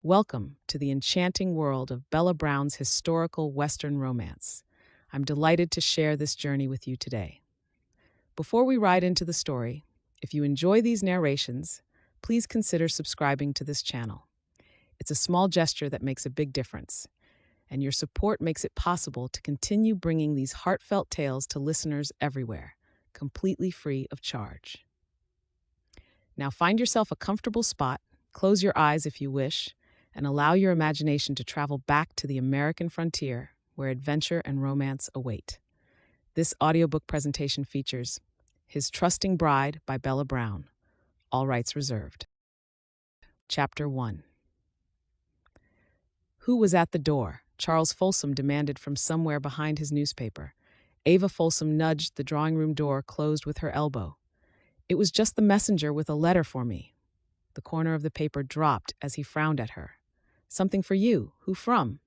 Welcome to the enchanting world of Bella Brown's historical Western romance. I'm delighted to share this journey with you today. Before we ride into the story, if you enjoy these narrations, please consider subscribing to this channel. It's a small gesture that makes a big difference, and your support makes it possible to continue bringing these heartfelt tales to listeners everywhere, completely free of charge. Now find yourself a comfortable spot, close your eyes if you wish, and allow your imagination to travel back to the American frontier where adventure and romance await. This audiobook presentation features His Trusting Bride by Bella Brown, all rights reserved. Chapter 1. Who was at the door? Charles Folsom demanded from somewhere behind his newspaper. Ava Folsom nudged the drawing room door closed with her elbow. It was just the messenger with a letter for me. The corner of the paper dropped as he frowned at her. Something for you. Who from?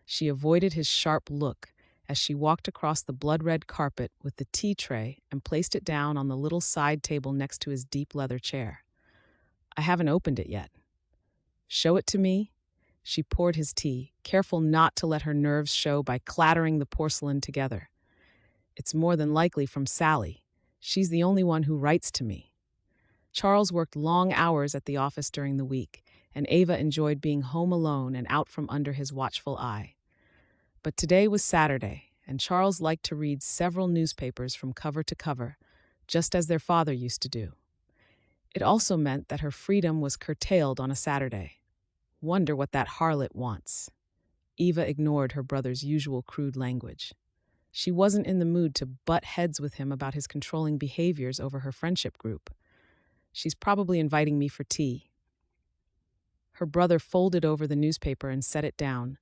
She avoided his sharp look as she walked across the blood-red carpet with the tea tray and placed it down on the little side table next to his deep leather chair. I haven't opened it yet. Show it to me. She poured his tea, careful not to let her nerves show by clattering the porcelain together. It's more than likely from Sally. She's the only one who writes to me. Charles worked long hours at the office during the week, and Ava enjoyed being home alone and out from under his watchful eye. But today was Saturday, and Charles liked to read several newspapers from cover to cover, just as their father used to do. It also meant that her freedom was curtailed on a Saturday. Wonder what that harlot wants. Eva ignored her brother's usual crude language. She wasn't in the mood to butt heads with him about his controlling behaviors over her friendship group. She's probably inviting me for tea. Her brother folded over the newspaper and set it down,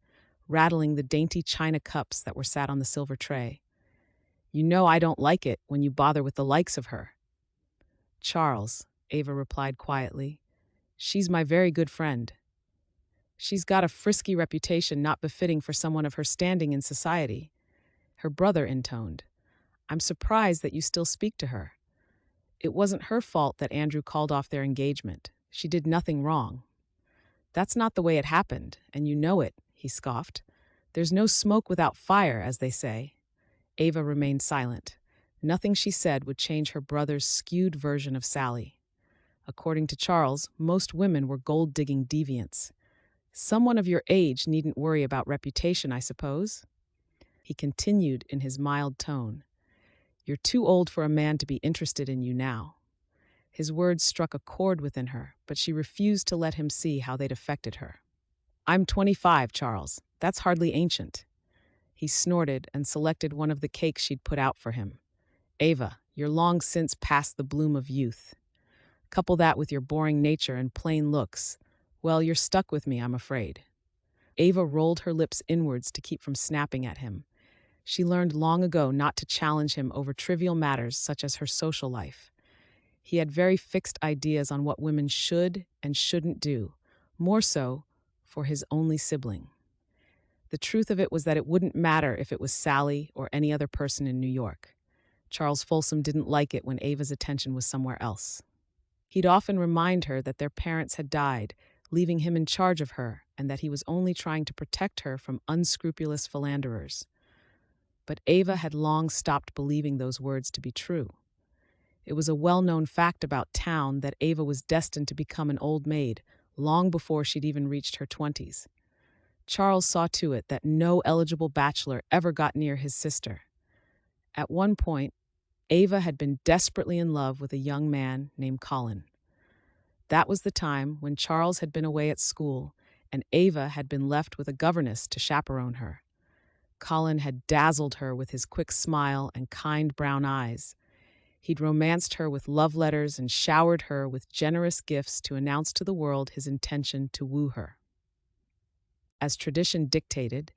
rattling the dainty china cups that were sat on the silver tray. You know I don't like it when you bother with the likes of her. Charles, Ava replied quietly. She's my very good friend. She's got a frisky reputation not befitting for someone of her standing in society. Her brother intoned. I'm surprised that you still speak to her. It wasn't her fault that Andrew called off their engagement. She did nothing wrong. That's not the way it happened, and you know it, he scoffed. There's no smoke without fire, as they say. Ava remained silent. Nothing she said would change her brother's skewed version of Sally. According to Charles, most women were gold-digging deviants. Someone of your age needn't worry about reputation, I suppose? He continued in his mild tone. You're too old for a man to be interested in you now. His words struck a chord within her, but she refused to let him see how they'd affected her. I'm 25, Charles. That's hardly ancient. He snorted and selected one of the cakes she'd put out for him. Ava, you're long since past the bloom of youth. Couple that with your boring nature and plain looks. Well, you're stuck with me, I'm afraid. Ava rolled her lips inwards to keep from snapping at him. She learned long ago not to challenge him over trivial matters such as her social life. He had very fixed ideas on what women should and shouldn't do, more so for his only sibling. The truth of it was that it wouldn't matter if it was Sally or any other person in New York. Charles Folsom didn't like it when Ava's attention was somewhere else. He'd often remind her that their parents had died, leaving him in charge of her, and that he was only trying to protect her from unscrupulous philanderers. But Ava had long stopped believing those words to be true. It was a well-known fact about town that Ava was destined to become an old maid long before she'd even reached her 20s. Charles saw to it that no eligible bachelor ever got near his sister. At one point, Ava had been desperately in love with a young man named Colin. That was the time when Charles had been away at school and Ava had been left with a governess to chaperone her. Colin had dazzled her with his quick smile and kind brown eyes. He'd romanced her with love letters and showered her with generous gifts to announce to the world his intention to woo her. As tradition dictated,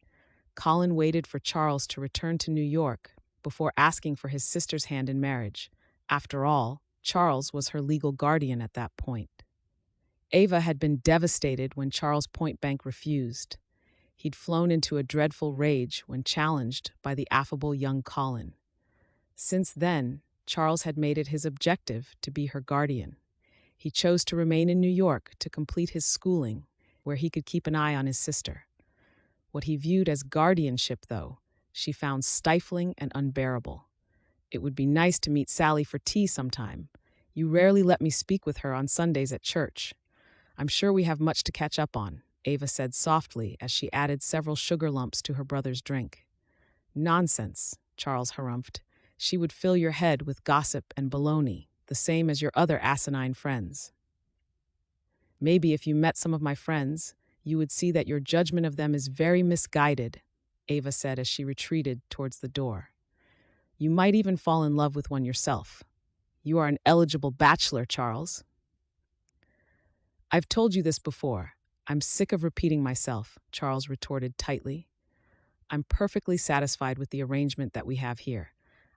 Colin waited for Charles to return to New York before asking for his sister's hand in marriage. After all, Charles was her legal guardian at that point. Ava had been devastated when Charles point-blank refused. He'd flown into a dreadful rage when challenged by the affable young Colin. Since then, Charles had made it his objective to be her guardian. He chose to remain in New York to complete his schooling where he could keep an eye on his sister. What he viewed as guardianship, though, she found stifling and unbearable. It would be nice to meet Sally for tea sometime. You rarely let me speak with her on Sundays at church. I'm sure we have much to catch up on, Ava said softly as she added several sugar lumps to her brother's drink. Nonsense, Charles harumphed. She would fill your head with gossip and baloney, the same as your other asinine friends. Maybe if you met some of my friends, you would see that your judgment of them is very misguided, Ava said as she retreated towards the door. You might even fall in love with one yourself. You are an eligible bachelor, Charles. I've told you this before. I'm sick of repeating myself, Charles retorted tightly. I'm perfectly satisfied with the arrangement that we have here.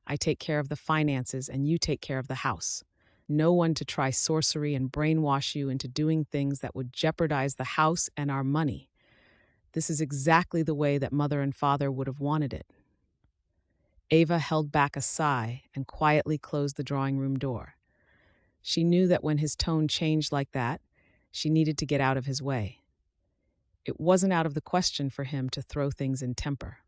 I take care of the finances and you take care of the house. No one to try sorcery and brainwash you into doing things that would jeopardize the house and our money. This is exactly the way that Mother and Father would have wanted it. Ava held back a sigh and quietly closed the drawing room door. She knew that when his tone changed like that, she needed to get out of his way. It wasn't out of the question for him to throw things in temper.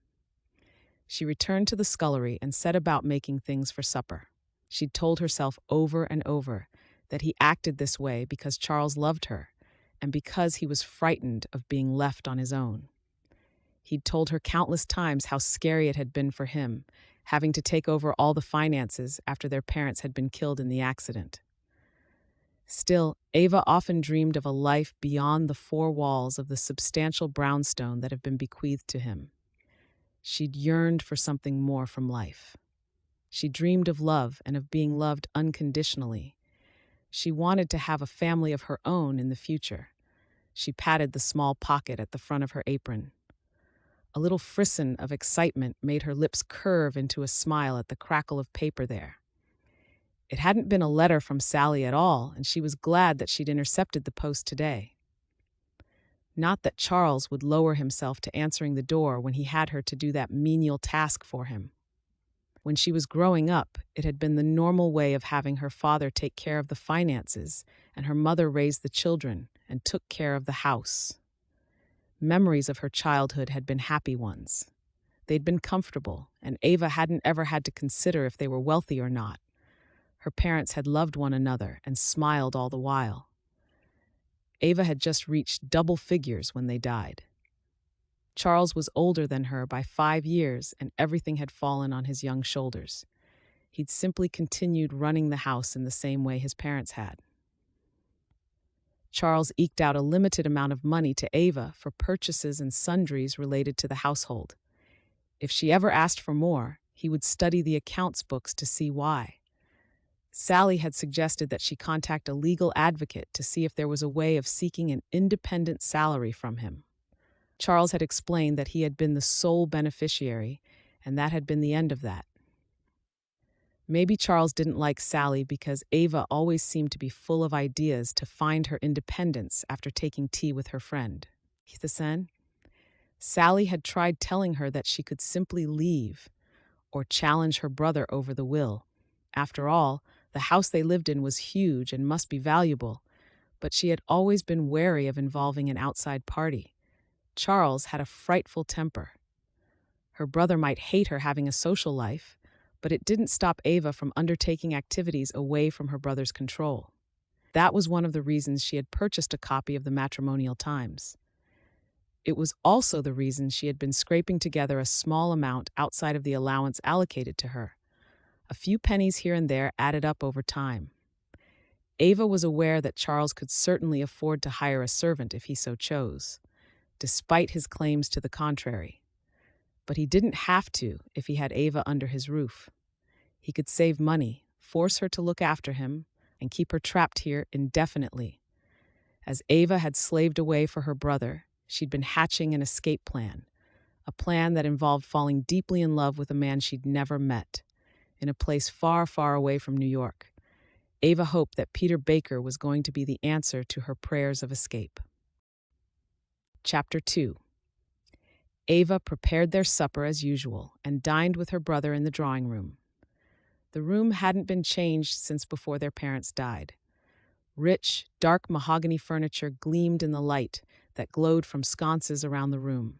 She returned to the scullery and set about making things for supper. She'd told herself over and over that he acted this way because Charles loved her and because he was frightened of being left on his own. He'd told her countless times how scary it had been for him, having to take over all the finances after their parents had been killed in the accident. Still, Ava often dreamed of a life beyond the four walls of the substantial brownstone that had been bequeathed to him. She'd yearned for something more from life. She dreamed of love and of being loved unconditionally. She wanted to have a family of her own in the future. She patted the small pocket at the front of her apron. A little frisson of excitement made her lips curve into a smile at the crackle of paper there. It hadn't been a letter from Sally at all, and she was glad that she'd intercepted the post today. Not that Charles would lower himself to answering the door when he had her to do that menial task for him. When she was growing up, it had been the normal way of having her father take care of the finances, and her mother raised the children and took care of the house. Memories of her childhood had been happy ones. They'd been comfortable, and Ava hadn't ever had to consider if they were wealthy or not. Her parents had loved one another and smiled all the while. Ava had just reached double figures when they died. Charles was older than her by 5 years, and everything had fallen on his young shoulders. He'd simply continued running the house in the same way his parents had. Charles eked out a limited amount of money to Ava for purchases and sundries related to the household. If she ever asked for more, he would study the accounts books to see why. Sally had suggested that she contact a legal advocate to see if there was a way of seeking an independent salary from him. Charles had explained that he had been the sole beneficiary, and that had been the end of that. Maybe Charles didn't like Sally because Ava always seemed to be full of ideas to find her independence after taking tea with her friend. Sally had tried telling her that she could simply leave or challenge her brother over the will. After all, the house they lived in was huge and must be valuable, but she had always been wary of involving an outside party. Charles had a frightful temper. Her brother might hate her having a social life, but it didn't stop Ava from undertaking activities away from her brother's control. That was one of the reasons she had purchased a copy of the Matrimonial Times. It was also the reason she had been scraping together a small amount outside of the allowance allocated to her. A few pennies here and there added up over time. Ava was aware that Charles could certainly afford to hire a servant if he so chose, despite his claims to the contrary. But he didn't have to if he had Ava under his roof. He could save money, force her to look after him, and keep her trapped here indefinitely. As Ava had slaved away for her brother, she'd been hatching an escape plan, a plan that involved falling deeply in love with a man she'd never met, in a place far, far away from New York. Ava hoped that Peter Baker was going to be the answer to her prayers of escape. Chapter 2. Ava prepared their supper as usual and dined with her brother in the drawing room. The room hadn't been changed since before their parents died. Rich, dark mahogany furniture gleamed in the light, that glowed from sconces around the room.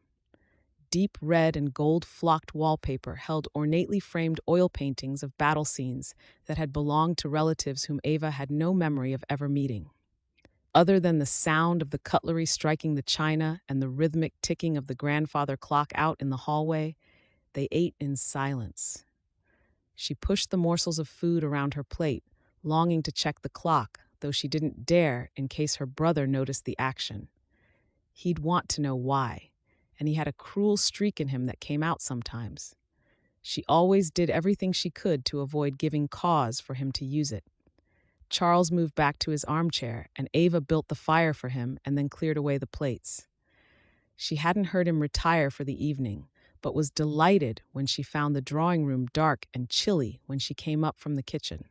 Deep red and gold flocked wallpaper held ornately framed oil paintings of battle scenes that had belonged to relatives whom Ava had no memory of ever meeting. Other than the sound of the cutlery striking the china and the rhythmic ticking of the grandfather clock out in the hallway, they ate in silence. She pushed the morsels of food around her plate, longing to check the clock, though she didn't dare in case her brother noticed the action. He'd want to know why, and he had a cruel streak in him that came out sometimes. She always did everything she could to avoid giving cause for him to use it. Charles moved back to his armchair, and Ava built the fire for him and then cleared away the plates. She hadn't heard him retire for the evening, but was delighted when she found the drawing room dark and chilly when she came up from the kitchen.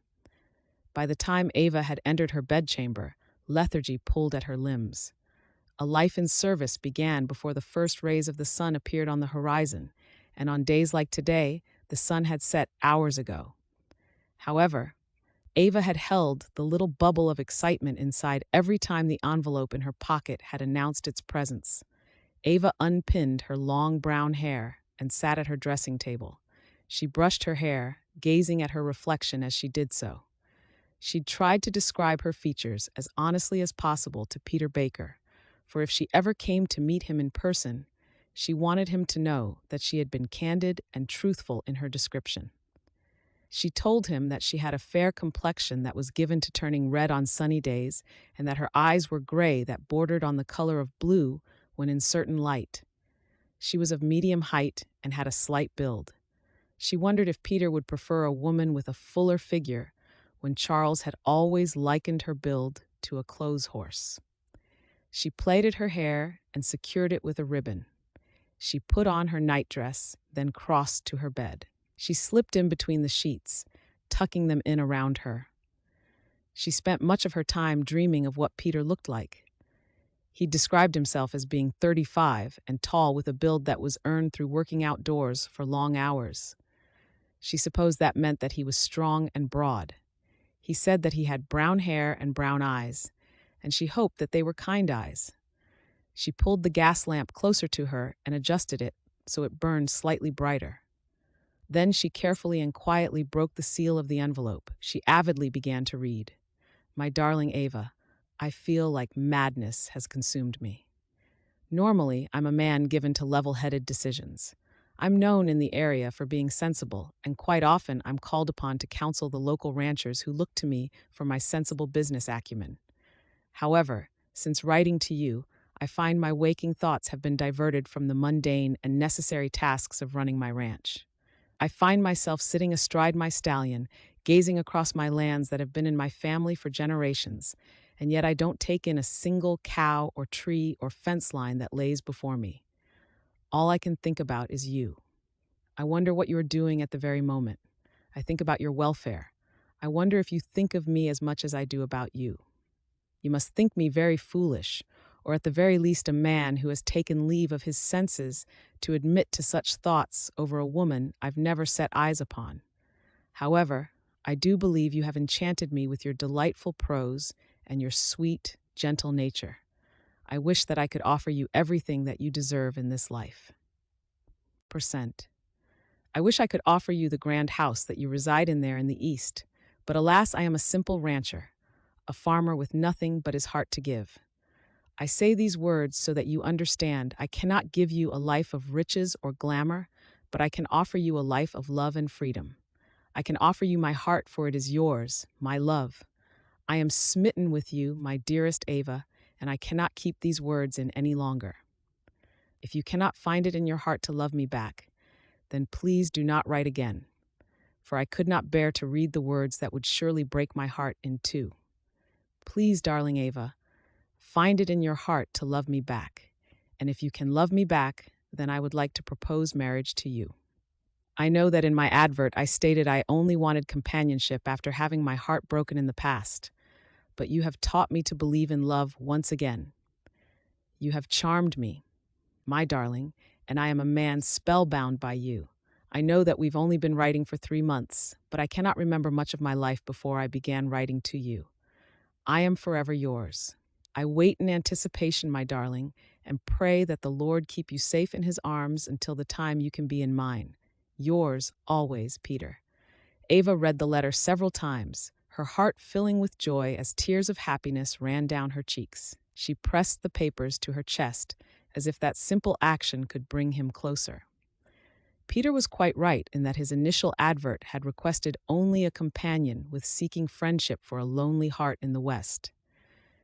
By the time Ava had entered her bedchamber, lethargy pulled at her limbs. A life in service began before the first rays of the sun appeared on the horizon, and on days like today, the sun had set hours ago. However, Ava had held the little bubble of excitement inside every time the envelope in her pocket had announced its presence. Ava unpinned her long brown hair and sat at her dressing table. She brushed her hair, gazing at her reflection as she did so. She'd tried to describe her features as honestly as possible to Peter Baker, for if she ever came to meet him in person, she wanted him to know that she had been candid and truthful in her description. She told him that she had a fair complexion that was given to turning red on sunny days, and that her eyes were gray that bordered on the color of blue when in certain light. She was of medium height and had a slight build. She wondered if Peter would prefer a woman with a fuller figure, when Charles had always likened her build to a clothes horse. She plaited her hair and secured it with a ribbon. She put on her nightdress, then crossed to her bed. She slipped in between the sheets, tucking them in around her. She spent much of her time dreaming of what Peter looked like. He described himself as being 35 and tall with a build that was earned through working outdoors for long hours. She supposed that meant that he was strong and broad. He said that he had brown hair and brown eyes, and she hoped that they were kind eyes. She pulled the gas lamp closer to her and adjusted it so it burned slightly brighter. Then she carefully and quietly broke the seal of the envelope. She avidly began to read. "My darling Ava, I feel like madness has consumed me. Normally, I'm a man given to level-headed decisions. I'm known in the area for being sensible, and quite often I'm called upon to counsel the local ranchers who look to me for my sensible business acumen. However, since writing to you, I find my waking thoughts have been diverted from the mundane and necessary tasks of running my ranch. I find myself sitting astride my stallion, gazing across my lands that have been in my family for generations, and yet I don't take in a single cow or tree or fence line that lays before me. All I can think about is you. I wonder what you are doing at the very moment. I think about your welfare. I wonder if you think of me as much as I do about you. You must think me very foolish, or at the very least a man who has taken leave of his senses to admit to such thoughts over a woman I've never set eyes upon. However, I do believe you have enchanted me with your delightful prose and your sweet, gentle nature. I wish that I could offer you everything that you deserve in this life. Percent. I wish I could offer you the grand house that you reside in there in the East, but alas, I am a simple rancher, a farmer with nothing but his heart to give. I say these words so that you understand I cannot give you a life of riches or glamour, but I can offer you a life of love and freedom. I can offer you my heart, for it is yours, my love. I am smitten with you, my dearest Ava, and I cannot keep these words in any longer. If you cannot find it in your heart to love me back, then please do not write again, for I could not bear to read the words that would surely break my heart in two. Please, darling Ava, find it in your heart to love me back, and if you can love me back, then I would like to propose marriage to you. I know that in my advert I stated I only wanted companionship after having my heart broken in the past, but you have taught me to believe in love once again. You have charmed me, my darling, and I am a man spellbound by you. I know that we've only been writing for 3 months, but I cannot remember much of my life before I began writing to you. I am forever yours. I wait in anticipation, my darling, and pray that the Lord keep you safe in his arms until the time you can be in mine. Yours always, Peter. Ava read the letter several times, her heart filling with joy as tears of happiness ran down her cheeks. She pressed the papers to her chest, as if that simple action could bring him closer. Peter was quite right in that his initial advert had requested only a companion with seeking friendship for a lonely heart in the West.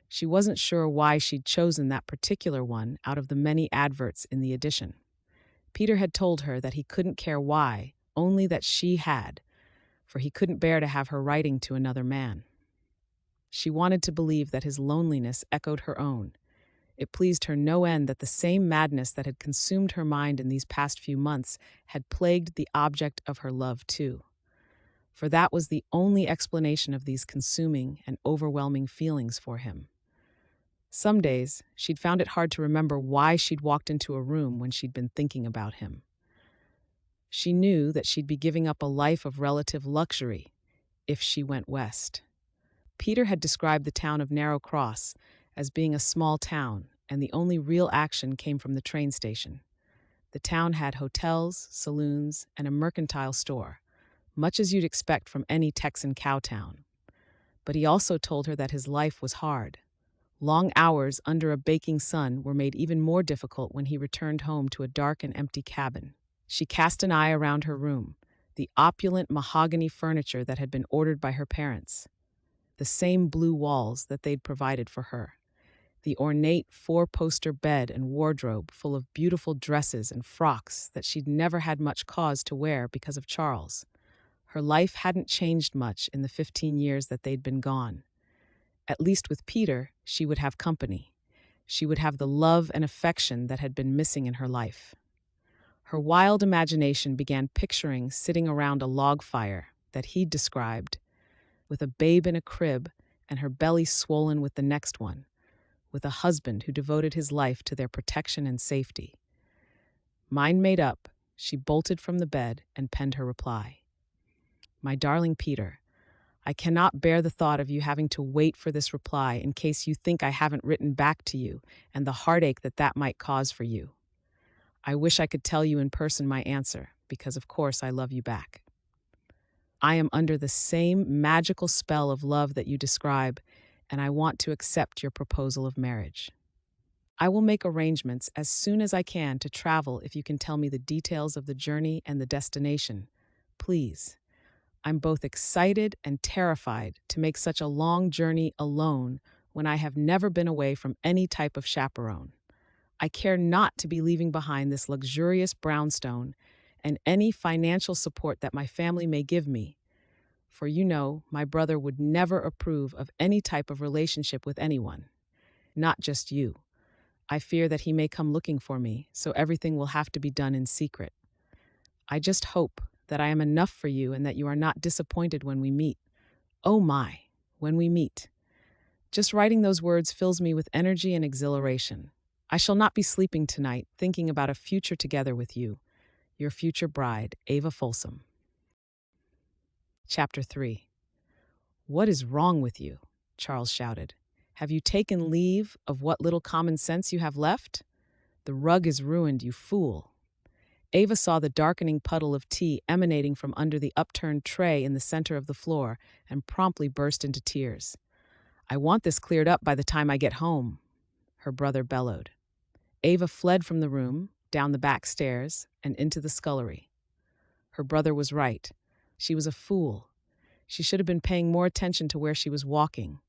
She wasn't sure why she'd chosen that particular one out of the many adverts in the edition. Peter had told her that he couldn't care why, only that she had, for he couldn't bear to have her writing to another man. She wanted to believe that his loneliness echoed her own. It pleased her no end that the same madness that had consumed her mind in these past few months had plagued the object of her love too. For that was the only explanation of these consuming and overwhelming feelings for him. Some days, she'd found it hard to remember why she'd walked into a room when she'd been thinking about him. She knew that she'd be giving up a life of relative luxury if she went west. Peter had described the town of Narrow Cross as being a small town, and the only real action came from the train station. The town had hotels, saloons, and a mercantile store, much as you'd expect from any Texan cowtown. But he also told her that his life was hard. Long hours under a baking sun were made even more difficult when he returned home to a dark and empty cabin. She cast an eye around her room, the opulent mahogany furniture that had been ordered by her parents, the same blue walls that they'd provided for her, the ornate four-poster bed and wardrobe full of beautiful dresses and frocks that she'd never had much cause to wear because of Charles. Her life hadn't changed much in the 15 years that they'd been gone. At least with Peter, she would have company. She would have the love and affection that had been missing in her life. Her wild imagination began picturing sitting around a log fire that he'd described, with a babe in a crib and her belly swollen with the next one, with a husband who devoted his life to their protection and safety. Mind made up, she bolted from the bed and penned her reply. My darling Peter, I cannot bear the thought of you having to wait for this reply in case you think I haven't written back to you and the heartache that might cause for you. I wish I could tell you in person my answer, because of course I love you back. I am under the same magical spell of love that you describe, and I want to accept your proposal of marriage. I will make arrangements as soon as I can to travel if you can tell me the details of the journey and the destination. Please. I'm both excited and terrified to make such a long journey alone when I have never been away from any type of chaperone. I care not to be leaving behind this luxurious brownstone and any financial support that my family may give me, for you know my brother would never approve of any type of relationship with anyone, not just you. I fear that he may come looking for me, so everything will have to be done in secret. I just hope that I am enough for you and that you are not disappointed when we meet. Oh my, when we meet. Just writing those words fills me with energy and exhilaration. I shall not be sleeping tonight, thinking about a future together with you. Your future bride, Ava Folsom. Chapter 3. What is wrong with you? Charles shouted. Have you taken leave of what little common sense you have left? The rug is ruined, you fool. Ava saw the darkening puddle of tea emanating from under the upturned tray in the center of the floor and promptly burst into tears. I want this cleared up by the time I get home, her brother bellowed. Ava fled from the room, down the back stairs, and into the scullery. Her brother was right. She was a fool. She should have been paying more attention to where she was walking.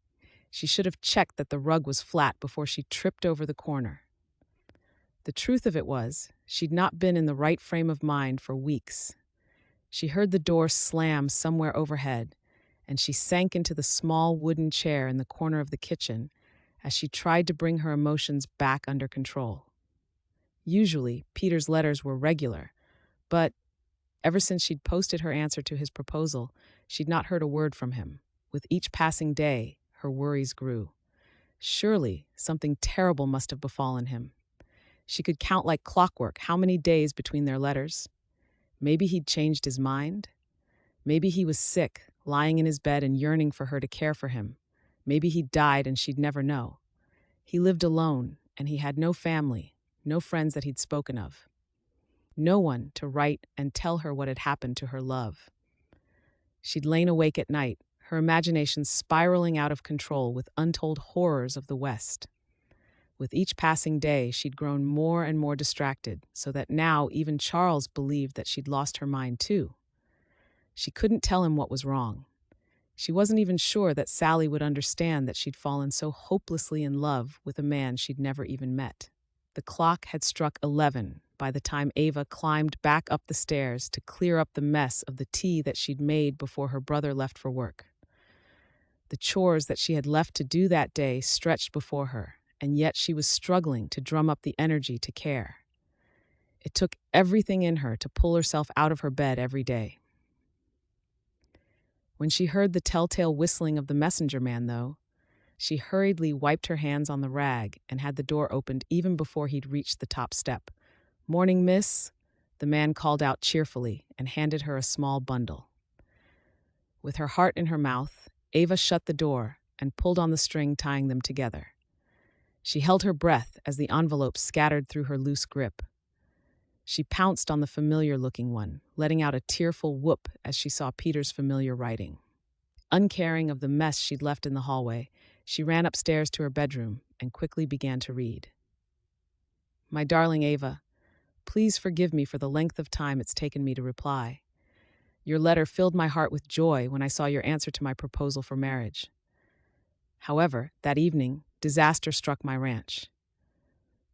She should have checked that the rug was flat before she tripped over the corner. The truth of it was, she'd not been in the right frame of mind for weeks. She heard the door slam somewhere overhead, and she sank into the small wooden chair in the corner of the kitchen as she tried to bring her emotions back under control. Usually, Peter's letters were regular, but ever since she'd posted her answer to his proposal, she'd not heard a word from him. With each passing day, her worries grew. Surely, something terrible must have befallen him. She could count like clockwork how many days between their letters. Maybe he'd changed his mind. Maybe he was sick, lying in his bed and yearning for her to care for him. Maybe he died and she'd never know. He lived alone, and he had no family, no friends that he'd spoken of. No one to write and tell her what had happened to her love. She'd lain awake at night, her imagination spiraling out of control with untold horrors of the West. With each passing day, she'd grown more and more distracted, so that now even Charles believed that she'd lost her mind too. She couldn't tell him what was wrong. She wasn't even sure that Sally would understand that she'd fallen so hopelessly in love with a man she'd never even met. The clock had struck 11 by the time Ava climbed back up the stairs to clear up the mess of the tea that she'd made before her brother left for work. The chores that she had left to do that day stretched before her, and yet she was struggling to drum up the energy to care. It took everything in her to pull herself out of her bed every day. When she heard the telltale whistling of the messenger man, though, she hurriedly wiped her hands on the rag and had the door opened even before he'd reached the top step. "Morning, miss," the man called out cheerfully and handed her a small bundle. With her heart in her mouth, Ava shut the door and pulled on the string tying them together. She held her breath as the envelope scattered through her loose grip. She pounced on the familiar-looking one, letting out a tearful whoop as she saw Peter's familiar writing. Uncaring of the mess she'd left in the hallway, she ran upstairs to her bedroom and quickly began to read. "My darling Ava, please forgive me for the length of time it's taken me to reply. Your letter filled my heart with joy when I saw your answer to my proposal for marriage. However, that evening, disaster struck my ranch.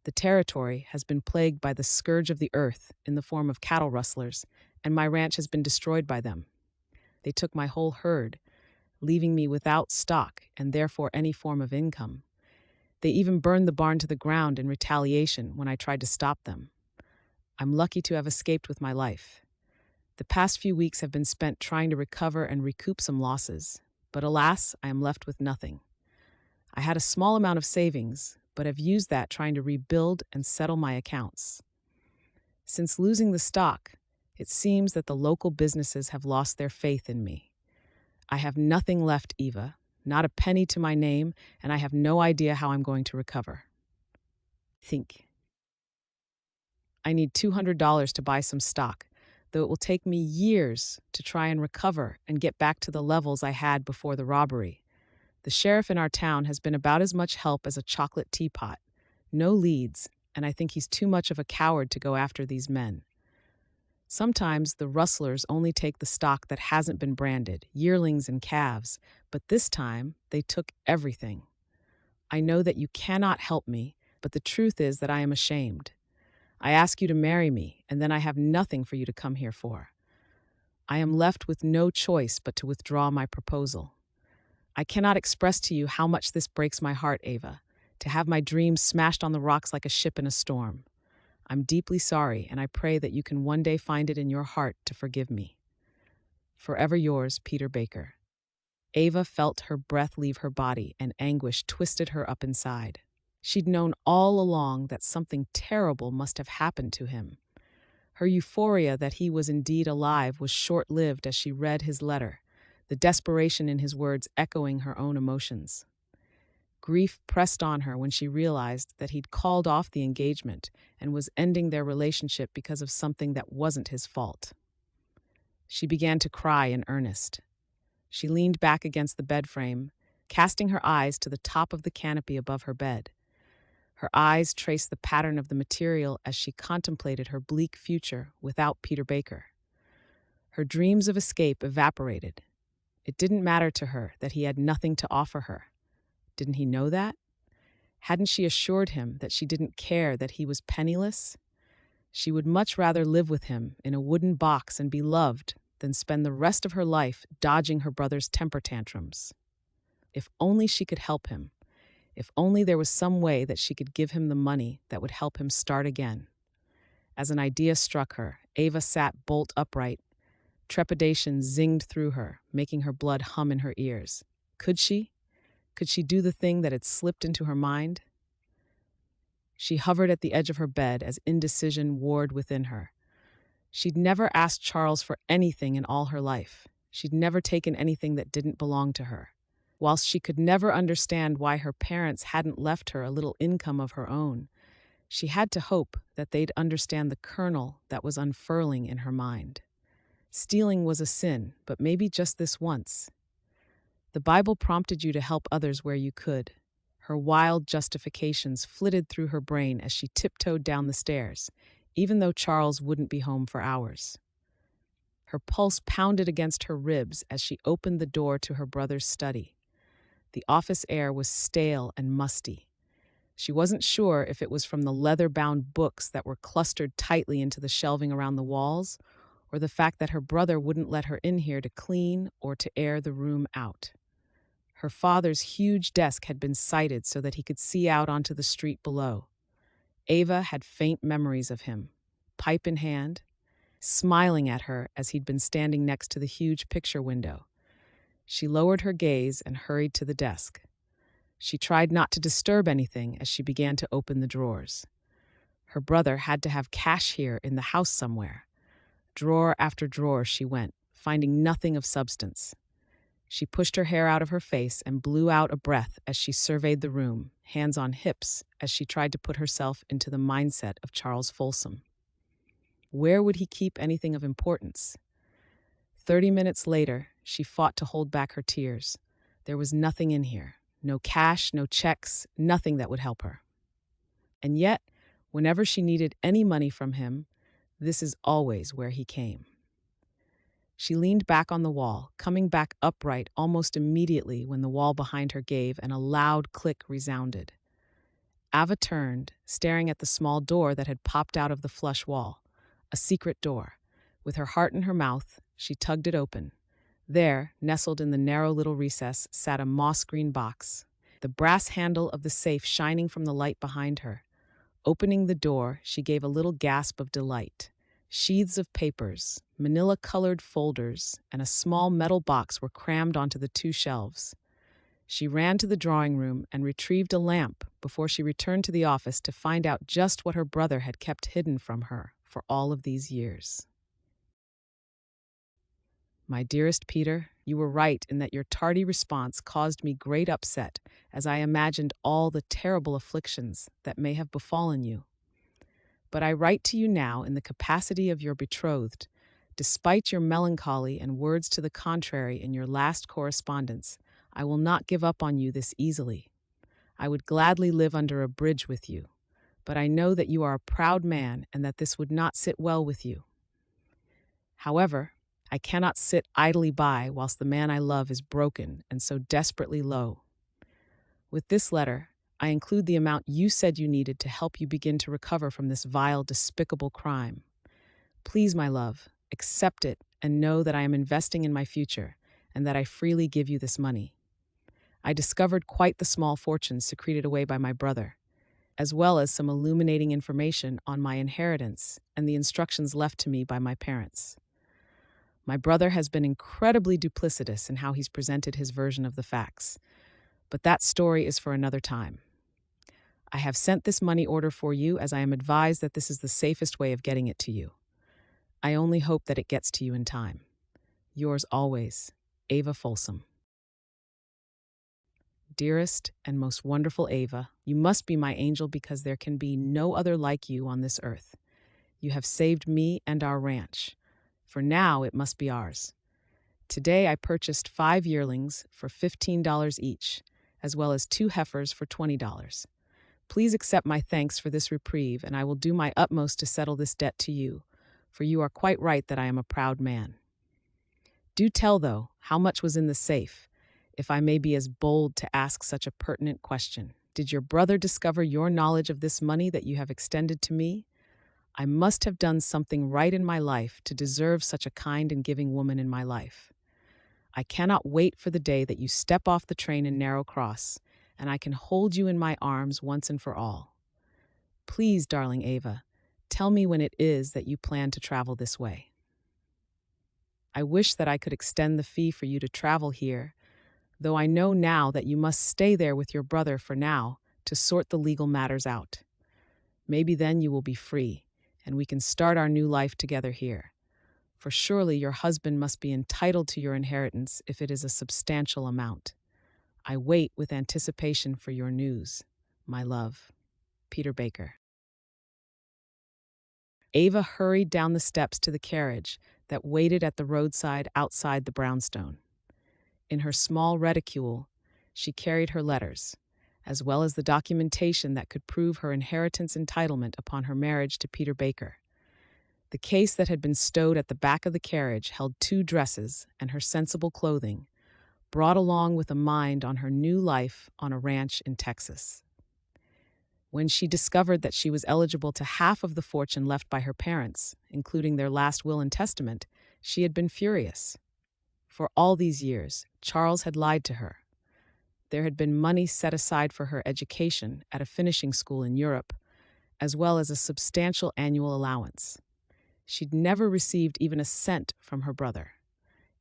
The territory has been plagued by the scourge of the earth in the form of cattle rustlers, and my ranch has been destroyed by them. They took my whole herd, leaving me without stock and therefore any form of income. They even burned the barn to the ground in retaliation when I tried to stop them. I'm lucky to have escaped with my life. The past few weeks have been spent trying to recover and recoup some losses, but alas, I am left with nothing. I had a small amount of savings, but have used that trying to rebuild and settle my accounts. Since losing the stock, it seems that the local businesses have lost their faith in me. I have nothing left, Eva, not a penny to my name, and I have no idea how I'm going to recover. Think. I need $200 to buy some stock, though it will take me years to try and recover and get back to the levels I had before the robbery. The sheriff in our town has been about as much help as a chocolate teapot. No leads, and I think he's too much of a coward to go after these men. Sometimes the rustlers only take the stock that hasn't been branded, yearlings and calves, but this time they took everything. I know that you cannot help me, but the truth is that I am ashamed. I ask you to marry me, and then I have nothing for you to come here for. I am left with no choice but to withdraw my proposal. I cannot express to you how much this breaks my heart, Ava, to have my dreams smashed on the rocks like a ship in a storm. I'm deeply sorry, and I pray that you can one day find it in your heart to forgive me. Forever yours, Peter Baker." Ava felt her breath leave her body, and anguish twisted her up inside. She'd known all along that something terrible must have happened to him. Her euphoria that he was indeed alive was short-lived as she read his letter, the desperation in his words echoing her own emotions. Grief pressed on her when she realized that he'd called off the engagement and was ending their relationship because of something that wasn't his fault. She began to cry in earnest. She leaned back against the bed frame, casting her eyes to the top of the canopy above her bed. Her eyes traced the pattern of the material as she contemplated her bleak future without Peter Baker. Her dreams of escape evaporated. It didn't matter to her that he had nothing to offer her. Didn't he know that? Hadn't she assured him that she didn't care that he was penniless? She would much rather live with him in a wooden box and be loved than spend the rest of her life dodging her brother's temper tantrums. If only she could help him. If only there was some way that she could give him the money that would help him start again. As an idea struck her, Ava sat bolt upright. Trepidation zinged through her, making her blood hum in her ears. Could she? Could she do the thing that had slipped into her mind? She hovered at the edge of her bed as indecision warred within her. She'd never asked Charles for anything in all her life. She'd never taken anything that didn't belong to her. Whilst she could never understand why her parents hadn't left her a little income of her own, she had to hope that they'd understand the kernel that was unfurling in her mind. Stealing was a sin, but maybe just this once. The Bible prompted you to help others where you could. Her wild justifications flitted through her brain as she tiptoed down the stairs, even though Charles wouldn't be home for hours. Her pulse pounded against her ribs as she opened the door to her brother's study. The office air was stale and musty. She wasn't sure if it was from the leather-bound books that were clustered tightly into the shelving around the walls, or the fact that her brother wouldn't let her in here to clean or to air the room out. Her father's huge desk had been sited so that he could see out onto the street below. Ava had faint memories of him, pipe in hand, smiling at her as he'd been standing next to the huge picture window. She lowered her gaze and hurried to the desk. She tried not to disturb anything as she began to open the drawers. Her brother had to have cash here in the house somewhere. Drawer after drawer she went, finding nothing of substance. She pushed her hair out of her face and blew out a breath as she surveyed the room, hands on hips, as she tried to put herself into the mindset of Charles Folsom. Where would he keep anything of importance? 30 minutes later, she fought to hold back her tears. There was nothing in here. No cash, no checks, nothing that would help her. And yet, whenever she needed any money from him, this is always where he came. She leaned back on the wall, coming back upright almost immediately when the wall behind her gave and a loud click resounded. Ava turned, staring at the small door that had popped out of the flush wall. A secret door. With her heart in her mouth, she tugged it open. There, nestled in the narrow little recess, sat a moss-green box, the brass handle of the safe shining from the light behind her. Opening the door, she gave a little gasp of delight. Sheaths of papers, manila-colored folders, and a small metal box were crammed onto the two shelves. She ran to the drawing room and retrieved a lamp before she returned to the office to find out just what her brother had kept hidden from her for all of these years. My dearest Peter, you were right in that your tardy response caused me great upset as I imagined all the terrible afflictions that may have befallen you. But I write to you now in the capacity of your betrothed. Despite your melancholy and words to the contrary in your last correspondence, I will not give up on you this easily. I would gladly live under a bridge with you, but I know that you are a proud man and that this would not sit well with you. However, I cannot sit idly by whilst the man I love is broken and so desperately low. With this letter, I include the amount you said you needed to help you begin to recover from this vile, despicable crime. Please, my love, accept it and know that I am investing in my future and that I freely give you this money. I discovered quite the small fortune secreted away by my brother, as well as some illuminating information on my inheritance and the instructions left to me by my parents. My brother has been incredibly duplicitous in how he's presented his version of the facts, but that story is for another time. I have sent this money order for you as I am advised that this is the safest way of getting it to you. I only hope that it gets to you in time. Yours always, Ava Folsom. Dearest and most wonderful Ava, you must be my angel because there can be no other like you on this earth. You have saved me and our ranch. For now, it must be ours. Today, I purchased 5 yearlings for $15 each, as well as 2 heifers for $20. Please accept my thanks for this reprieve, and I will do my utmost to settle this debt to you, for you are quite right that I am a proud man. Do tell, though, how much was in the safe, if I may be as bold to ask such a pertinent question. Did your brother discover your knowledge of this money that you have extended to me? I must have done something right in my life to deserve such a kind and giving woman in my life. I cannot wait for the day that you step off the train in Narrow Cross, and I can hold you in my arms once and for all. Please, darling Ava, tell me when it is that you plan to travel this way. I wish that I could extend the fee for you to travel here, though I know now that you must stay there with your brother for now to sort the legal matters out. Maybe then you will be free, and we can start our new life together here. For surely your husband must be entitled to your inheritance if it is a substantial amount. I wait with anticipation for your news, my love. Peter Baker. Ava hurried down the steps to the carriage that waited at the roadside outside the brownstone. In her small reticule, she carried her letters, as well as the documentation that could prove her inheritance entitlement upon her marriage to Peter Baker. The case that had been stowed at the back of the carriage held 2 dresses and her sensible clothing, brought along with a mind on her new life on a ranch in Texas. When she discovered that she was eligible to half of the fortune left by her parents, including their last will and testament, she had been furious. For all these years, Charles had lied to her. There had been money set aside for her education at a finishing school in Europe, as well as a substantial annual allowance. She'd never received even a cent from her brother.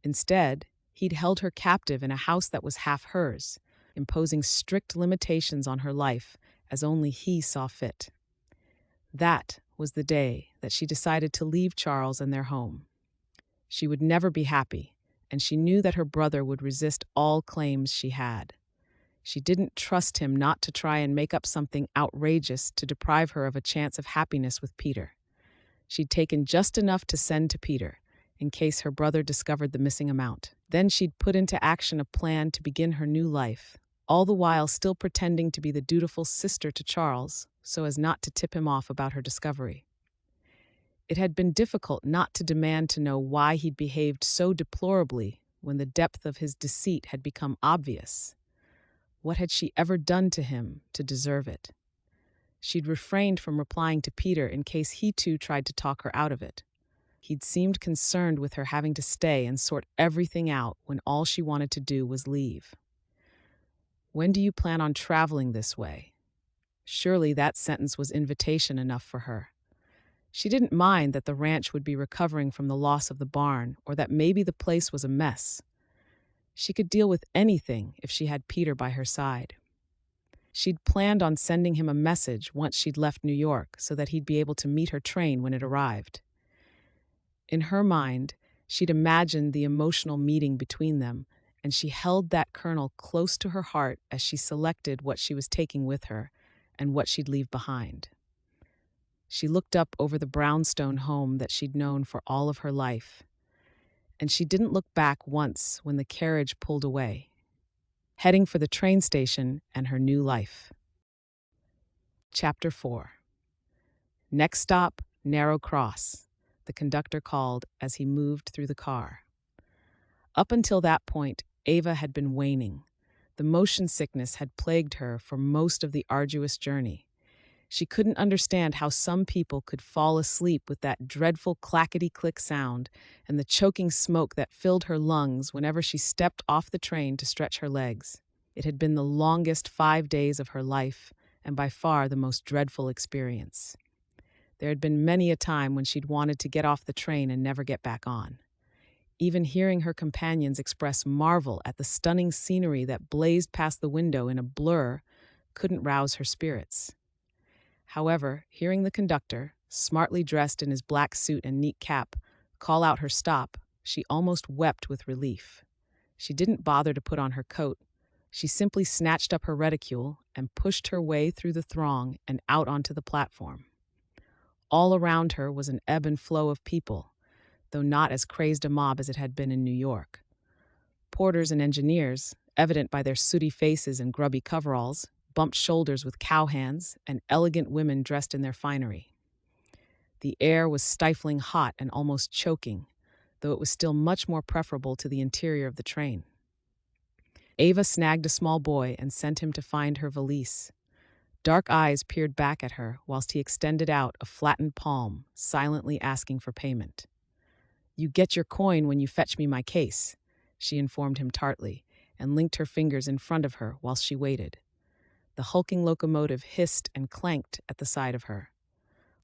Instead, he'd held her captive in a house that was half hers, imposing strict limitations on her life as only he saw fit. That was the day that she decided to leave Charles and their home. She would never be happy, and she knew that her brother would resist all claims she had. She didn't trust him not to try and make up something outrageous to deprive her of a chance of happiness with Peter. She'd taken just enough to send to Peter, in case her brother discovered the missing amount. Then she'd put into action a plan to begin her new life, all the while still pretending to be the dutiful sister to Charles, so as not to tip him off about her discovery. It had been difficult not to demand to know why he'd behaved so deplorably when the depth of his deceit had become obvious. What had she ever done to him to deserve it? She'd refrained from replying to Peter in case he too tried to talk her out of it. He'd seemed concerned with her having to stay and sort everything out when all she wanted to do was leave. "When do you plan on traveling this way?" Surely that sentence was invitation enough for her. She didn't mind that the ranch would be recovering from the loss of the barn, or that maybe the place was a mess. She could deal with anything if she had Peter by her side. She'd planned on sending him a message once she'd left New York so that he'd be able to meet her train when it arrived. In her mind, she'd imagined the emotional meeting between them, and she held that kernel close to her heart as she selected what she was taking with her and what she'd leave behind. She looked up over the brownstone home that she'd known for all of her life, and she didn't look back once when the carriage pulled away, heading for the train station and her new life. Chapter 4. Next stop, Narrow Cross, the conductor called as he moved through the car. Up until that point, Ava had been waning. The motion sickness had plagued her for most of the arduous journey. She couldn't understand how some people could fall asleep with that dreadful clackety-click sound and the choking smoke that filled her lungs whenever she stepped off the train to stretch her legs. It had been the longest 5 days of her life, and by far the most dreadful experience. There had been many a time when she'd wanted to get off the train and never get back on. Even hearing her companions express marvel at the stunning scenery that blazed past the window in a blur couldn't rouse her spirits. However, hearing the conductor, smartly dressed in his black suit and neat cap, call out her stop, she almost wept with relief. She didn't bother to put on her coat. She simply snatched up her reticule and pushed her way through the throng and out onto the platform. All around her was an ebb and flow of people, though not as crazed a mob as it had been in New York. Porters and engineers, evident by their sooty faces and grubby coveralls, bumped shoulders with cowhands and elegant women dressed in their finery. The air was stifling hot and almost choking, though it was still much more preferable to the interior of the train. Ava snagged a small boy and sent him to find her valise. Dark eyes peered back at her whilst he extended out a flattened palm, silently asking for payment. "You get your coin when you fetch me my case," she informed him tartly, and linked her fingers in front of her whilst she waited. The hulking locomotive hissed and clanked at the side of her,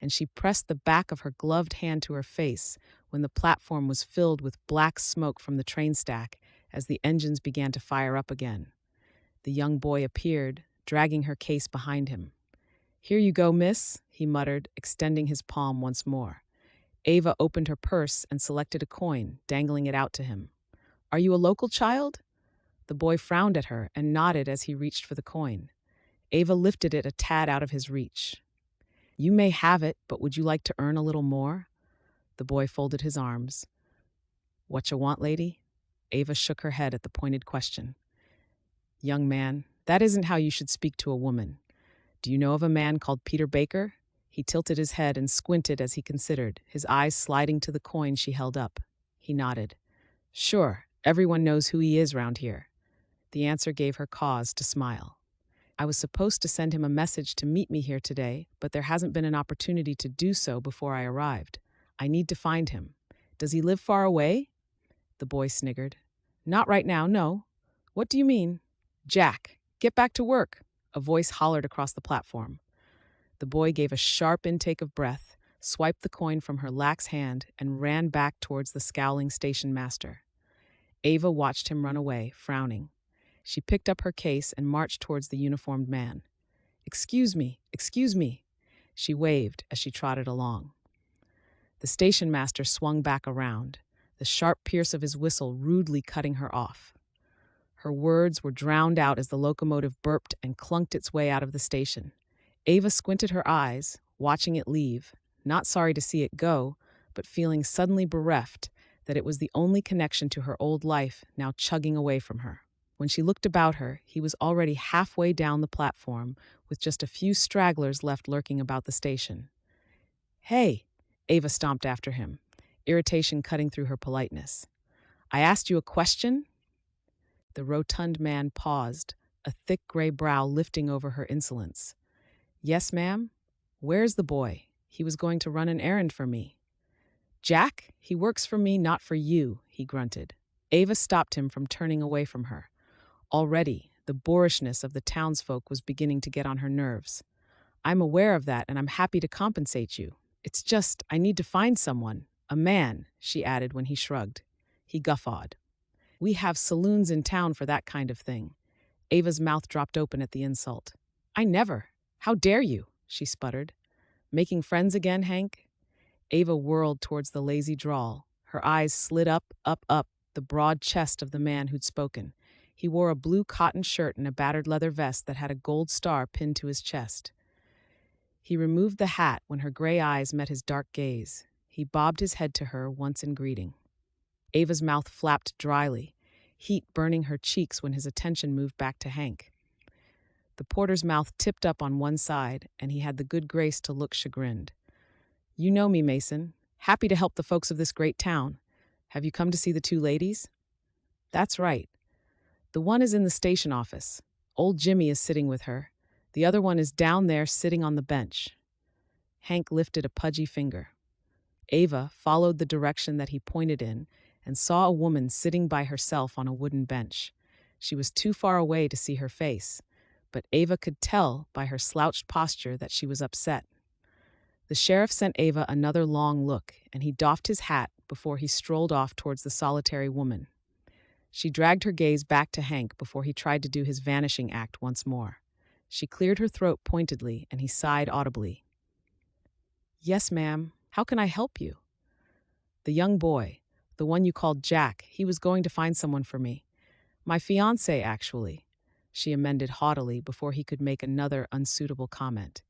and she pressed the back of her gloved hand to her face when the platform was filled with black smoke from the train stack as the engines began to fire up again. The young boy appeared, dragging her case behind him. "Here you go, miss," he muttered, extending his palm once more. Ava opened her purse and selected a coin, dangling it out to him. "Are you a local child?" The boy frowned at her and nodded as he reached for the coin. Ava lifted it a tad out of his reach. You may have it, but would you like to earn a little more? The boy folded his arms. What you want, lady? Ava shook her head at the pointed question. Young man, that isn't how you should speak to a woman. Do you know of a man called Peter Baker? He tilted his head and squinted as he considered, his eyes sliding to the coin she held up. He nodded. Sure, everyone knows who he is round here. The answer gave her cause to smile. I was supposed to send him a message to meet me here today, but there hasn't been an opportunity to do so before I arrived. I need to find him. Does he live far away? The boy sniggered. Not right now, no. What do you mean? Jack, get back to work, a voice hollered across the platform. The boy gave a sharp intake of breath, swiped the coin from her lax hand, and ran back towards the scowling station master. Ava watched him run away, frowning. She picked up her case and marched towards the uniformed man. Excuse me, excuse me, she waved as she trotted along. The station master swung back around, the sharp pierce of his whistle rudely cutting her off. Her words were drowned out as the locomotive burped and clunked its way out of the station. Ava squinted her eyes, watching it leave, not sorry to see it go, but feeling suddenly bereft that it was the only connection to her old life now chugging away from her. When she looked about her, he was already halfway down the platform, with just a few stragglers left lurking about the station. Hey, Ava stomped after him, irritation cutting through her politeness. I asked you a question? The rotund man paused, a thick gray brow lifting over her insolence. Yes, ma'am? Where's the boy? He was going to run an errand for me. Jack, he works for me, not for you, he grunted. Ava stopped him from turning away from her. Already, the boorishness of the townsfolk was beginning to get on her nerves. I'm aware of that, and I'm happy to compensate you. It's just, I need to find someone. A man, she added when he shrugged. He guffawed. We have saloons in town for that kind of thing. Ava's mouth dropped open at the insult. I never. How dare you? She sputtered. Making friends again, Hank? Ava whirled towards the lazy drawl. Her eyes slid up, the broad chest of the man who'd spoken. He wore a blue cotton shirt and a battered leather vest that had a gold star pinned to his chest. He removed the hat when her gray eyes met his dark gaze. He bobbed his head to her once in greeting. Ava's mouth flapped dryly, heat burning her cheeks when his attention moved back to Hank. The porter's mouth tipped up on one side, and he had the good grace to look chagrined. You know me, Mason. Happy to help the folks of this great town. Have you come to see the two ladies? That's right. The one is in the station office. Old Jimmy is sitting with her. The other one is down there sitting on the bench. Hank lifted a pudgy finger. Ava followed the direction that he pointed in and saw a woman sitting by herself on a wooden bench. She was too far away to see her face, but Ava could tell by her slouched posture that she was upset. The sheriff sent Ava another long look, and he doffed his hat before he strolled off towards the solitary woman. She dragged her gaze back to Hank before he tried to do his vanishing act once more. She cleared her throat pointedly, and he sighed audibly. Yes, ma'am. How can I help you? The young boy, the one you called Jack, he was going to find someone for me. My fiancé, actually, she amended haughtily before he could make another unsuitable comment.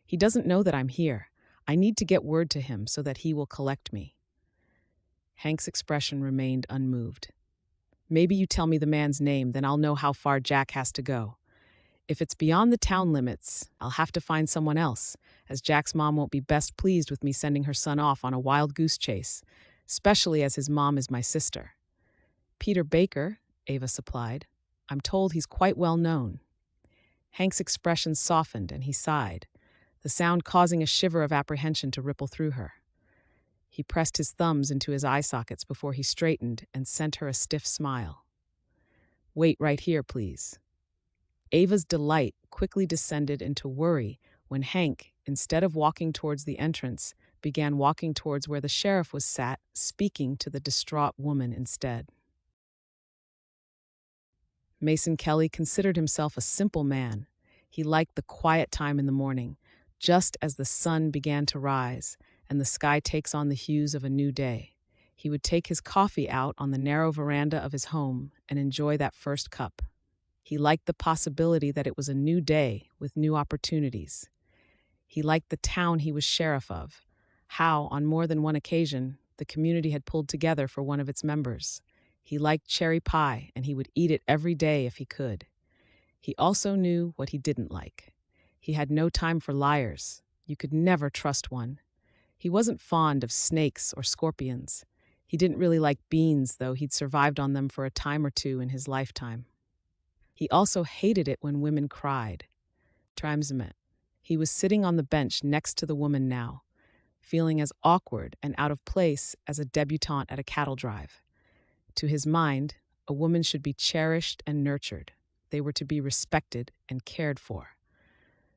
He doesn't know that I'm here. I need to get word to him so that he will collect me. Hank's expression remained unmoved. Maybe you tell me the man's name, then I'll know how far Jack has to go. If it's beyond the town limits, I'll have to find someone else, as Jack's mom won't be best pleased with me sending her son off on a wild goose chase, especially as his mom is my sister. Peter Baker, Ava supplied. I'm told he's quite well known. Hank's expression softened and he sighed, the sound causing a shiver of apprehension to ripple through her. He pressed his thumbs into his eye sockets before he straightened and sent her a stiff smile. Wait right here, please. Ava's delight quickly descended into worry when Hank, instead of walking towards the entrance, began walking towards where the sheriff was sat, speaking to the distraught woman instead. Mason Kelly considered himself a simple man. He liked the quiet time in the morning, just as the sun began to rise and the sky takes on the hues of a new day. He would take his coffee out on the narrow veranda of his home and enjoy that first cup. He liked the possibility that it was a new day with new opportunities. He liked the town he was sheriff of, how, on more than one occasion, the community had pulled together for one of its members. He liked cherry pie, and he would eat it every day if he could. He also knew what he didn't like. He had no time for liars. You could never trust one. He wasn't fond of snakes or scorpions. He didn't really like beans, though he'd survived on them for a time or two in his lifetime. He also hated it when women cried. Tramsmet. He was sitting on the bench next to the woman now, feeling as awkward and out of place as a debutante at a cattle drive. To his mind, a woman should be cherished and nurtured. They were to be respected and cared for.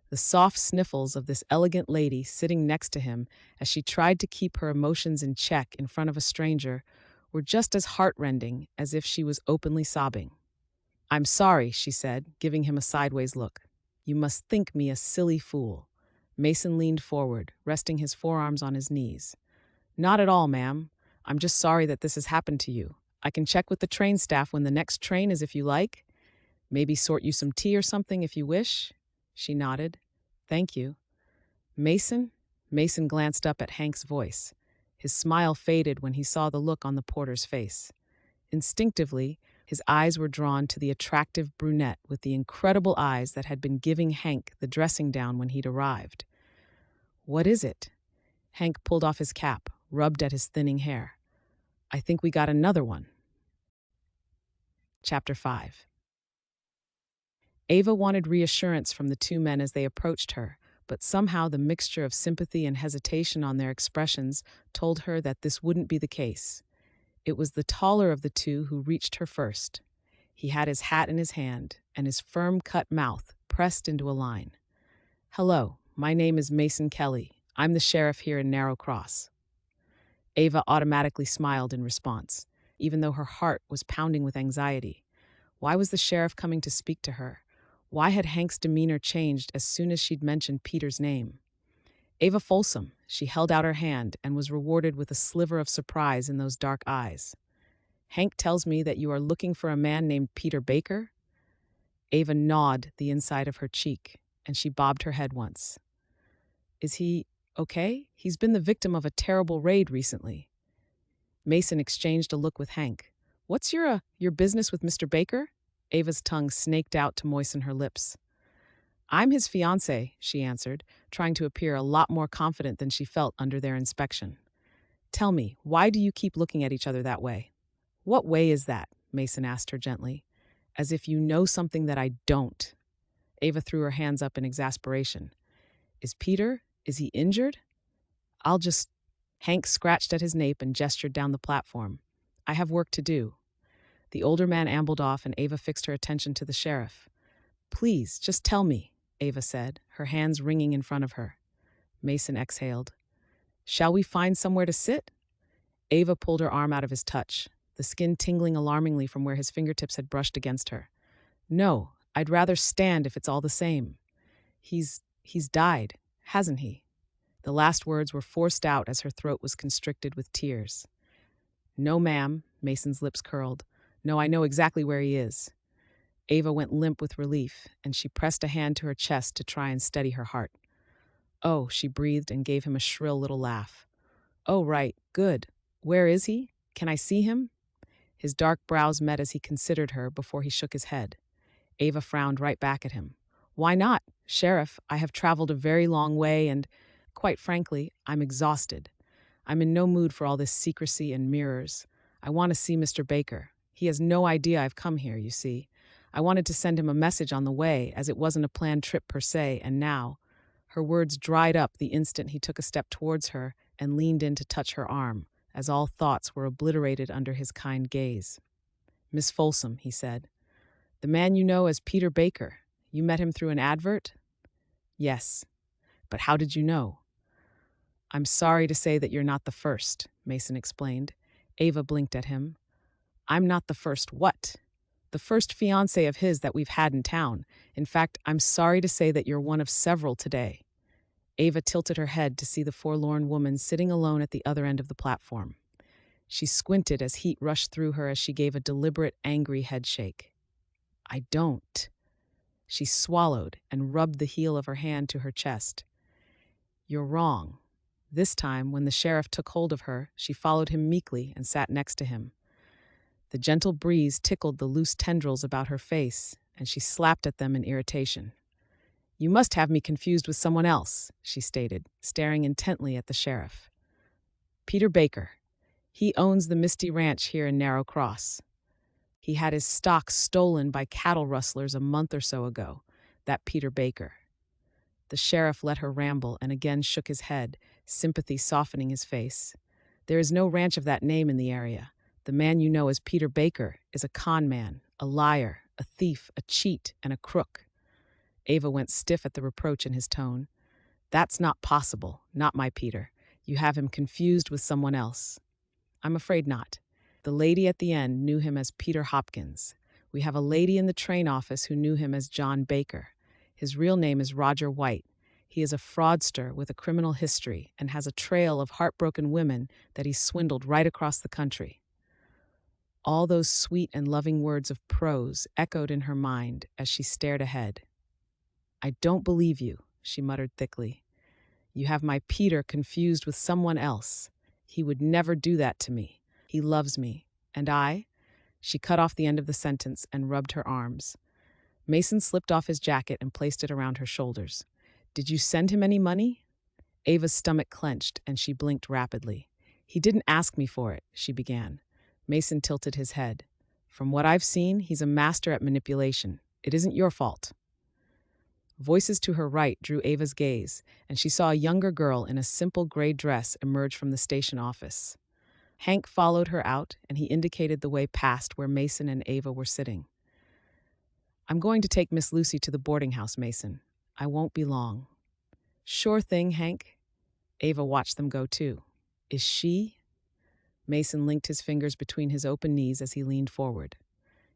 The soft sniffles of this elegant lady sitting next to him as she tried to keep her emotions in check in front of a stranger were just as heartrending as if she was openly sobbing. "I'm sorry," she said, giving him a sideways look. "You must think me a silly fool." Mason leaned forward, resting his forearms on his knees. "Not at all, ma'am. I'm just sorry that this has happened to you. I can check with the train staff when the next train is if you like. Maybe sort you some tea or something if you wish." She nodded. "Thank you." "Mason?" Mason glanced up at Hank's voice. His smile faded when he saw the look on the porter's face. Instinctively, his eyes were drawn to the attractive brunette with the incredible eyes that had been giving Hank the dressing down when he'd arrived. "What is it?" Hank pulled off his cap, rubbed at his thinning hair. "I think we got another one." Chapter 5. Ava wanted reassurance from the two men as they approached her, but somehow the mixture of sympathy and hesitation on their expressions told her that this wouldn't be the case. It was the taller of the two who reached her first. He had his hat in his hand, and his firm-cut mouth pressed into a line. "Hello, my name is Mason Kelly. I'm the sheriff here in Narrow Cross." Ava automatically smiled in response, even though her heart was pounding with anxiety. Why was the sheriff coming to speak to her? Why had Hank's demeanor changed as soon as she'd mentioned Peter's name? "Ava Folsom." She held out her hand and was rewarded with a sliver of surprise in those dark eyes. "Hank tells me that you are looking for a man named Peter Baker?" Ava gnawed the inside of her cheek, and she bobbed her head once. "Is he okay? He's been the victim of a terrible raid recently." Mason exchanged a look with Hank. "What's your business with Mr. Baker?" Ava's tongue snaked out to moisten her lips. "I'm his fiancée," she answered, trying to appear a lot more confident than she felt under their inspection. "Tell me, why do you keep looking at each other that way?" "What way is that?" Mason asked her gently. "As if you know something that I don't." Ava threw her hands up in exasperation. Is he injured?" "I'll just—" Hank scratched at his nape and gestured down the platform. "I have work to do." The older man ambled off, and Ava fixed her attention to the sheriff. "Please, just tell me," Ava said, her hands wringing in front of her. Mason exhaled. "Shall we find somewhere to sit?" Ava pulled her arm out of his touch, the skin tingling alarmingly from where his fingertips had brushed against her. "No, I'd rather stand if it's all the same. He's died, hasn't he?" The last words were forced out as her throat was constricted with tears. "No, ma'am," Mason's lips curled. "No, I know exactly where he is." Ava went limp with relief, and she pressed a hand to her chest to try and steady her heart. "Oh," she breathed and gave him a shrill little laugh. "Oh, right, good. Where is he? Can I see him?" His dark brows met as he considered her before he shook his head. Ava frowned right back at him. "Why not? Sheriff, I have traveled a very long way and, quite frankly, I'm exhausted. I'm in no mood for all this secrecy and mirrors. I want to see Mr. Baker. He has no idea I've come here, you see. I wanted to send him a message on the way, as it wasn't a planned trip per se, and now—" Her words dried up the instant he took a step towards her and leaned in to touch her arm, as all thoughts were obliterated under his kind gaze. "Miss Folsom," he said. "The man you know as Peter Baker. You met him through an advert?" "Yes. But how did you know?" "I'm sorry to say that you're not the first," Mason explained. Ava blinked at him. "I'm not the first what?" "The first fiancé of his that we've had in town. In fact, I'm sorry to say that you're one of several today." Ava tilted her head to see the forlorn woman sitting alone at the other end of the platform. She squinted as heat rushed through her as she gave a deliberate, angry headshake. I don't. She swallowed and rubbed the heel of her hand to her chest. You're wrong. This time, when the sheriff took hold of her, she followed him meekly and sat next to him. The gentle breeze tickled the loose tendrils about her face, and she slapped at them in irritation. You must have me confused with someone else, she stated, staring intently at the sheriff. Peter Baker. He owns the Misty Ranch here in Narrow Cross. He had his stock stolen by cattle rustlers a month or so ago, that Peter Baker. The sheriff let her ramble and again shook his head, sympathy softening his face. There is no ranch of that name in the area. The man you know as Peter Baker is a con man, a liar, a thief, a cheat, and a crook. Ava went stiff at the reproach in his tone. That's not possible, not my Peter. You have him confused with someone else. I'm afraid not. The lady at the end knew him as Peter Hopkins. We have a lady in the train office who knew him as John Baker. His real name is Roger White. He is a fraudster with a criminal history and has a trail of heartbroken women that he swindled right across the country. All those sweet and loving words of prose echoed in her mind as she stared ahead. I don't believe you, she muttered thickly. You have my Peter confused with someone else. He would never do that to me. He loves me. And I? She cut off the end of the sentence and rubbed her arms. Mason slipped off his jacket and placed it around her shoulders. Did you send him any money? Ava's stomach clenched and she blinked rapidly. He didn't ask me for it, she began. Mason tilted his head. From what I've seen, he's a master at manipulation. It isn't your fault. Voices to her right drew Ava's gaze, and she saw a younger girl in a simple gray dress emerge from the station office. Hank followed her out, and he indicated the way past where Mason and Ava were sitting. I'm going to take Miss Lucy to the boarding house, Mason. I won't be long. Sure thing, Hank. Ava watched them go too. Is she? Mason linked his fingers between his open knees as he leaned forward.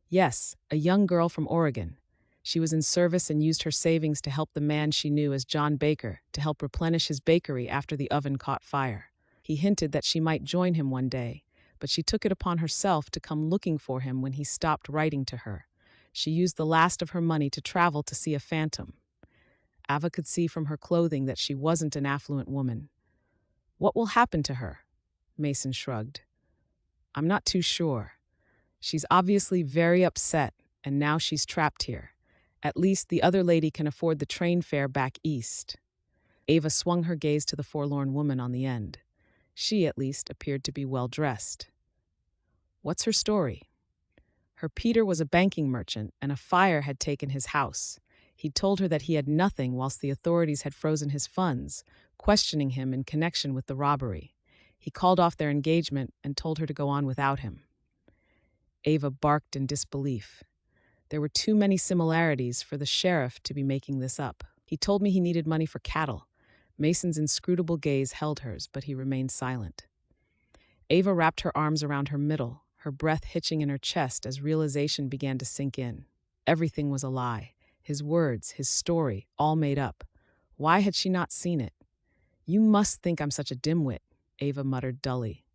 Yes, a young girl from Oregon. She was in service and used her savings to help the man she knew as John Baker to help replenish his bakery after the oven caught fire. He hinted that she might join him one day, but she took it upon herself to come looking for him when he stopped writing to her. She used the last of her money to travel to see a phantom. Ava could see from her clothing that she wasn't an affluent woman. What will happen to her? Mason shrugged. I'm not too sure. She's obviously very upset, and now she's trapped here. At least the other lady can afford the train fare back east. Ava swung her gaze to the forlorn woman on the end. She, at least, appeared to be well-dressed. What's her story? Her Peter was a banking merchant, and a fire had taken his house. He'd told her that he had nothing whilst the authorities had frozen his funds, questioning him in connection with the robbery. He called off their engagement and told her to go on without him. Ava barked in disbelief. There were too many similarities for the sheriff to be making this up. He told me he needed money for cattle. Mason's inscrutable gaze held hers, but he remained silent. Ava wrapped her arms around her middle, her breath hitching in her chest as realization began to sink in. Everything was a lie. His words, his story, all made up. Why had she not seen it? You must think I'm such a dimwit, Ava muttered dully.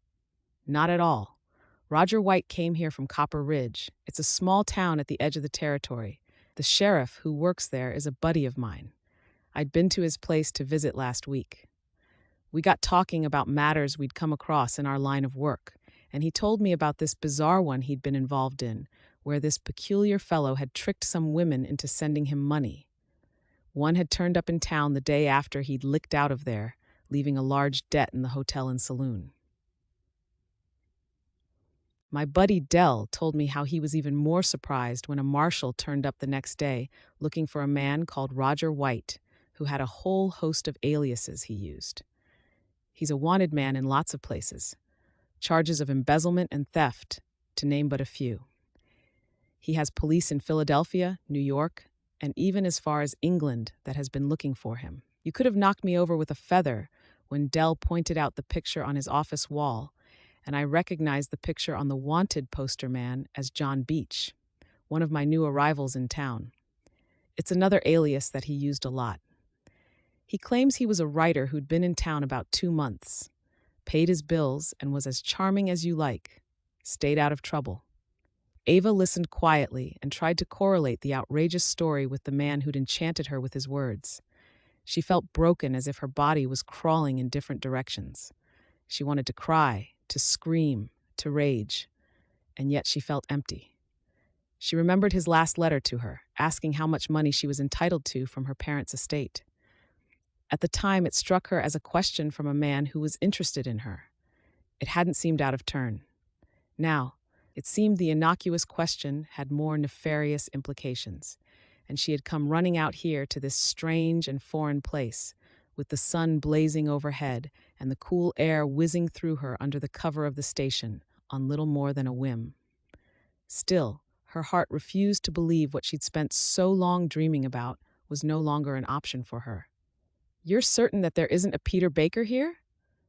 Not at all. Roger White came here from Copper Ridge. It's a small town at the edge of the territory. The sheriff who works there is a buddy of mine. I'd been to his place to visit last week. We got talking about matters we'd come across in our line of work, and he told me about this bizarre one he'd been involved in, where this peculiar fellow had tricked some women into sending him money. One had turned up in town the day after he'd licked out of there, leaving a large debt in the hotel and saloon. My buddy Dell told me how he was even more surprised when a marshal turned up the next day looking for a man called Roger White, who had a whole host of aliases he used. He's a wanted man in lots of places. Charges of embezzlement and theft, to name but a few. He has police in Philadelphia, New York, and even as far as England that has been looking for him. You could have knocked me over with a feather when Dell pointed out the picture on his office wall, and I recognized the picture on the wanted poster man as John Beach, one of my new arrivals in town. It's another alias that he used a lot. He claims he was a writer who'd been in town about 2 months. paid his bills, and was as charming as you like. Stayed out of trouble. Ava listened quietly and tried to correlate the outrageous story with the man who'd enchanted her with his words. She felt broken, as if her body was crawling in different directions. She wanted to cry, to scream, to rage, and yet she felt empty. She remembered his last letter to her, asking how much money she was entitled to from her parents' estate. At the time, it struck her as a question from a man who was interested in her. It hadn't seemed out of turn. Now, it seemed the innocuous question had more nefarious implications, and she had come running out here to this strange and foreign place, with the sun blazing overhead and the cool air whizzing through her under the cover of the station, on little more than a whim. Still, her heart refused to believe what she'd spent so long dreaming about was no longer an option for her. "You're certain that there isn't a Peter Baker here?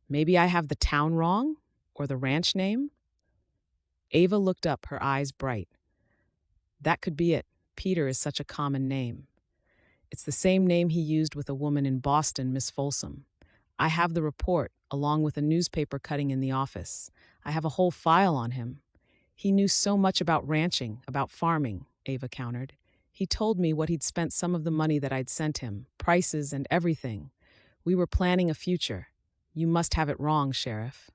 Maybe I have the town wrong? Or the ranch name?" Ava looked up, her eyes bright. "That could be it. Peter is such a common name. It's the same name he used with a woman in Boston, Miss Folsom. I have the report, along with a newspaper cutting in the office. I have a whole file on him. He knew so much about ranching, about farming," Ava countered. "He told me what he'd spent some of the money that I'd sent him, prices and everything. We were planning a future. You must have it wrong, Sheriff."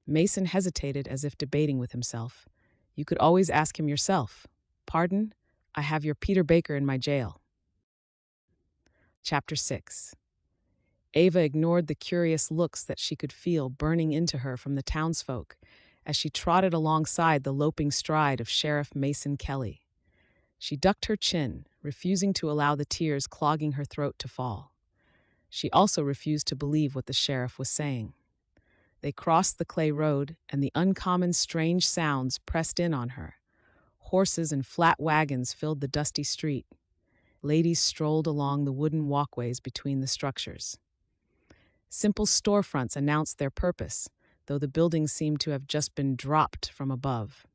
Mason hesitated, as if debating with himself. "You could always ask him yourself. Pardon? I have your Peter Baker in my jail." Chapter 6. Ava ignored the curious looks that she could feel burning into her from the townsfolk as she trotted alongside the loping stride of Sheriff Mason Kelly. She ducked her chin, refusing to allow the tears clogging her throat to fall. She also refused to believe what the sheriff was saying. They crossed the clay road, and the uncommon strange sounds pressed in on her. Horses and flat wagons filled the dusty street. Ladies strolled along the wooden walkways between the structures. Simple storefronts announced their purpose, though the buildings seemed to have just been dropped from above.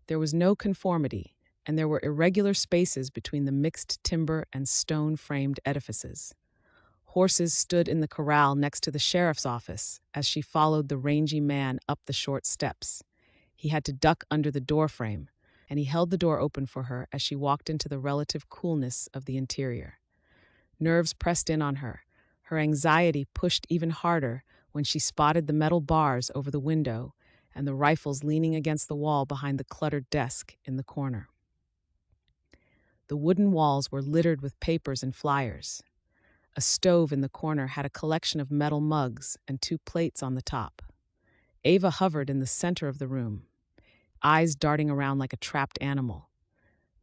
There was no conformity, and there were irregular spaces between the mixed timber and stone-framed edifices. Horses stood in the corral next to the sheriff's office as she followed the rangy man up the short steps. He had to duck under the doorframe, and he held the door open for her as she walked into the relative coolness of the interior. Nerves pressed in on her. Her anxiety pushed even harder when she spotted the metal bars over the window and the rifles leaning against the wall behind the cluttered desk in the corner. The wooden walls were littered with papers and flyers. A stove in the corner had a collection of metal mugs and 2 plates on the top. Ava hovered in the center of the room, eyes darting around like a trapped animal.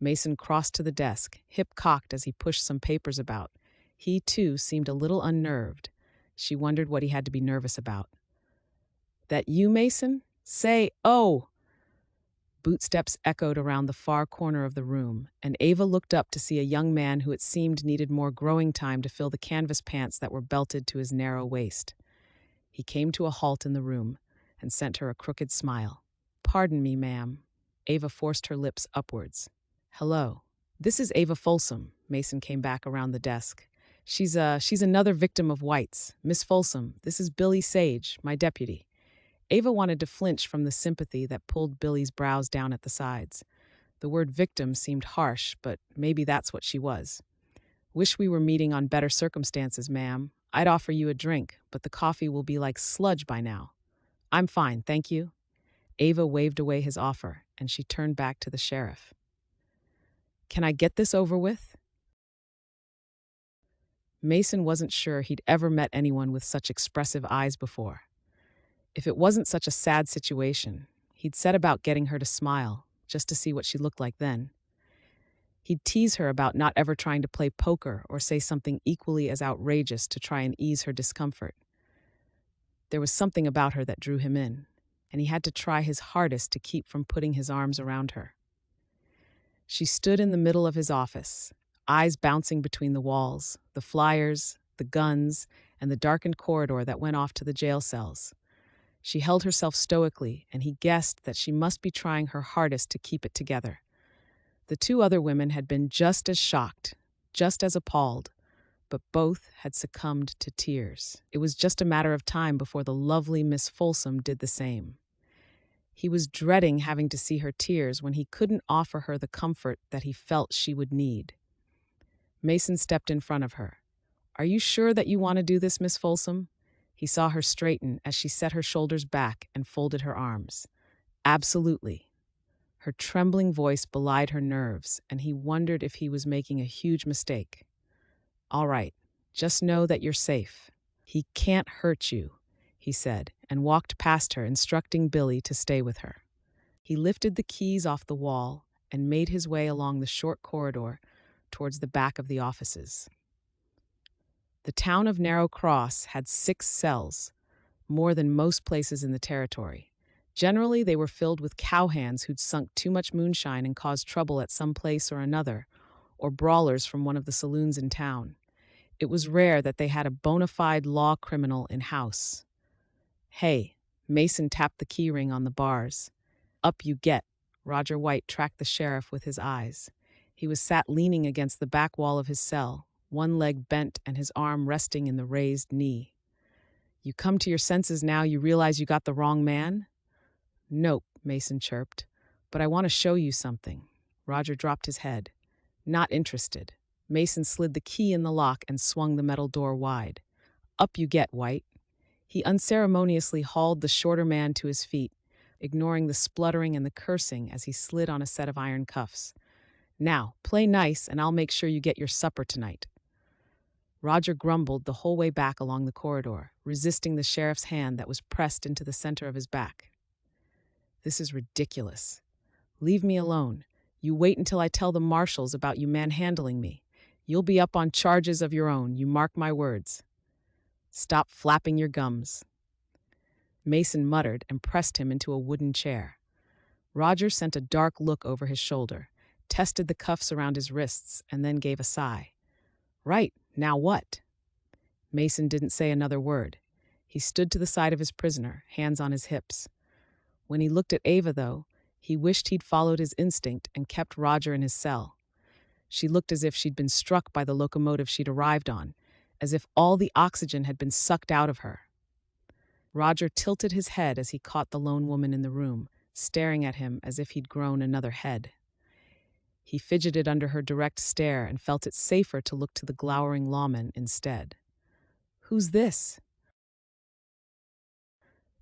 Mason crossed to the desk, hip cocked as he pushed some papers about. He, too, seemed a little unnerved. She wondered what he had to be nervous about. "That you, Mason? Say, oh!" Bootsteps echoed around the far corner of the room, and Ava looked up to see a young man who it seemed needed more growing time to fill the canvas pants that were belted to his narrow waist. He came to a halt in the room and sent her a crooked smile. "Pardon me, ma'am." Ava forced her lips upwards. "Hello. This is Ava Folsom." Mason came back around the desk. She's another victim of whites. Miss Folsom, this is Billy Sage, my deputy." Ava wanted to flinch from the sympathy that pulled Billy's brows down at the sides. The word victim seemed harsh, but maybe that's what she was. "Wish we were meeting on better circumstances, ma'am. I'd offer you a drink, but the coffee will be like sludge by now." "I'm fine, thank you." Ava waved away his offer, and she turned back to the sheriff. "Can I get this over with?" Mason wasn't sure he'd ever met anyone with such expressive eyes before. If it wasn't such a sad situation, he'd set about getting her to smile, just to see what she looked like then. He'd tease her about not ever trying to play poker or say something equally as outrageous to try and ease her discomfort. There was something about her that drew him in, and he had to try his hardest to keep from putting his arms around her. She stood in the middle of his office, eyes bouncing between the walls, the flyers, the guns, and the darkened corridor that went off to the jail cells. She held herself stoically, and he guessed that she must be trying her hardest to keep it together. The 2 other women had been just as shocked, just as appalled, but both had succumbed to tears. It was just a matter of time before the lovely Miss Folsom did the same. He was dreading having to see her tears when he couldn't offer her the comfort that he felt she would need. Mason stepped in front of her. "Are you sure that you want to do this, Miss Folsom?" He saw her straighten as she set her shoulders back and folded her arms. "Absolutely." Her trembling voice belied her nerves, and he wondered if he was making a huge mistake. "All right, just know that you're safe. He can't hurt you," he said, and walked past her, instructing Billy to stay with her. He lifted the keys off the wall and made his way along the short corridor towards the back of the offices. The town of Narrow Cross had 6 cells, more than most places in the territory. Generally, they were filled with cowhands who'd sunk too much moonshine and caused trouble at some place or another, or brawlers from one of the saloons in town. It was rare that they had a bona fide law criminal in-house. "Hey," Mason tapped the key ring on the bars. "Up you get." Roger White tracked the sheriff with his eyes. He was sat leaning against the back wall of his cell, one leg bent and his arm resting in the raised knee. "You come to your senses now you realize you got the wrong man?" "Nope," Mason chirped, "but I want to show you something." Roger dropped his head. "Not interested." Mason slid the key in the lock and swung the metal door wide. "Up you get, White." He unceremoniously hauled the shorter man to his feet, ignoring the spluttering and the cursing as he slid on a set of iron cuffs. "Now, play nice and I'll make sure you get your supper tonight." Roger grumbled the whole way back along the corridor, resisting the sheriff's hand that was pressed into the center of his back. "This is ridiculous. Leave me alone. You wait until I tell the marshals about you manhandling me. You'll be up on charges of your own, you mark my words." "Stop flapping your gums." Mason muttered and pressed him into a wooden chair. Roger sent a dark look over his shoulder, tested the cuffs around his wrists, and then gave a sigh. "Right, now what?" Mason didn't say another word. He stood to the side of his prisoner, hands on his hips. When he looked at Ava, though, he wished he'd followed his instinct and kept Roger in his cell. She looked as if she'd been struck by the locomotive she'd arrived on, as if all the oxygen had been sucked out of her. Roger tilted his head as he caught the lone woman in the room, staring at him as if he'd grown another head. He fidgeted under her direct stare and felt it safer to look to the glowering lawman instead. "Who's this?"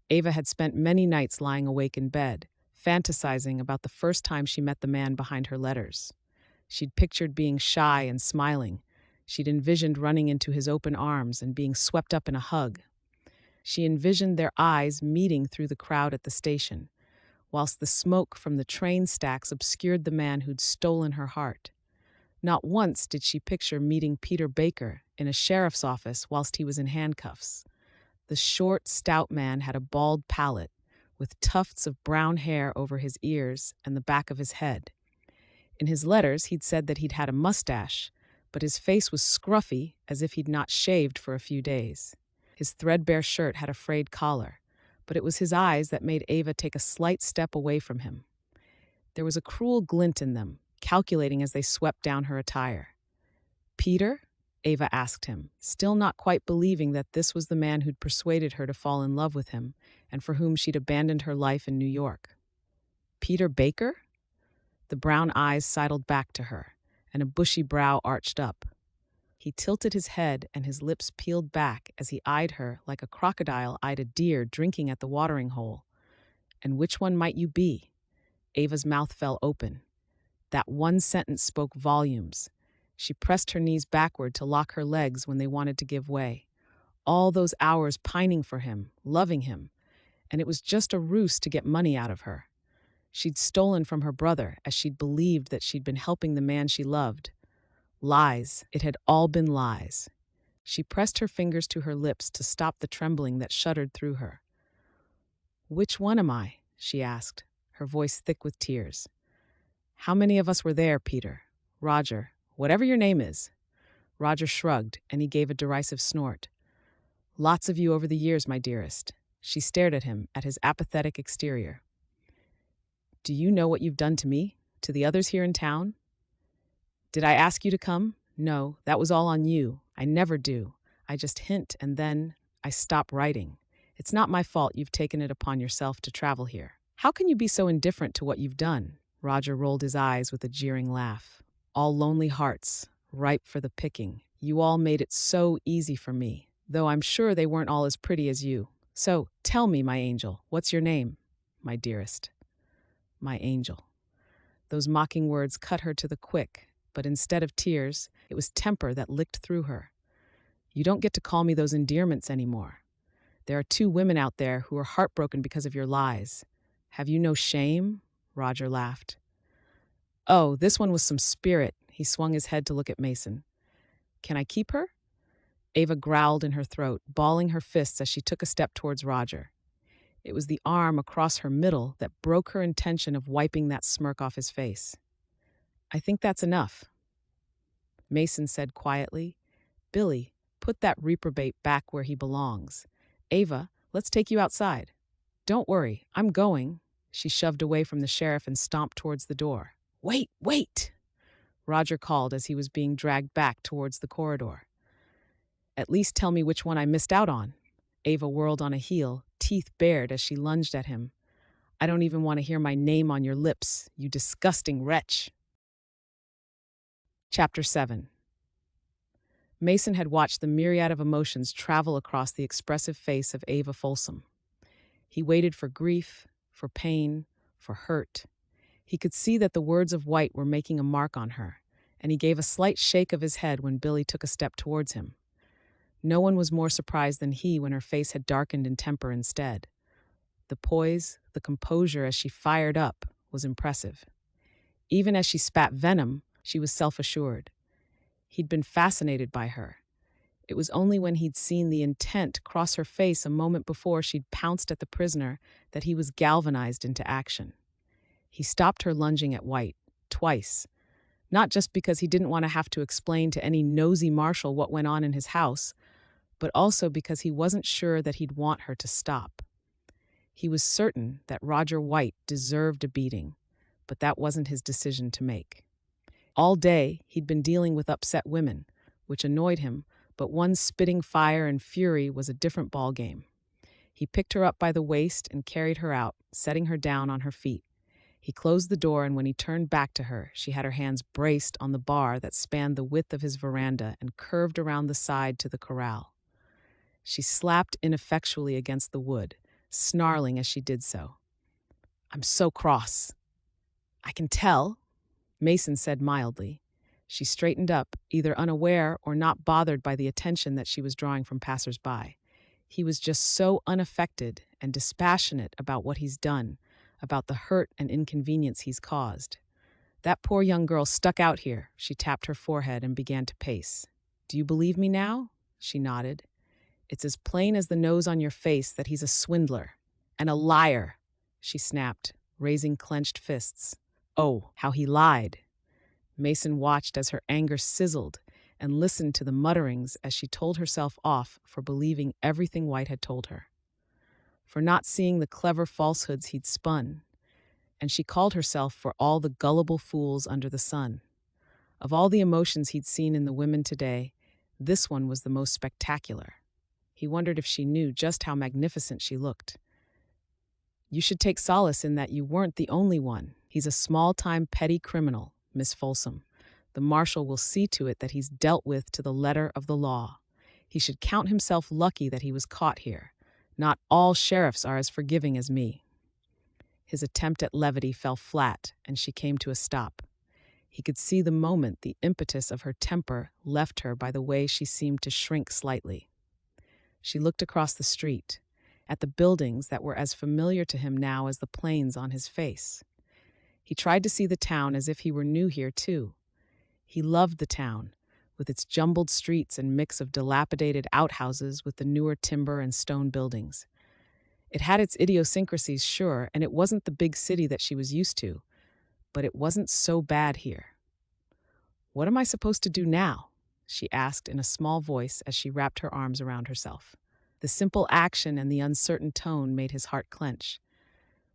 Ava had spent many nights lying awake in bed, fantasizing about the first time she met the man behind her letters. She'd pictured being shy and smiling. She'd envisioned running into his open arms and being swept up in a hug. She envisioned their eyes meeting through the crowd at the station, whilst the smoke from the train stacks obscured the man who'd stolen her heart. Not once did she picture meeting Peter Baker in a sheriff's office whilst he was in handcuffs. The short, stout man had a bald palate, with tufts of brown hair over his ears and the back of his head. In his letters, he'd said that he'd had a mustache, but his face was scruffy, as if he'd not shaved for a few days. His threadbare shirt had a frayed collar, but it was his eyes that made Ava take a slight step away from him. There was a cruel glint in them, calculating as they swept down her attire. "Peter?" Ava asked him, still not quite believing that this was the man who'd persuaded her to fall in love with him and for whom she'd abandoned her life in New York. "Peter Baker?" The brown eyes sidled back to her, and a bushy brow arched up. He tilted his head and his lips peeled back as he eyed her like a crocodile eyed a deer drinking at the watering hole. "And which one might you be?" Ava's mouth fell open. That one sentence spoke volumes. She pressed her knees backward to lock her legs when they wanted to give way. All those hours pining for him, loving him, and it was just a ruse to get money out of her. She'd stolen from her brother as she'd believed that she'd been helping the man she loved. Lies. It had all been lies. She pressed her fingers to her lips to stop the trembling that shuddered through her. "Which one am I?" she asked, her voice thick with tears. "How many of us were there, Peter? Roger, whatever your name is." Roger shrugged, and he gave a derisive snort. "Lots of you over the years, my dearest." She stared at him, at his apathetic exterior. "Do you know what you've done to me? To the others here in town?" "Did I ask you to come? No, that was all on you. I never do. I just hint and then I stop writing. It's not my fault you've taken it upon yourself to travel here. How can you be so indifferent to what you've done? Roger rolled his eyes with a jeering laugh. All lonely hearts, ripe for the picking. You all made it so easy for me, though I'm sure they weren't all as pretty as you. So, tell me, my angel, what's your name? My dearest. My angel. Those mocking words cut her to the quick, but instead of tears, it was temper that licked through her. You don't get to call me those endearments anymore. There are 2 women out there who are heartbroken because of your lies. Have you no shame? Roger laughed. Oh, this one was some spirit. He swung his head to look at Mason. Can I keep her? Ava growled in her throat, balling her fists as she took a step towards Roger. It was the arm across her middle that broke her intention of wiping that smirk off his face. I think that's enough. Mason said quietly, Billy, put that reprobate back where he belongs. Ava, let's take you outside. Don't worry, I'm going. She shoved away from the sheriff and stomped towards the door. Wait, wait! Roger called as he was being dragged back towards the corridor. At least tell me which one I missed out on. Ava whirled on a heel, teeth bared as she lunged at him. I don't even want to hear my name on your lips, you disgusting wretch. Chapter 7. Mason had watched the myriad of emotions travel across the expressive face of Ava Folsom. He waited for grief, for pain, for hurt. He could see that the words of White were making a mark on her, and he gave a slight shake of his head when Billy took a step towards him. No one was more surprised than he when her face had darkened in temper instead. The poise, the composure as she fired up, was impressive. Even as she spat venom, she was self-assured. He'd been fascinated by her. It was only when he'd seen the intent cross her face a moment before she'd pounced at the prisoner that he was galvanized into action. He stopped her lunging at White, twice, not just because he didn't want to have to explain to any nosy marshal what went on in his house, but also because he wasn't sure that he'd want her to stop. He was certain that Roger White deserved a beating, but that wasn't his decision to make. All day, he'd been dealing with upset women, which annoyed him, but one spitting fire and fury was a different ballgame. He picked her up by the waist and carried her out, setting her down on her feet. He closed the door, and when he turned back to her, she had her hands braced on the bar that spanned the width of his veranda and curved around the side to the corral. She slapped ineffectually against the wood, snarling as she did so. I'm so cross. I can tell, Mason said mildly. She straightened up, either unaware or not bothered by the attention that she was drawing from passers-by. He was just so unaffected and dispassionate about what he's done, about the hurt and inconvenience he's caused. That poor young girl stuck out here. She tapped her forehead and began to pace. Do you believe me now? She nodded. It's as plain as the nose on your face that he's a swindler and a liar, she snapped, raising clenched fists. Oh, how he lied. Mason watched as her anger sizzled and listened to the mutterings as she told herself off for believing everything White had told her, for not seeing the clever falsehoods he'd spun, and she called herself for all the gullible fools under the sun. Of all the emotions he'd seen in the women today, this one was the most spectacular. He wondered if she knew just how magnificent she looked. You should take solace in that you weren't the only one. He's a small-time petty criminal, Miss Folsom. The marshal will see to it that he's dealt with to the letter of the law. He should count himself lucky that he was caught here. Not all sheriffs are as forgiving as me. His attempt at levity fell flat, and she came to a stop. He could see the moment the impetus of her temper left her by the way she seemed to shrink slightly. She looked across the street, at the buildings that were as familiar to him now as the planes on his face. He tried to see the town as if he were new here, too. He loved the town, with its jumbled streets and mix of dilapidated outhouses with the newer timber and stone buildings. It had its idiosyncrasies, sure, and it wasn't the big city that she was used to, but it wasn't so bad here. What am I supposed to do now? She asked in a small voice as she wrapped her arms around herself. The simple action and the uncertain tone made his heart clench.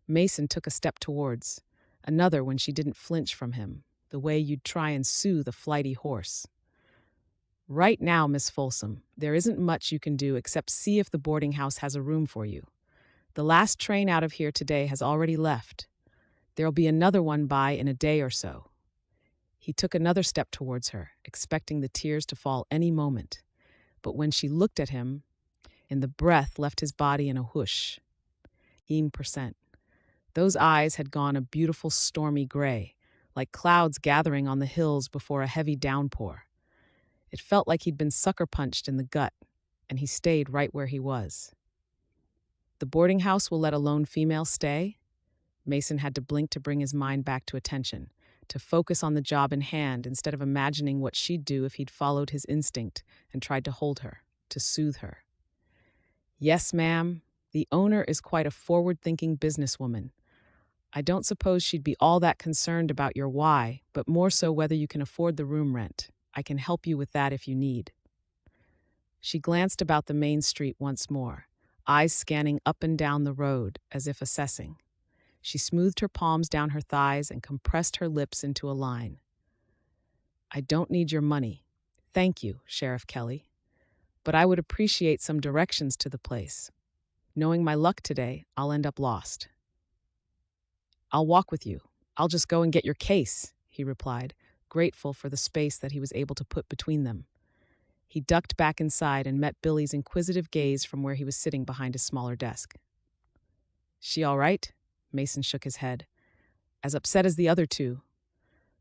Mason took a step towards, another when she didn't flinch from him, the way you'd try and soothe a flighty horse. Right now, Miss Folsom, there isn't much you can do except see if the boarding house has a room for you. The last train out of here today has already left. There'll be another one by in a day or so. He took another step towards her, expecting the tears to fall any moment. But when she looked at him, the breath left his body in a whoosh. 100%. Those eyes had gone a beautiful stormy gray, like clouds gathering on the hills before a heavy downpour. It felt like he'd been sucker punched in the gut, and he stayed right where he was. The boarding house will let a lone female stay? Mason had to blink to bring his mind back to attention, to focus on the job in hand instead of imagining what she'd do if he'd followed his instinct and tried to hold her, to soothe her. Yes, ma'am. The owner is quite a forward-thinking businesswoman. I don't suppose she'd be all that concerned about your why, but more so whether you can afford the room rent. I can help you with that if you need. She glanced about the main street once more, eyes scanning up and down the road as if assessing. She smoothed her palms down her thighs and compressed her lips into a line. I don't need your money. Thank you, Sheriff Kelly. But I would appreciate some directions to the place. Knowing my luck today, I'll end up lost. I'll walk with you. I'll just go and get your case, he replied, grateful for the space that he was able to put between them. He ducked back inside and met Billy's inquisitive gaze from where he was sitting behind his smaller desk. She all right? Mason shook his head. As upset as the other two.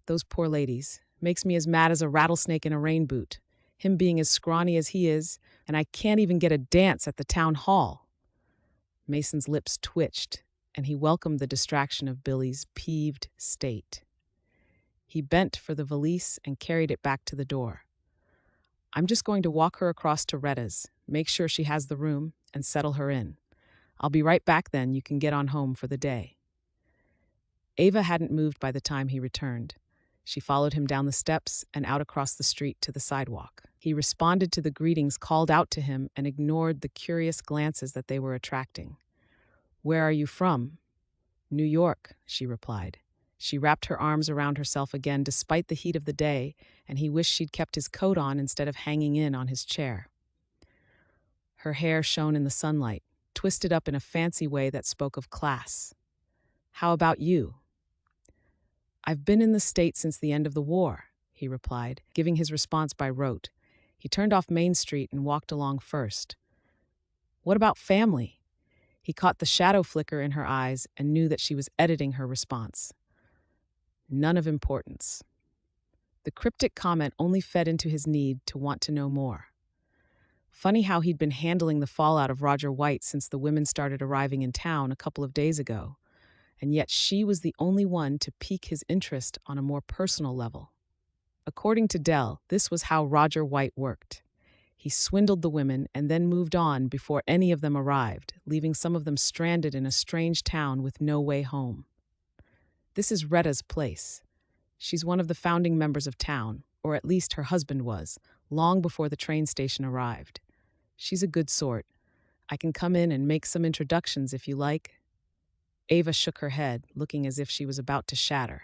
Those poor ladies. Makes me as mad as a rattlesnake in a rain boot. Him being as scrawny as he is, and I can't even get a dance at the town hall. Mason's lips twitched, and he welcomed the distraction of Billy's peeved state. He bent for the valise and carried it back to the door. I'm just going to walk her across to Retta's, make sure she has the room, and settle her in. I'll be right back then. You can get on home for the day. Ava hadn't moved by the time he returned. She followed him down the steps and out across the street to the sidewalk. He responded to the greetings called out to him and ignored the curious glances that they were attracting. Where are you from? New York, she replied. She wrapped her arms around herself again despite the heat of the day, and he wished she'd kept his coat on instead of hanging in on his chair. Her hair shone in the sunlight, twisted up in a fancy way that spoke of class. How about you? I've been in the States since the end of the war, he replied, giving his response by rote. He turned off Main Street and walked along first. What about family? He caught the shadow flicker in her eyes and knew that she was editing her response. None of importance. The cryptic comment only fed into his need to want to know more. Funny how he'd been handling the fallout of Roger White since the women started arriving in town a couple of days ago, and yet she was the only one to pique his interest on a more personal level. According to Dell, this was how Roger White worked. He swindled the women and then moved on before any of them arrived, leaving some of them stranded in a strange town with no way home. This is Retta's place. She's one of the founding members of town, or at least her husband was, long before the train station arrived. She's a good sort. I can come in and make some introductions if you like. Ava shook her head, looking as if she was about to shatter.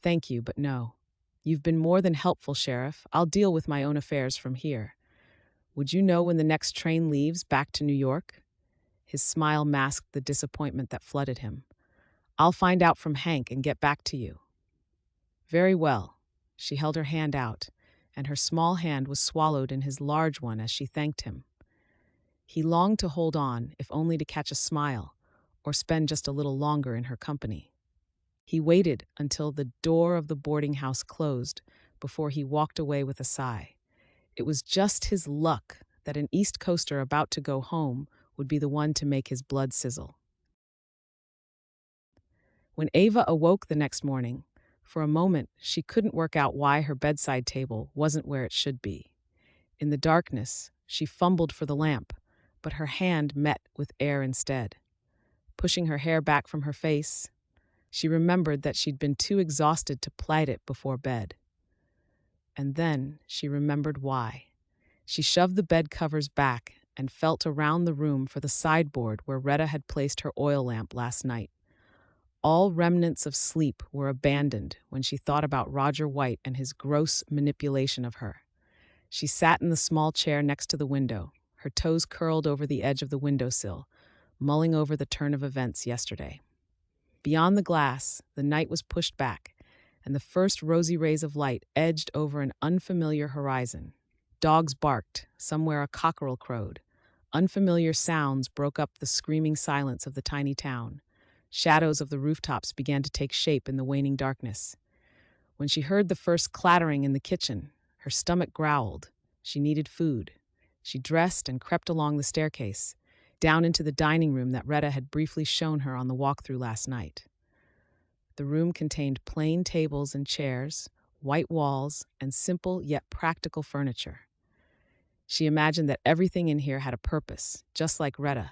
Thank you, but no. You've been more than helpful, Sheriff. I'll deal with my own affairs from here. Would you know when the next train leaves back to New York? His smile masked the disappointment that flooded him. I'll find out from Hank and get back to you. Very well. She held her hand out, and her small hand was swallowed in his large one as she thanked him. He longed to hold on, if only to catch a smile, or spend just a little longer in her company. He waited until the door of the boarding house closed before he walked away with a sigh. It was just his luck that an East Coaster about to go home would be the one to make his blood sizzle. When Ava awoke the next morning, for a moment she couldn't work out why her bedside table wasn't where it should be. In the darkness, she fumbled for the lamp, but her hand met with air instead. Pushing her hair back from her face, she remembered that she'd been too exhausted to plait it before bed. And then she remembered why. She shoved the bed covers back and felt around the room for the sideboard where Retta had placed her oil lamp last night. All remnants of sleep were abandoned when she thought about Roger White and his gross manipulation of her. She sat in the small chair next to the window, her toes curled over the edge of the windowsill, mulling over the turn of events yesterday. Beyond the glass, the night was pushed back, and the first rosy rays of light edged over an unfamiliar horizon. Dogs barked, somewhere a cockerel crowed. Unfamiliar sounds broke up the screaming silence of the tiny town. Shadows of the rooftops began to take shape in the waning darkness. When she heard the first clattering in the kitchen, her stomach growled. She needed food. She dressed and crept along the staircase, down into the dining room that Retta had briefly shown her on the walkthrough last night. The room contained plain tables and chairs, white walls, and simple yet practical furniture. She imagined that everything in here had a purpose, just like Retta.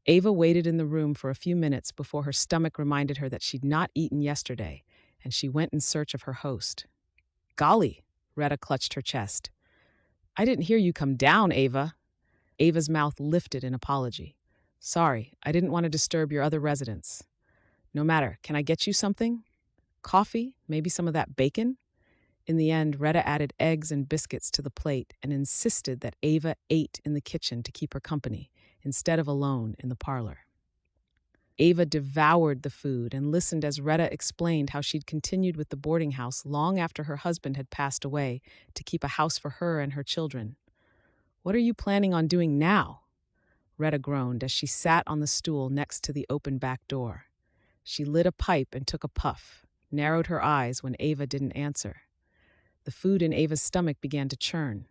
Ava waited in the room for a few minutes before her stomach reminded her that she'd not eaten yesterday, and she went in search of her host. Golly, Retta clutched her chest. I didn't hear you come down, Ava. Ava's mouth lifted in apology. Sorry, I didn't want to disturb your other residents. No matter, can I get you something? Coffee? Maybe some of that bacon? In the end, Retta added eggs and biscuits to the plate and insisted that Ava ate in the kitchen to keep her company, instead of alone in the parlor. Ava devoured the food and listened as Retta explained how she'd continued with the boarding house long after her husband had passed away to keep a house for her and her children. What are you planning on doing now? Retta groaned as she sat on the stool next to the open back door. She lit a pipe and took a puff, narrowed her eyes when Ava didn't answer. The food in Ava's stomach began to churn.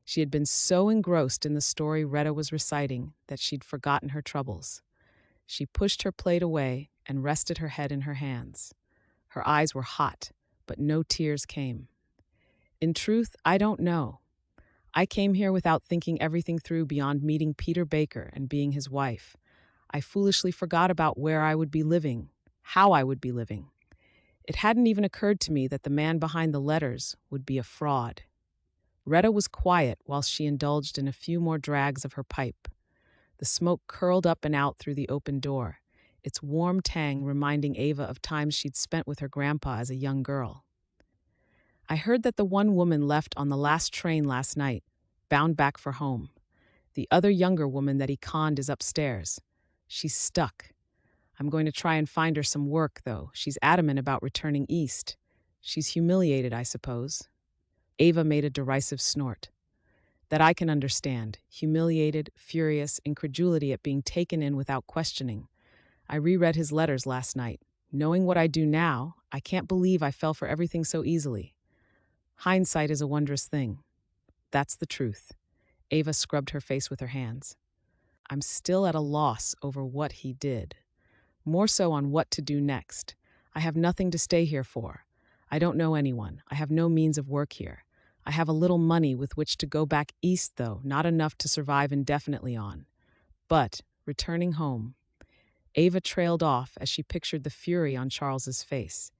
She had been so engrossed in the story Retta was reciting that she'd forgotten her troubles. She pushed her plate away and rested her head in her hands. Her eyes were hot, but no tears came. In truth, I don't know. I came here without thinking everything through beyond meeting Peter Baker and being his wife. I foolishly forgot about where I would be living, how I would be living. It hadn't even occurred to me that the man behind the letters would be a fraud. Retta was quiet while she indulged in a few more drags of her pipe. The smoke curled up and out through the open door, its warm tang reminding Ava of times she'd spent with her grandpa as a young girl. I heard that the one woman left on the last train last night, bound back for home. The other younger woman that he conned is upstairs. She's stuck. I'm going to try and find her some work, though. She's adamant about returning east. She's humiliated, I suppose. Ava made a derisive snort. That I can understand. Humiliated, furious, incredulity at being taken in without questioning. I reread his letters last night. Knowing what I do now, I can't believe I fell for everything so easily. Hindsight is a wondrous thing. That's the truth. Ava scrubbed her face with her hands. I'm still at a loss over what he did. More so on what to do next. I have nothing to stay here for. I don't know anyone. I have no means of work here. I have a little money with which to go back east, though, not enough to survive indefinitely on. But, returning home, Ava trailed off as she pictured the fury on Charles's face.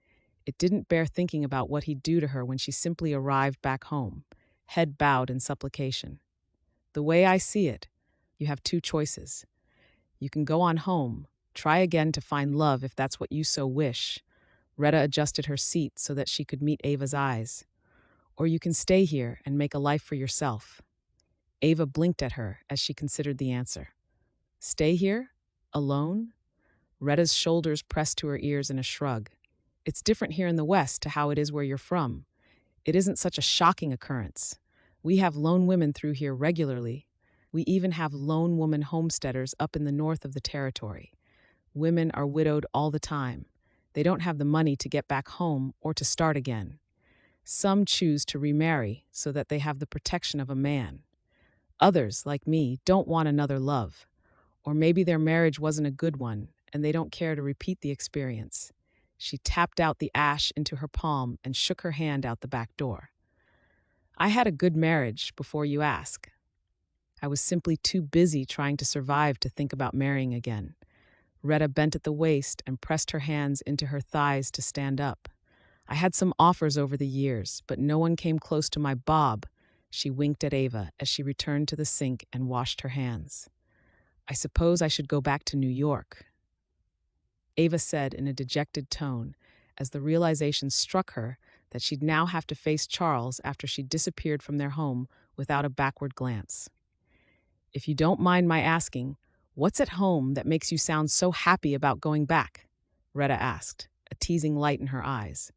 It didn't bear thinking about what he'd do to her when she simply arrived back home, head bowed in supplication. The way I see it, you have two choices. You can go on home, try again to find love if that's what you so wish. Retta adjusted her seat so that she could meet Ava's eyes. Or you can stay here and make a life for yourself. Ava blinked at her as she considered the answer. Stay here? Alone? Retta's shoulders pressed to her ears in a shrug. It's different here in the West to how it is where you're from. It isn't such a shocking occurrence. We have lone women through here regularly. We even have lone woman homesteaders up in the north of the territory. Women are widowed all the time. They don't have the money to get back home or to start again. Some choose to remarry so that they have the protection of a man. Others, like me, don't want another love. Or maybe their marriage wasn't a good one and they don't care to repeat the experience. She tapped out the ash into her palm and shook her hand out the back door. I had a good marriage, before you ask. I was simply too busy trying to survive to think about marrying again. Retta bent at the waist and pressed her hands into her thighs to stand up. I had some offers over the years, but no one came close to my Bob. She winked at Ava as she returned to the sink and washed her hands. I suppose I should go back to New York. Ava said in a dejected tone, as the realization struck her that she'd now have to face Charles after she disappeared from their home without a backward glance. "If you don't mind my asking, what's at home that makes you sound so happy about going back?" Retta asked, a teasing light in her eyes.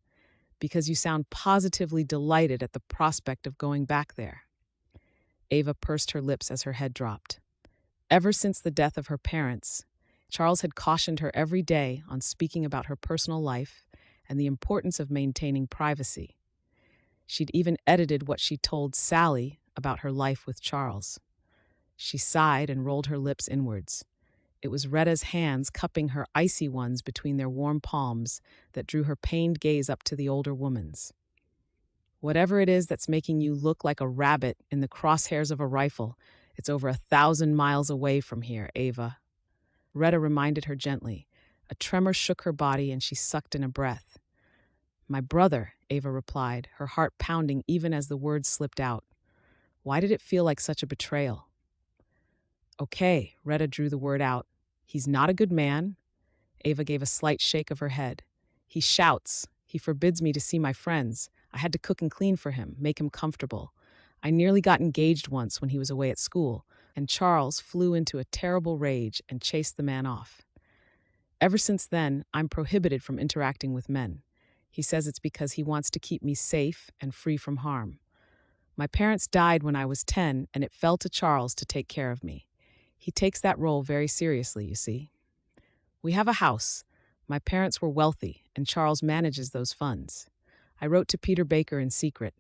"Because you sound positively delighted at the prospect of going back there." Ava pursed her lips as her head dropped. Ever since the death of her parents, Charles had cautioned her every day on speaking about her personal life and the importance of maintaining privacy. She'd even edited what she told Sally about her life with Charles. She sighed and rolled her lips inwards. It was Retta's hands cupping her icy ones between their warm palms that drew her pained gaze up to the older woman's. "Whatever it is that's making you look like a rabbit in the crosshairs of a rifle, it's over 1,000 miles away from here, Ava." Retta reminded her gently. A tremor shook her body and she sucked in a breath. "My brother," Ava replied, her heart pounding even as the words slipped out. Why did it feel like such a betrayal? "Okay," Retta drew the word out. "He's not a good man." Ava gave a slight shake of her head. "He shouts. He forbids me to see my friends. I had to cook and clean for him, make him comfortable. I nearly got engaged once when he was away at school, and Charles flew into a terrible rage and chased the man off. Ever since then, I'm prohibited from interacting with men. He says it's because he wants to keep me safe and free from harm. My parents died when I was 10, and it fell to Charles to take care of me. He takes that role very seriously, you see. We have a house. My parents were wealthy, and Charles manages those funds. I wrote to Peter Baker in secret.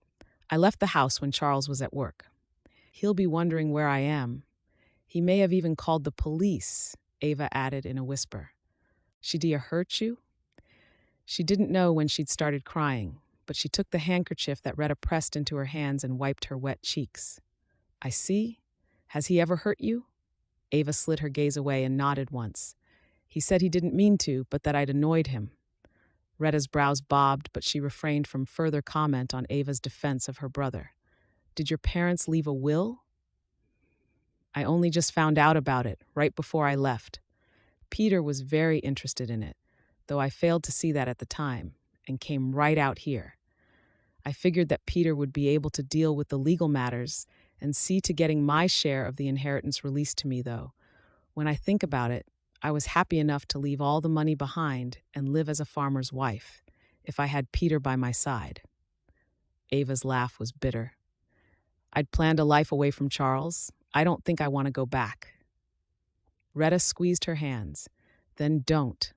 I left the house when Charles was at work. He'll be wondering where I am. He may have even called the police," Ava added in a whisper. "Shadia hurt you?" She didn't know when she'd started crying, but she took the handkerchief that Retta pressed into her hands and wiped her wet cheeks. "I see. Has he ever hurt you?" Ava slid her gaze away and nodded once. "He said he didn't mean to, but that I'd annoyed him." Retta's brows bobbed, but she refrained from further comment on Ava's defense of her brother. "Did your parents leave a will?" "I only just found out about it, right before I left. Peter was very interested in it, though I failed to see that at the time, and came right out here. I figured that Peter would be able to deal with the legal matters and see to getting my share of the inheritance released to me, though. When I think about it, I was happy enough to leave all the money behind and live as a farmer's wife, if I had Peter by my side." Ava's laugh was bitter. "I'd planned a life away from Charles. I don't think I want to go back." Retta squeezed her hands. "Then don't."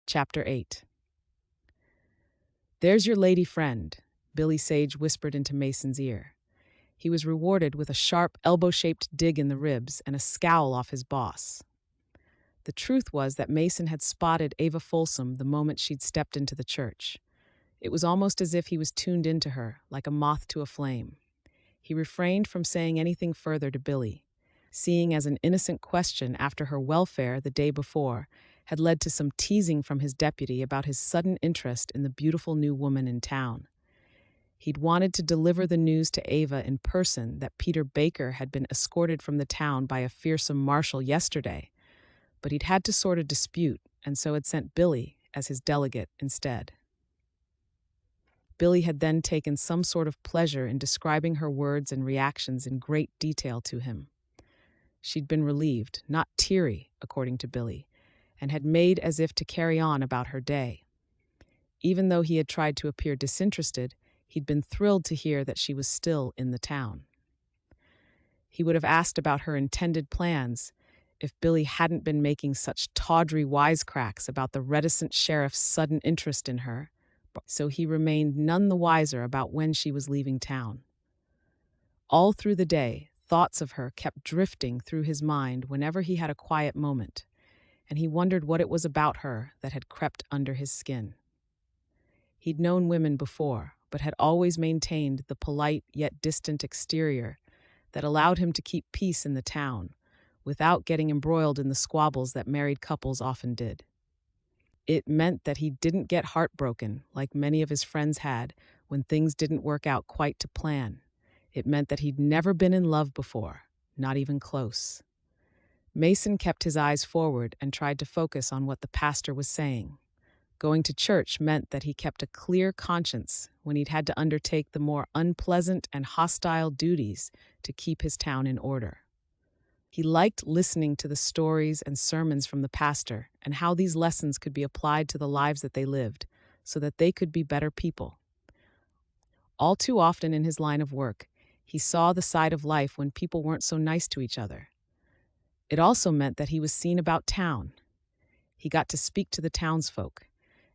Chapter 8. "There's your lady friend," Billy Sage whispered into Mason's ear. He was rewarded with a sharp, elbow-shaped dig in the ribs and a scowl off his boss. The truth was that Mason had spotted Ava Folsom the moment she'd stepped into the church. It was almost as if he was tuned into her, like a moth to a flame. He refrained from saying anything further to Billy, seeing as an innocent question after her welfare the day before had led to some teasing from his deputy about his sudden interest in the beautiful new woman in town. He'd wanted to deliver the news to Ava in person that Peter Baker had been escorted from the town by a fearsome marshal yesterday, but he'd had to sort a dispute, and so had sent Billy as his delegate instead. Billy had then taken some sort of pleasure in describing her words and reactions in great detail to him. She'd been relieved, not teary, according to Billy, and had made as if to carry on about her day. Even though he had tried to appear disinterested, he'd been thrilled to hear that she was still in the town. He would have asked about her intended plans if Billy hadn't been making such tawdry wisecracks about the reticent sheriff's sudden interest in her, so he remained none the wiser about when she was leaving town. All through the day, thoughts of her kept drifting through his mind whenever he had a quiet moment, and he wondered what it was about her that had crept under his skin. He'd known women before, but had always maintained the polite yet distant exterior that allowed him to keep peace in the town, without getting embroiled in the squabbles that married couples often did. It meant that he didn't get heartbroken, like many of his friends had, when things didn't work out quite to plan. It meant that he'd never been in love before, not even close. Mason kept his eyes forward and tried to focus on what the pastor was saying. Going to church meant that he kept a clear conscience when he'd had to undertake the more unpleasant and hostile duties to keep his town in order. He liked listening to the stories and sermons from the pastor and how these lessons could be applied to the lives that they lived so that they could be better people. All too often in his line of work, he saw the side of life when people weren't so nice to each other. It also meant that he was seen about town. He got to speak to the townsfolk,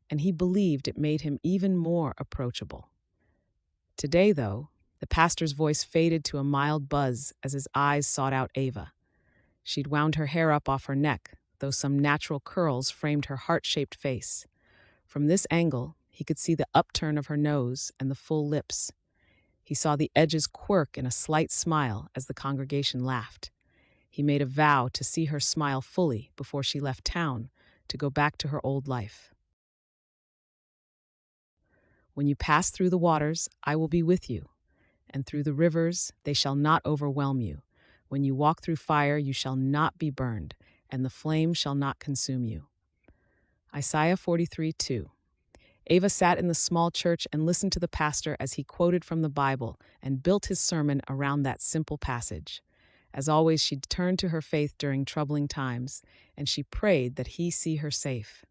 and he believed it made him even more approachable. Today, though, the pastor's voice faded to a mild buzz as his eyes sought out Ava. She'd wound her hair up off her neck, though some natural curls framed her heart-shaped face. From this angle, he could see the upturn of her nose and the full lips. He saw the edges quirk in a slight smile as the congregation laughed. He made a vow to see her smile fully before she left town to go back to her old life. When you pass through the waters, I will be with you, and through the rivers, they shall not overwhelm you. When you walk through fire, you shall not be burned, and the flame shall not consume you. Isaiah 43:2. Ava sat in the small church and listened to the pastor as he quoted from the Bible and built his sermon around that simple passage. As always, she turned to her faith during troubling times, and she prayed that he see her safe.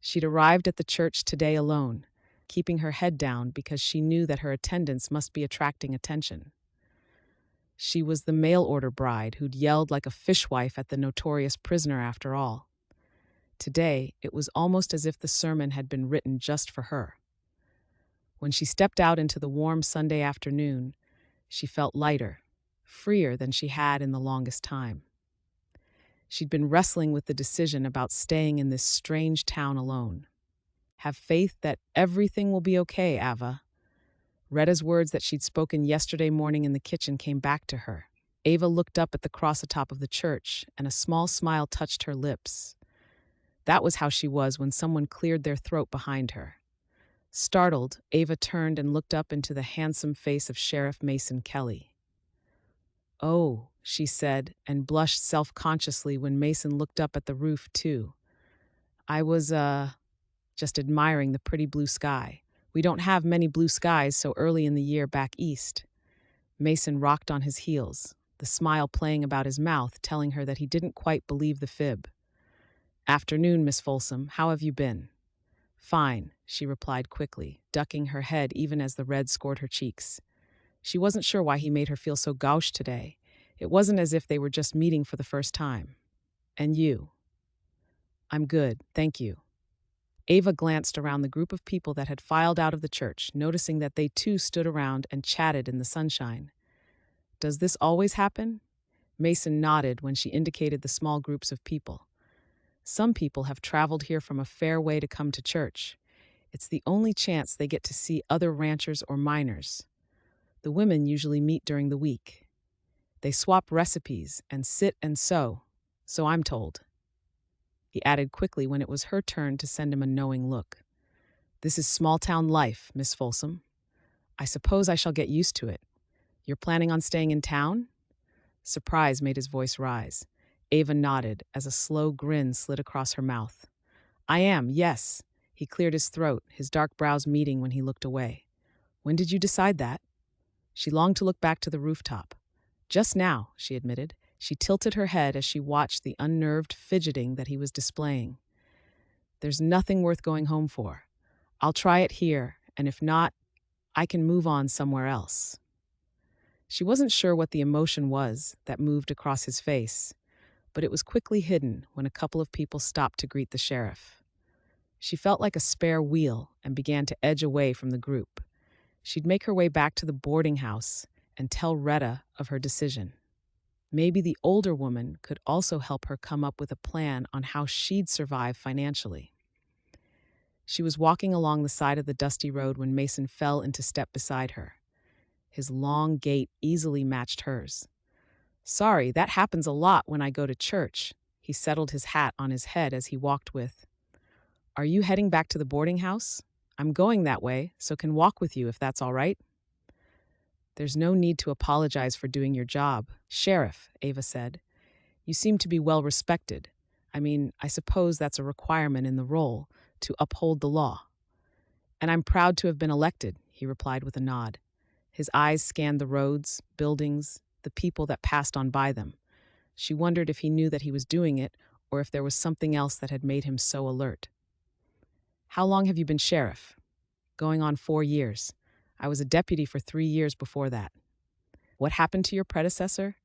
She'd arrived at the church today alone, keeping her head down because she knew that her attendance must be attracting attention. She was the mail-order bride who'd yelled like a fishwife at the notorious prisoner after all. Today, it was almost as if the sermon had been written just for her. When she stepped out into the warm Sunday afternoon, she felt lighter, freer than she had in the longest time. She'd been wrestling with the decision about staying in this strange town alone. Have faith that everything will be okay, Ava. Retta's words that she'd spoken yesterday morning in the kitchen came back to her. Ava looked up at the cross atop of the church, and a small smile touched her lips. That was how she was when someone cleared their throat behind her. Startled, Ava turned and looked up into the handsome face of Sheriff Mason Kelly. "Oh," she said, and blushed self-consciously when Mason looked up at the roof, too. "I was, just admiring the pretty blue sky. We don't have many blue skies so early in the year back east." Mason rocked on his heels, the smile playing about his mouth, telling her that he didn't quite believe the fib. "Afternoon, Miss Folsom. How have you been?" "Fine," she replied quickly, ducking her head even as the red scored her cheeks. She wasn't sure why he made her feel so gauche today. It wasn't as if they were just meeting for the first time. "And you?" "I'm good, thank you." Ava glanced around the group of people that had filed out of the church, noticing that they too stood around and chatted in the sunshine. "Does this always happen?" Mason nodded when she indicated the small groups of people. "Some people have traveled here from a fair way to come to church. It's the only chance they get to see other ranchers or miners. The women usually meet during the week. They swap recipes and sit and sew, so I'm told." He added quickly when it was her turn to send him a knowing look. "This is small-town life, Miss Folsom. I suppose I shall get used to it. You're planning on staying in town?" Surprise made his voice rise. Ava nodded as a slow grin slid across her mouth. "I am, yes." He cleared his throat, his dark brows meeting when he looked away. "When did you decide that?" She longed to look back to the rooftop. "Just now," she admitted. She tilted her head as she watched the unnerved fidgeting that he was displaying. "There's nothing worth going home for. I'll try it here, and if not, I can move on somewhere else." She wasn't sure what the emotion was that moved across his face, but it was quickly hidden when a couple of people stopped to greet the sheriff. She felt like a spare wheel and began to edge away from the group. She'd make her way back to the boarding house and tell Retta of her decision. Maybe the older woman could also help her come up with a plan on how she'd survive financially. She was walking along the side of the dusty road when Mason fell into step beside her. His long gait easily matched hers. "Sorry, that happens a lot when I go to church." He settled his hat on his head as he walked with. "Are you heading back to the boarding house? I'm going that way, so can walk with you if that's all right." "There's no need to apologize for doing your job, Sheriff," Ava said. "You seem to be well respected. I mean, I suppose that's a requirement in the role, to uphold the law. And I'm proud to have been elected, he replied with a nod. His eyes scanned the roads, buildings, the people that passed on by them. She wondered if he knew that he was doing it, or if there was something else that had made him so alert. How long have you been sheriff? Going on 4 years. I was a deputy for 3 years before that. What happened to your predecessor?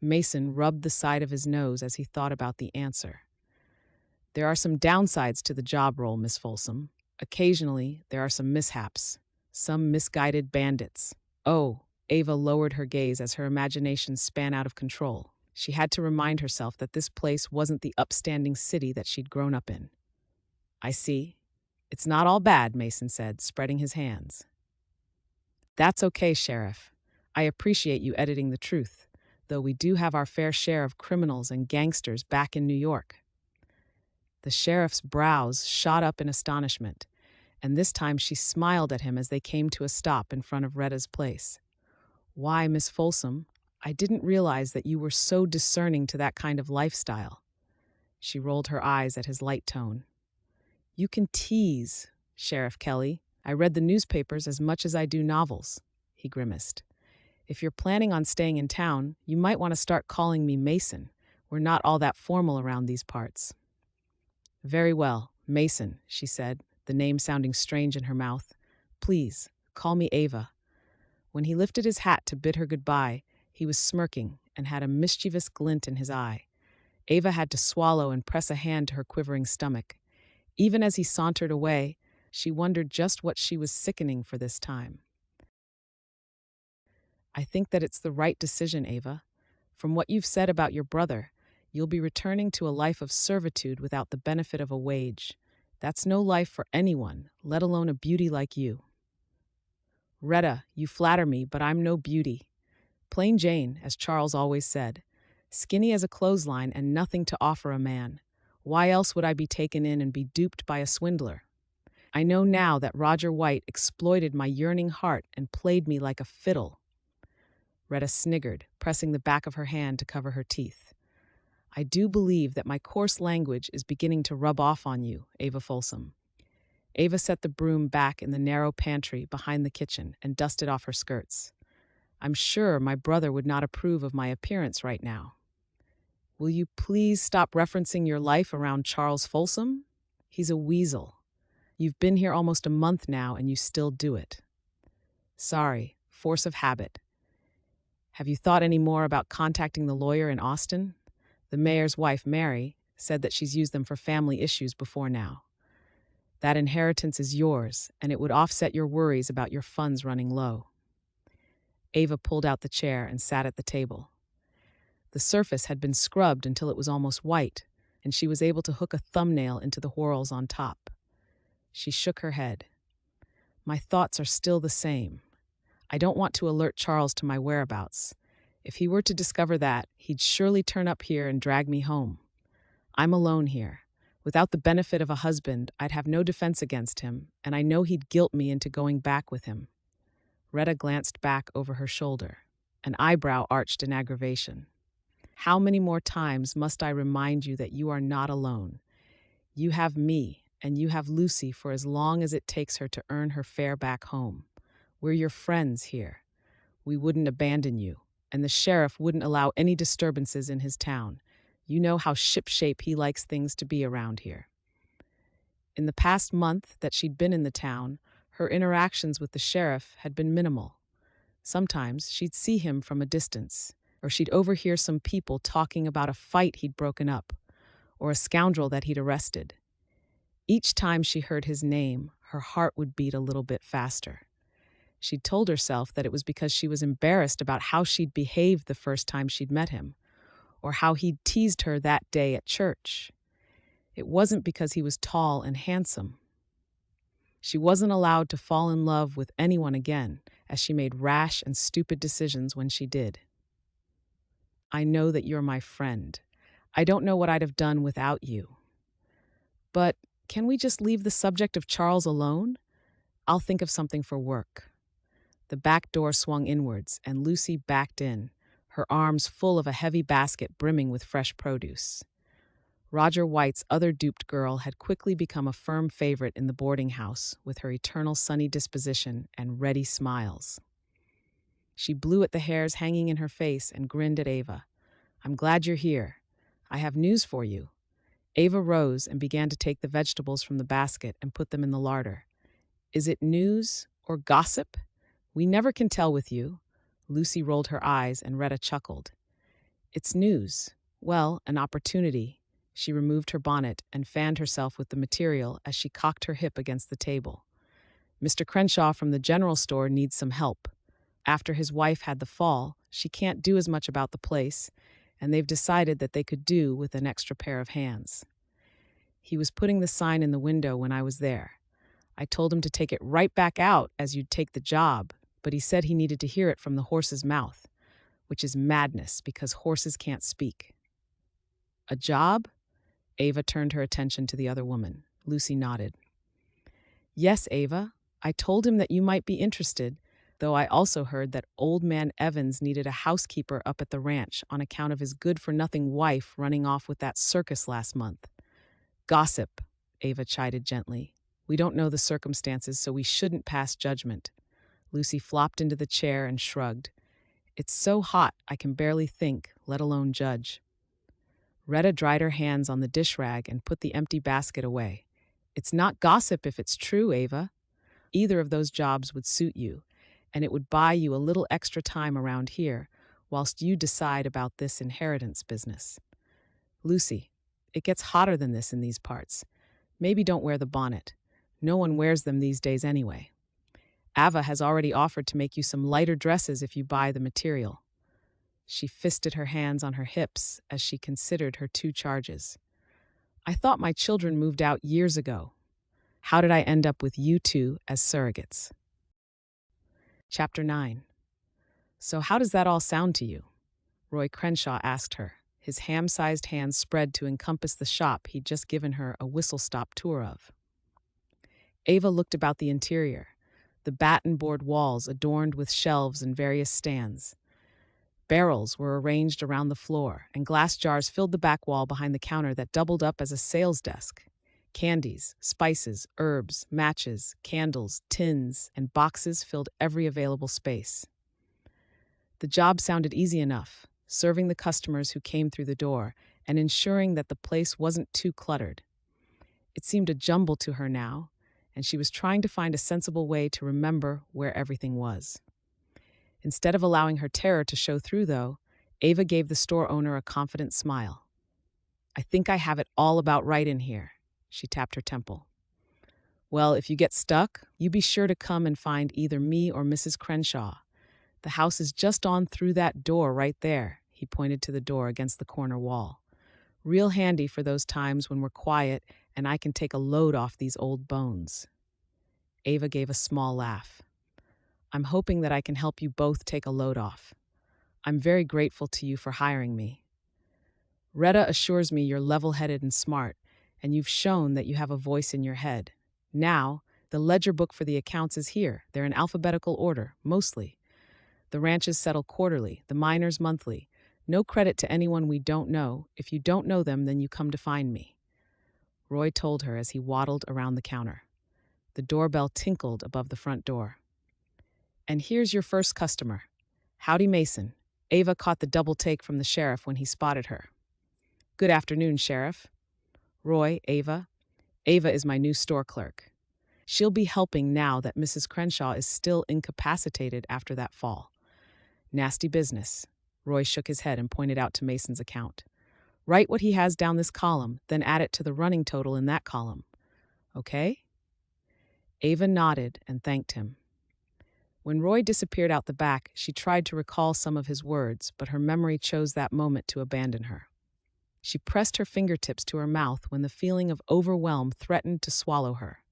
Mason rubbed the side of his nose as he thought about the answer. There are some downsides to the job role, Miss Folsom. Occasionally, there are some mishaps, some misguided bandits. Oh, Ava lowered her gaze as her imagination span out of control. She had to remind herself that this place wasn't the upstanding city that she'd grown up in. I see. It's not all bad, Mason said, spreading his hands. That's okay, Sheriff. I appreciate you editing the truth, though we do have our fair share of criminals and gangsters back in New York. The sheriff's brows shot up in astonishment, and this time she smiled at him as they came to a stop in front of Retta's place. Why, Miss Folsom, I didn't realize that you were so discerning to that kind of lifestyle. She rolled her eyes at his light tone. You can tease, Sheriff Kelly. I read the newspapers as much as I do novels, he grimaced. If you're planning on staying in town, you might want to start calling me Mason. We're not all that formal around these parts. Very well, Mason, she said, the name sounding strange in her mouth. Please, call me Ava. When he lifted his hat to bid her goodbye, he was smirking and had a mischievous glint in his eye. Ava had to swallow and press a hand to her quivering stomach. Even as he sauntered away, she wondered just what she was sickening for this time. I think that it's the right decision, Ava. From what you've said about your brother, you'll be returning to a life of servitude without the benefit of a wage. That's no life for anyone, let alone a beauty like you. Retta, you flatter me, but I'm no beauty. Plain Jane, as Charles always said. Skinny as a clothesline and nothing to offer a man. Why else would I be taken in and be duped by a swindler? I know now that Roger White exploited my yearning heart and played me like a fiddle. Retta sniggered, pressing the back of her hand to cover her teeth. I do believe that my coarse language is beginning to rub off on you, Ava Folsom. Ava set the broom back in the narrow pantry behind the kitchen and dusted off her skirts. I'm sure my brother would not approve of my appearance right now. Will you please stop referencing your life around Charles Folsom? He's a weasel. You've been here almost a month now and you still do it. Sorry, force of habit. Have you thought any more about contacting the lawyer in Austin? The mayor's wife, Mary, said that she's used them for family issues before now. That inheritance is yours, and it would offset your worries about your funds running low. Ava pulled out the chair and sat at the table. The surface had been scrubbed until it was almost white, and she was able to hook a thumbnail into the whorls on top. She shook her head. My thoughts are still the same. I don't want to alert Charles to my whereabouts. If he were to discover that, he'd surely turn up here and drag me home. I'm alone here. Without the benefit of a husband, I'd have no defense against him, and I know he'd guilt me into going back with him. Retta glanced back over her shoulder. An eyebrow arched in aggravation. How many more times must I remind you that you are not alone? You have me, and you have Lucy for as long as it takes her to earn her fare back home. We're your friends here. We wouldn't abandon you, and the sheriff wouldn't allow any disturbances in his town. You know how shipshape he likes things to be around here. In the past month that she'd been in the town, her interactions with the sheriff had been minimal. Sometimes she'd see him from a distance, or she'd overhear some people talking about a fight he'd broken up, or a scoundrel that he'd arrested. Each time she heard his name, her heart would beat a little bit faster. She'd told herself that it was because she was embarrassed about how she'd behaved the first time she'd met him, or how he'd teased her that day at church. It wasn't because he was tall and handsome. She wasn't allowed to fall in love with anyone again, as she made rash and stupid decisions when she did. I know that you're my friend. I don't know what I'd have done without you. But can we just leave the subject of Charles alone? I'll think of something for work. The back door swung inwards, and Lucy backed in, her arms full of a heavy basket brimming with fresh produce. Roger White's other duped girl had quickly become a firm favorite in the boarding house with her eternal sunny disposition and ready smiles. She blew at the hairs hanging in her face and grinned at Ava. "I'm glad you're here. I have news for you." Ava rose and began to take the vegetables from the basket and put them in the larder. "Is it news or gossip? We never can tell with you." Lucy rolled her eyes and Retta chuckled. "It's news. Well, an opportunity." She removed her bonnet and fanned herself with the material as she cocked her hip against the table. "Mr. Crenshaw from the general store needs some help. After his wife had the fall, she can't do as much about the place, and they've decided that they could do with an extra pair of hands. He was putting the sign in the window when I was there. I told him to take it right back out as you'd take the job, but he said he needed to hear it from the horse's mouth, which is madness because horses can't speak." "A job?" Ava turned her attention to the other woman. Lucy nodded. "Yes, Ava. I told him that you might be interested, though I also heard that old man Evans needed a housekeeper up at the ranch on account of his good-for-nothing wife running off with that circus last month." "Gossip," Ava chided gently. "We don't know the circumstances, so we shouldn't pass judgment." Lucy flopped into the chair and shrugged. "It's so hot I can barely think, let alone judge." Retta dried her hands on the dish rag and put the empty basket away. "It's not gossip if it's true, Ava. Either of those jobs would suit you, and it would buy you a little extra time around here whilst you decide about this inheritance business. Lucy, it gets hotter than this in these parts. Maybe don't wear the bonnet. No one wears them these days anyway. Ava has already offered to make you some lighter dresses if you buy the material." She fisted her hands on her hips as she considered her two charges. "I thought my children moved out years ago. How did I end up with you two as surrogates?" Chapter 9. "So how does that all sound to you?" Roy Crenshaw asked her, his ham-sized hands spread to encompass the shop he'd just given her a whistle-stop tour of. Ava looked about the interior, the batten-board walls adorned with shelves and various stands. Barrels were arranged around the floor, and glass jars filled the back wall behind the counter that doubled up as a sales desk. Candies, spices, herbs, matches, candles, tins, and boxes filled every available space. The job sounded easy enough, serving the customers who came through the door and ensuring that the place wasn't too cluttered. It seemed a jumble to her now, and she was trying to find a sensible way to remember where everything was. Instead of allowing her terror to show through, though, Ava gave the store owner a confident smile. "I think I have it all about right in here." She tapped her temple. "Well, if you get stuck, you be sure to come and find either me or Mrs. Crenshaw. The house is just on through that door right there." He pointed to the door against the corner wall. "Real handy for those times when we're quiet and I can take a load off these old bones." Ava gave a small laugh. "I'm hoping that I can help you both take a load off. I'm very grateful to you for hiring me. Retta assures me you're level-headed and smart, and you've shown that you have a voice in your head. Now, the ledger book for the accounts is here. They're in alphabetical order, mostly. The ranches settle quarterly, the miners monthly. No credit to anyone we don't know. If you don't know them, then you come to find me." Roy told her as he waddled around the counter. The doorbell tinkled above the front door. "And here's your first customer. Howdy, Mason." Ava caught the double take from the sheriff when he spotted her. "Good afternoon, Sheriff." "Roy, Ava. Ava is my new store clerk. She'll be helping now that Mrs. Crenshaw is still incapacitated after that fall." "Nasty business." Roy shook his head and pointed out to Mason's account. "Write what he has down this column, then add it to the running total in that column. Okay?" Ava nodded and thanked him. When Roy disappeared out the back, she tried to recall some of his words, but her memory chose that moment to abandon her. She pressed her fingertips to her mouth when the feeling of overwhelm threatened to swallow her.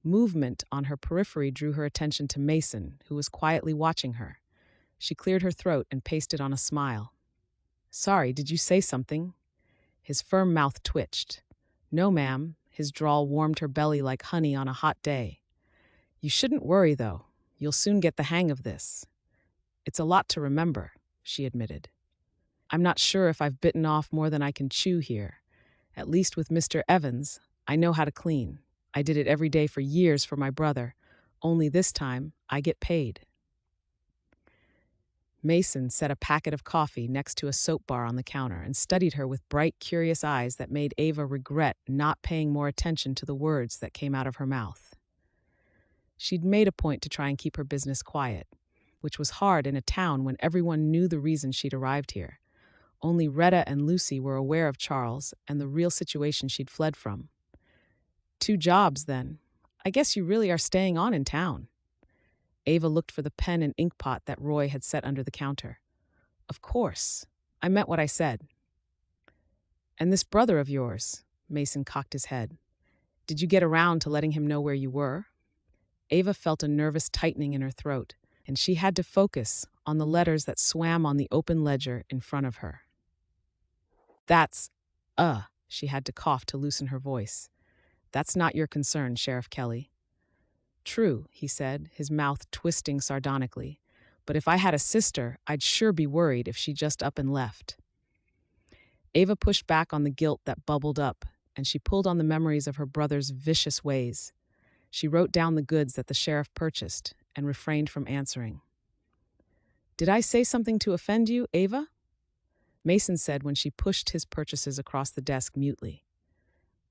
Movement on her periphery drew her attention to Mason, who was quietly watching her. She cleared her throat and pasted on a smile. "Sorry, did you say something?" His firm mouth twitched. "No, ma'am." His drawl warmed her belly like honey on a hot day. "You shouldn't worry, though. You'll soon get the hang of this." "It's a lot to remember," she admitted. "I'm not sure if I've bitten off more than I can chew here, At least with Mr. Evans, I know how to clean. I did it every day for years for my brother. Only this time, I get paid. Mason set a packet of coffee next to a soap bar on the counter and studied her with bright, curious eyes that made Ava regret not paying more attention to the words that came out of her mouth. She'd made a point to try and keep her business quiet, which was hard in a town when everyone knew the reason she'd arrived here. Only Retta and Lucy were aware of Charles and the real situation she'd fled from. 2 jobs, then. I guess you really are staying on in town. Ava looked for the pen and ink pot that Roy had set under the counter. Of course. I meant what I said. And this brother of yours, Mason cocked his head. Did you get around to letting him know where you were? Ava felt a nervous tightening in her throat, and she had to focus on the letters that swam on the open ledger in front of her. That's, she had to cough to loosen her voice. That's not your concern, Sheriff Kelly. True, he said, his mouth twisting sardonically. But if I had a sister, I'd sure be worried if she just up and left. Ava pushed back on the guilt that bubbled up, and she pulled on the memories of her brother's vicious ways. She wrote down the goods that the sheriff purchased and refrained from answering. Did I say something to offend you, Ava? Mason said when she pushed his purchases across the desk mutely.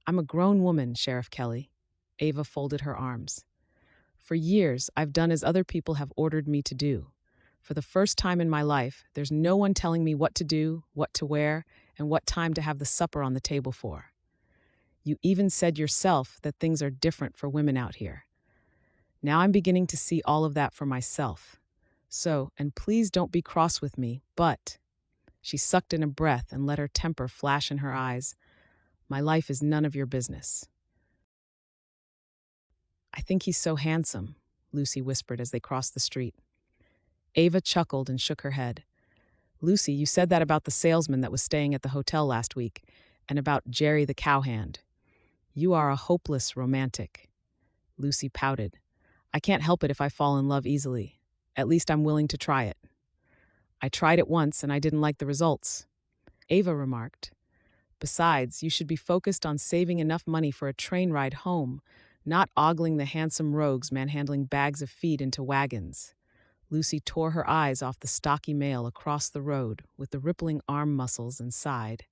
I'm a grown woman, Sheriff Kelly. Ava folded her arms. For years, I've done as other people have ordered me to do. For the first time in my life, there's no one telling me what to do, what to wear, and what time to have the supper on the table for. You even said yourself that things are different for women out here. Now I'm beginning to see all of that for myself. So, and please don't be cross with me, but... She sucked in a breath and let her temper flash in her eyes. My life is none of your business. I think he's so handsome, Lucy whispered as they crossed the street. Ava chuckled and shook her head. Lucy, you said that about the salesman that was staying at the hotel last week, and about Jerry the cowhand. You are a hopeless romantic. Lucy pouted. I can't help it if I fall in love easily. At least I'm willing to try it. I tried it once and I didn't like the results. Ava remarked. Besides, you should be focused on saving enough money for a train ride home, not ogling the handsome rogues manhandling bags of feed into wagons. Lucy tore her eyes off the stocky male across the road with the rippling arm muscles and sighed.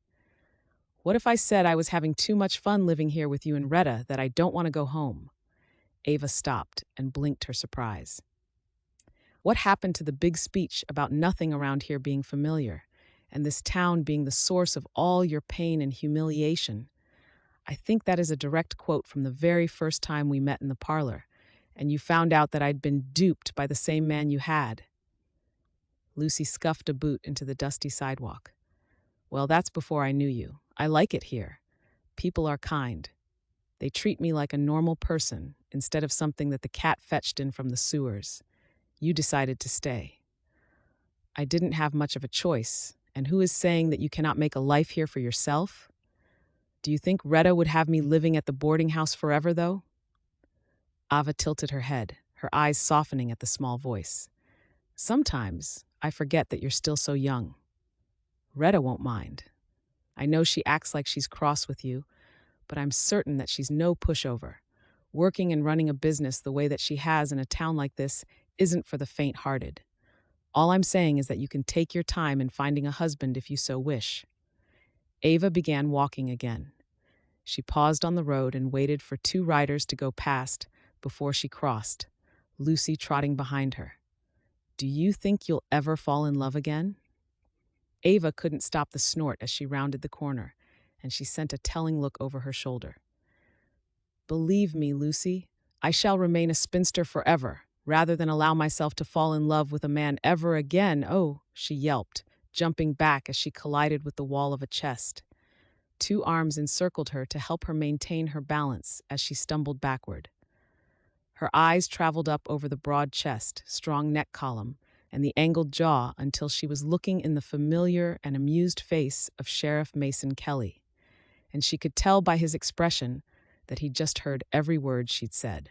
What if I said I was having too much fun living here with you and Retta that I don't want to go home? Ava stopped and blinked her surprise. What happened to the big speech about nothing around here being familiar, and this town being the source of all your pain and humiliation? I think that is a direct quote from the very first time we met in the parlor, and you found out that I'd been duped by the same man you had. Lucy scuffed a boot into the dusty sidewalk. Well, that's before I knew you. I like it here. People are kind. They treat me like a normal person instead of something that the cat fetched in from the sewers. You decided to stay. I didn't have much of a choice, and who is saying that you cannot make a life here for yourself? Do you think Retta would have me living at the boarding house forever, though? Ava tilted her head, her eyes softening at the small voice. Sometimes I forget that you're still so young. Retta won't mind. I know she acts like she's cross with you, but I'm certain that she's no pushover. Working and running a business the way that she has in a town like this isn't for the faint-hearted. All I'm saying is that you can take your time in finding a husband if you so wish. Ava began walking again. She paused on the road and waited for 2 riders to go past before she crossed, Lucy trotting behind her. Do you think you'll ever fall in love again? Ava couldn't stop the snort as she rounded the corner, and she sent a telling look over her shoulder. Believe me, Lucy, I shall remain a spinster forever, rather than allow myself to fall in love with a man ever again. Oh, she yelped, jumping back as she collided with the wall of a chest. 2 arms encircled her to help her maintain her balance as she stumbled backward. Her eyes traveled up over the broad chest, strong neck column, and the angled jaw until she was looking in the familiar and amused face of Sheriff Mason Kelly, and she could tell by his expression that he'd just heard every word she'd said.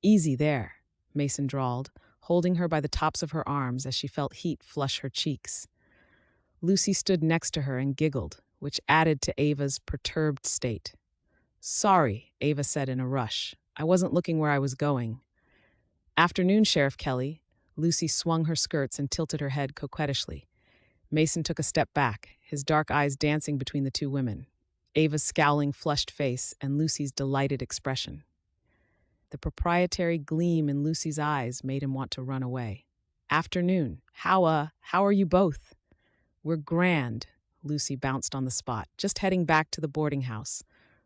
Easy there, Mason drawled, holding her by the tops of her arms as she felt heat flush her cheeks. Lucy stood next to her and giggled, which added to Ava's perturbed state. "Sorry," Ava said in a rush. "I wasn't looking where I was going." "Afternoon, Sheriff Kelly." Lucy swung her skirts and tilted her head coquettishly. Mason took a step back, his dark eyes dancing between the two women. Ava's scowling, flushed face and Lucy's delighted expression. The proprietary gleam in Lucy's eyes made him want to run away. "Afternoon. How are you both?" "We're grand." Lucy bounced on the spot. "Just heading back to the boarding house.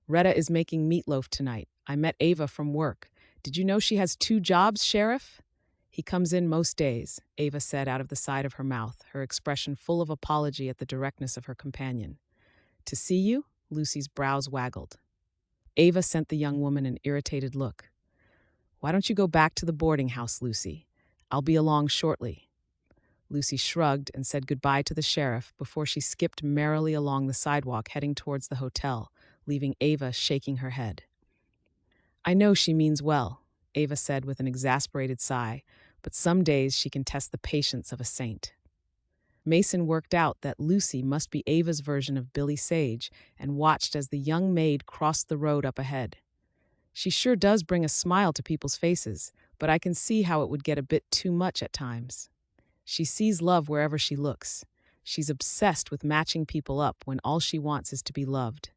Retta is making meatloaf tonight. I met Ava from work. Did you know she has 2 jobs, Sheriff?" "He comes in most days," Ava said out of the side of her mouth, her expression full of apology at the directness of her companion. "To see you?" Lucy's brows waggled. Ava sent the young woman an irritated look. "Why don't you go back to the boarding house, Lucy? I'll be along shortly." Lucy shrugged and said goodbye to the sheriff before she skipped merrily along the sidewalk heading towards the hotel, leaving Ava shaking her head. "I know she means well," Ava said with an exasperated sigh, "but some days she can test the patience of a saint." Mason worked out that Lucy must be Ava's version of Billy Sage and watched as the young maid crossed the road up ahead. "She sure does bring a smile to people's faces, but I can see how it would get a bit too much at times. She sees love wherever she looks. She's obsessed with matching people up when all she wants is to be loved.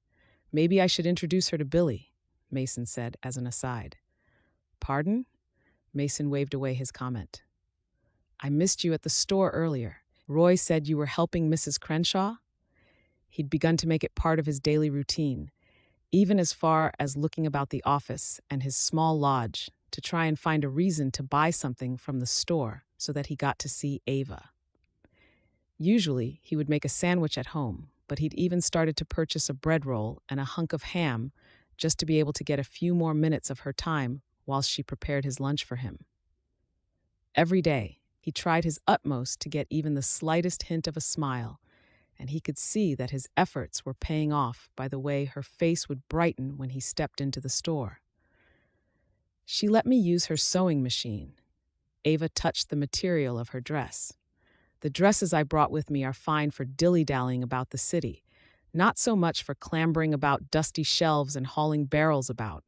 Maybe I should introduce her to Billy," Mason said as an aside. "Pardon?" Mason waved away his comment. "I missed you at the store earlier. Roy said you were helping Mrs. Crenshaw?" He'd begun to make it part of his daily routine, even as far as looking about the office and his small lodge to try and find a reason to buy something from the store so that he got to see Ava. Usually, he would make a sandwich at home, but he'd even started to purchase a bread roll and a hunk of ham just to be able to get a few more minutes of her time whilst she prepared his lunch for him. Every day, he tried his utmost to get even the slightest hint of a smile, and he could see that his efforts were paying off by the way her face would brighten when he stepped into the store. "She let me use her sewing machine." Ava touched the material of her dress. "The dresses I brought with me are fine for dilly-dallying about the city, not so much for clambering about dusty shelves and hauling barrels about."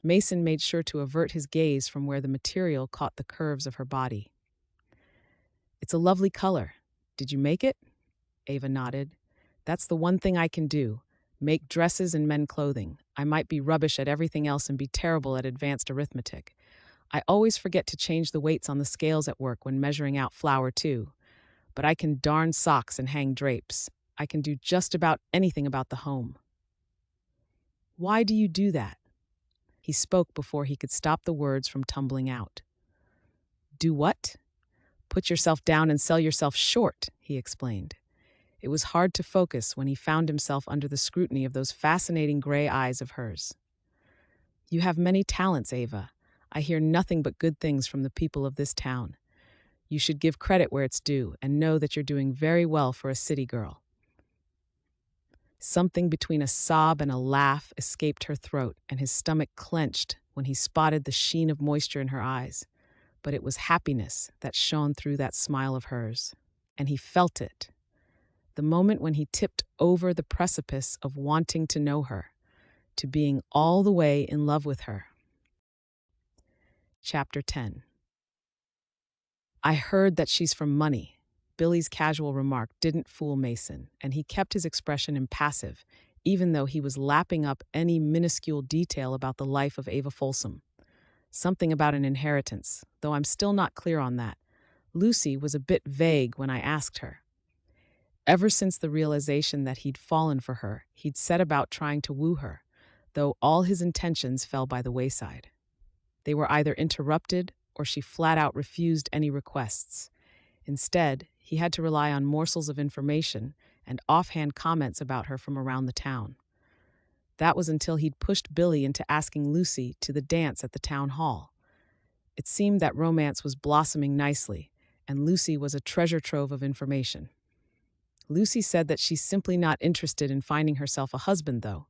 Mason made sure to avert his gaze from where the material caught the curves of her body. "It's a lovely color. Did you make it?" Ava nodded. "That's the one thing I can do. Make dresses and men clothing. I might be rubbish at everything else and be terrible at advanced arithmetic. I always forget to change the weights on the scales at work when measuring out flour, too. But I can darn socks and hang drapes. I can do just about anything about the home." "Why do you do that?" He spoke before he could stop the words from tumbling out. "Do what?" "Put yourself down and sell yourself short," he explained. It was hard to focus when he found himself under the scrutiny of those fascinating gray eyes of hers. "You have many talents, Ava. I hear nothing but good things from the people of this town. You should give credit where it's due and know that you're doing very well for a city girl." Something between a sob and a laugh escaped her throat, and his stomach clenched when he spotted the sheen of moisture in her eyes. But it was happiness that shone through that smile of hers, and he felt it. The moment when he tipped over the precipice of wanting to know her, to being all the way in love with her. Chapter 10. "I heard that she's from money." Billy's casual remark didn't fool Mason, and he kept his expression impassive, even though he was lapping up any minuscule detail about the life of Ava Folsom. Something about an inheritance, though I'm still not clear on that. Lucy was a bit vague when I asked her. Ever since the realization that he'd fallen for her, he'd set about trying to woo her, though all his intentions fell by the wayside. They were either interrupted or she flat out refused any requests. Instead, he had to rely on morsels of information and offhand comments about her from around the town. That was until he'd pushed Billy into asking Lucy to the dance at the town hall. It seemed that romance was blossoming nicely, and Lucy was a treasure trove of information. Lucy said that she's simply not interested in finding herself a husband, though.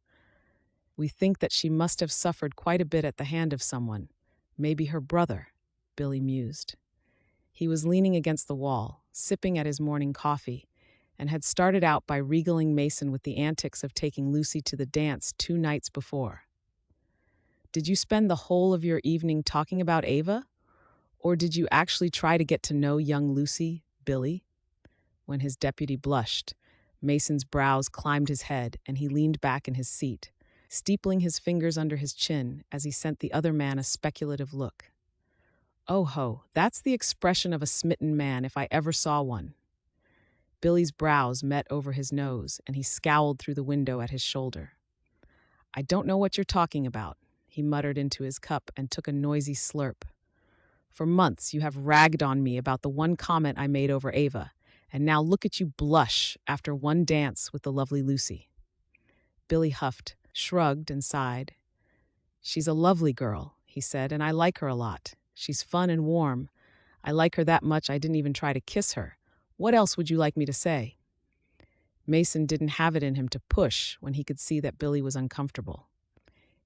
"We think that she must have suffered quite a bit at the hand of someone, maybe her brother," Billy mused. He was leaning against the wall, sipping at his morning coffee, and had started out by regaling Mason with the antics of taking Lucy to the dance 2 nights before. Did you spend the whole of your evening talking about Ava? Or did you actually try to get to know young Lucy, Billy? When his deputy blushed, Mason's brows climbed his head and he leaned back in his seat, steepling his fingers under his chin as he sent the other man a speculative look. Oh ho, that's the expression of a smitten man if I ever saw one. Billy's brows met over his nose and he scowled through the window at his shoulder. I don't know what you're talking about, he muttered into his cup and took a noisy slurp. For months you have ragged on me about the one comment I made over Ava, and now look at you blush after one dance with the lovely Lucy. Billy huffed, shrugged, and sighed. She's a lovely girl, he said, and I like her a lot. She's fun and warm. I like her that much I didn't even try to kiss her. What else would you like me to say? Mason didn't have it in him to push when he could see that Billy was uncomfortable.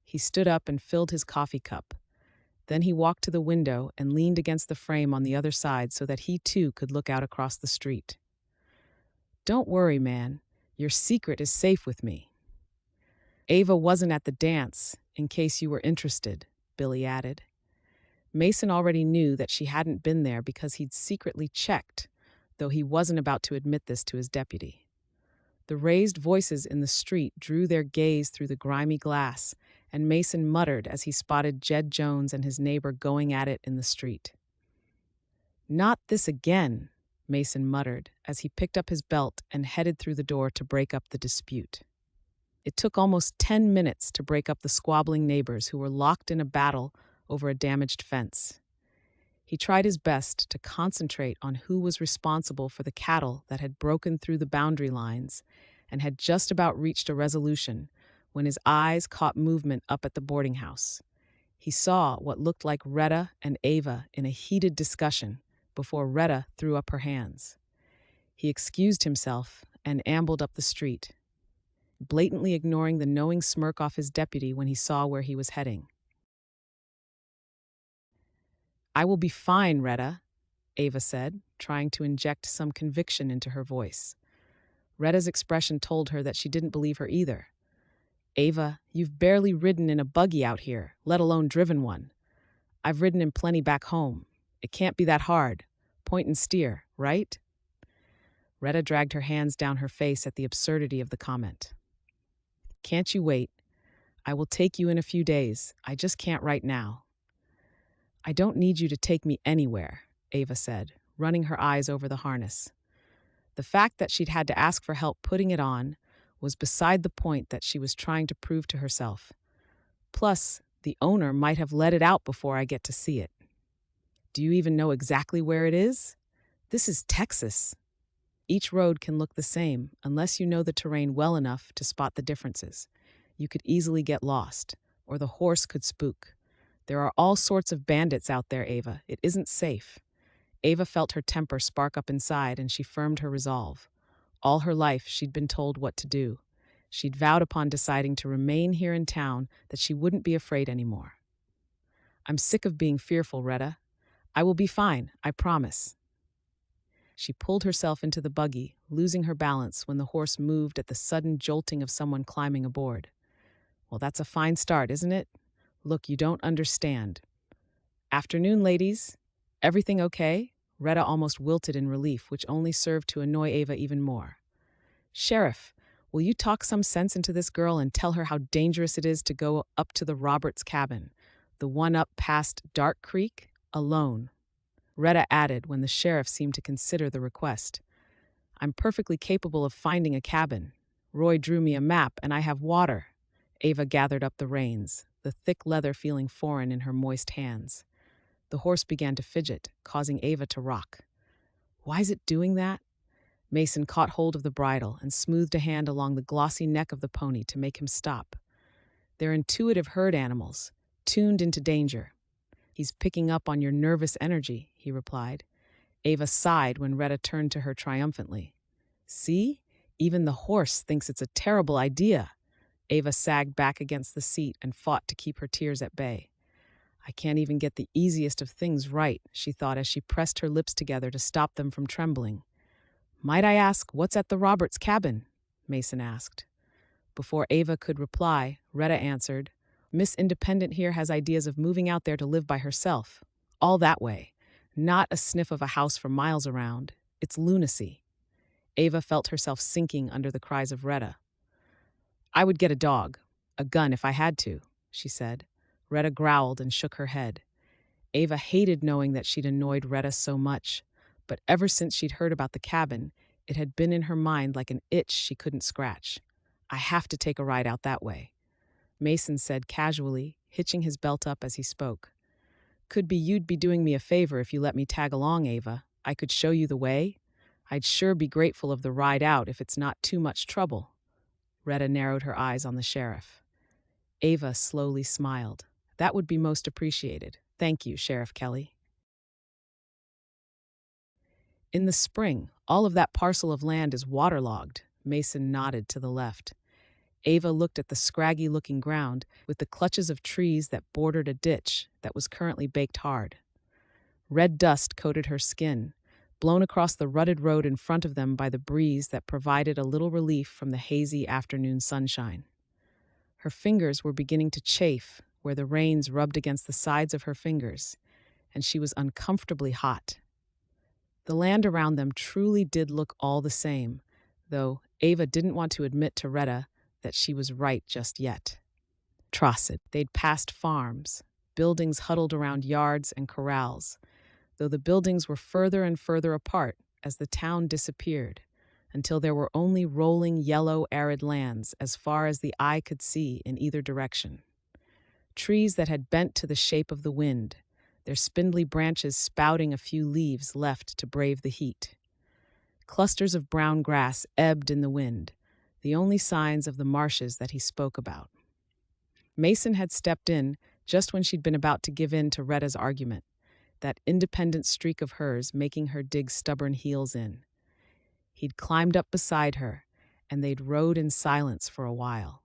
He stood up and filled his coffee cup. Then he walked to the window and leaned against the frame on the other side so that he too could look out across the street. Don't worry, man. Your secret is safe with me. Ava wasn't at the dance, in case you were interested, Billy added. Mason already knew that she hadn't been there because he'd secretly checked, though he wasn't about to admit this to his deputy. The raised voices in the street drew their gaze through the grimy glass, and Mason muttered as he spotted Jed Jones and his neighbor going at it in the street. Not this again, Mason muttered as he picked up his belt and headed through the door to break up the dispute. It took almost 10 minutes to break up the squabbling neighbors who were locked in a battle over a damaged fence. He tried his best to concentrate on who was responsible for the cattle that had broken through the boundary lines and had just about reached a resolution when his eyes caught movement up at the boarding house. He saw what looked like Retta and Ava in a heated discussion before Retta threw up her hands. He excused himself and ambled up the street, blatantly ignoring the knowing smirk off his deputy when he saw where he was heading. I will be fine, Retta, Ava said, trying to inject some conviction into her voice. Retta's expression told her that she didn't believe her either. Ava, you've barely ridden in a buggy out here, let alone driven one. I've ridden in plenty back home. It can't be that hard. Point and steer, right? Retta dragged her hands down her face at the absurdity of the comment. Can't you wait? I will take you in a few days. I just can't right now. I don't need you to take me anywhere, Ava said, running her eyes over the harness. The fact that she'd had to ask for help putting it on was beside the point that she was trying to prove to herself. Plus, the owner might have let it out before I get to see it. Do you even know exactly where it is? This is Texas. Each road can look the same unless you know the terrain well enough to spot the differences. You could easily get lost, or the horse could spook. There are all sorts of bandits out there, Ava. It isn't safe. Ava felt her temper spark up inside and she firmed her resolve. All her life, she'd been told what to do. She'd vowed upon deciding to remain here in town that she wouldn't be afraid anymore. I'm sick of being fearful, Retta. I will be fine, I promise. She pulled herself into the buggy, losing her balance when the horse moved at the sudden jolting of someone climbing aboard. Well, that's a fine start, isn't it? Look, you don't understand. Afternoon, ladies. Everything okay? Retta almost wilted in relief, which only served to annoy Ava even more. Sheriff, will you talk some sense into this girl and tell her how dangerous it is to go up to the Roberts cabin, the one up past Dark Creek, alone? Retta added when the sheriff seemed to consider the request. I'm perfectly capable of finding a cabin. Roy drew me a map and I have water. Ava gathered up the reins, the thick leather feeling foreign in her moist hands. The horse began to fidget, causing Ava to rock. Why is it doing that? Mason caught hold of the bridle and smoothed a hand along the glossy neck of the pony to make him stop. They're intuitive herd animals, tuned into danger. He's picking up on your nervous energy, he replied. Ava sighed when Retta turned to her triumphantly. See? Even the horse thinks it's a terrible idea. Ava sagged back against the seat and fought to keep her tears at bay. I can't even get the easiest of things right, she thought as she pressed her lips together to stop them from trembling. Might I ask what's at the Roberts cabin? Mason asked. Before Ava could reply, Retta answered, Miss Independent here has ideas of moving out there to live by herself. All that way. Not a sniff of a house for miles around. It's lunacy. Ava felt herself sinking under the cries of Retta. I would get a dog, a gun if I had to, she said. Retta growled and shook her head. Ava hated knowing that she'd annoyed Retta so much, but ever since she'd heard about the cabin, it had been in her mind like an itch she couldn't scratch. I have to take a ride out that way, Mason said casually, hitching his belt up as he spoke. Could be you'd be doing me a favor if you let me tag along, Ava. I could show you the way. I'd sure be grateful of the ride out if it's not too much trouble. Retta narrowed her eyes on the sheriff. Ava slowly smiled. That would be most appreciated. Thank you, Sheriff Kelly. In the spring, all of that parcel of land is waterlogged, Mason nodded to the left. Ava looked at the scraggy-looking ground with the clutches of trees that bordered a ditch that was currently baked hard. Red dust coated her skin, blown across the rutted road in front of them by the breeze that provided a little relief from the hazy afternoon sunshine. Her fingers were beginning to chafe where the reins rubbed against the sides of her fingers, and she was uncomfortably hot. The land around them truly did look all the same, though Ava didn't want to admit to Retta that she was right just yet. Trosset, they'd passed farms, buildings huddled around yards and corrals, though the buildings were further and further apart as the town disappeared, until there were only rolling yellow arid lands as far as the eye could see in either direction. Trees that had bent to the shape of the wind, their spindly branches spouting a few leaves left to brave the heat. Clusters of brown grass ebbed in the wind, the only signs of the marshes that he spoke about. Mason had stepped in just when she'd been about to give in to Retta's argument, that independent streak of hers making her dig stubborn heels in. He'd climbed up beside her, and they'd rode in silence for a while.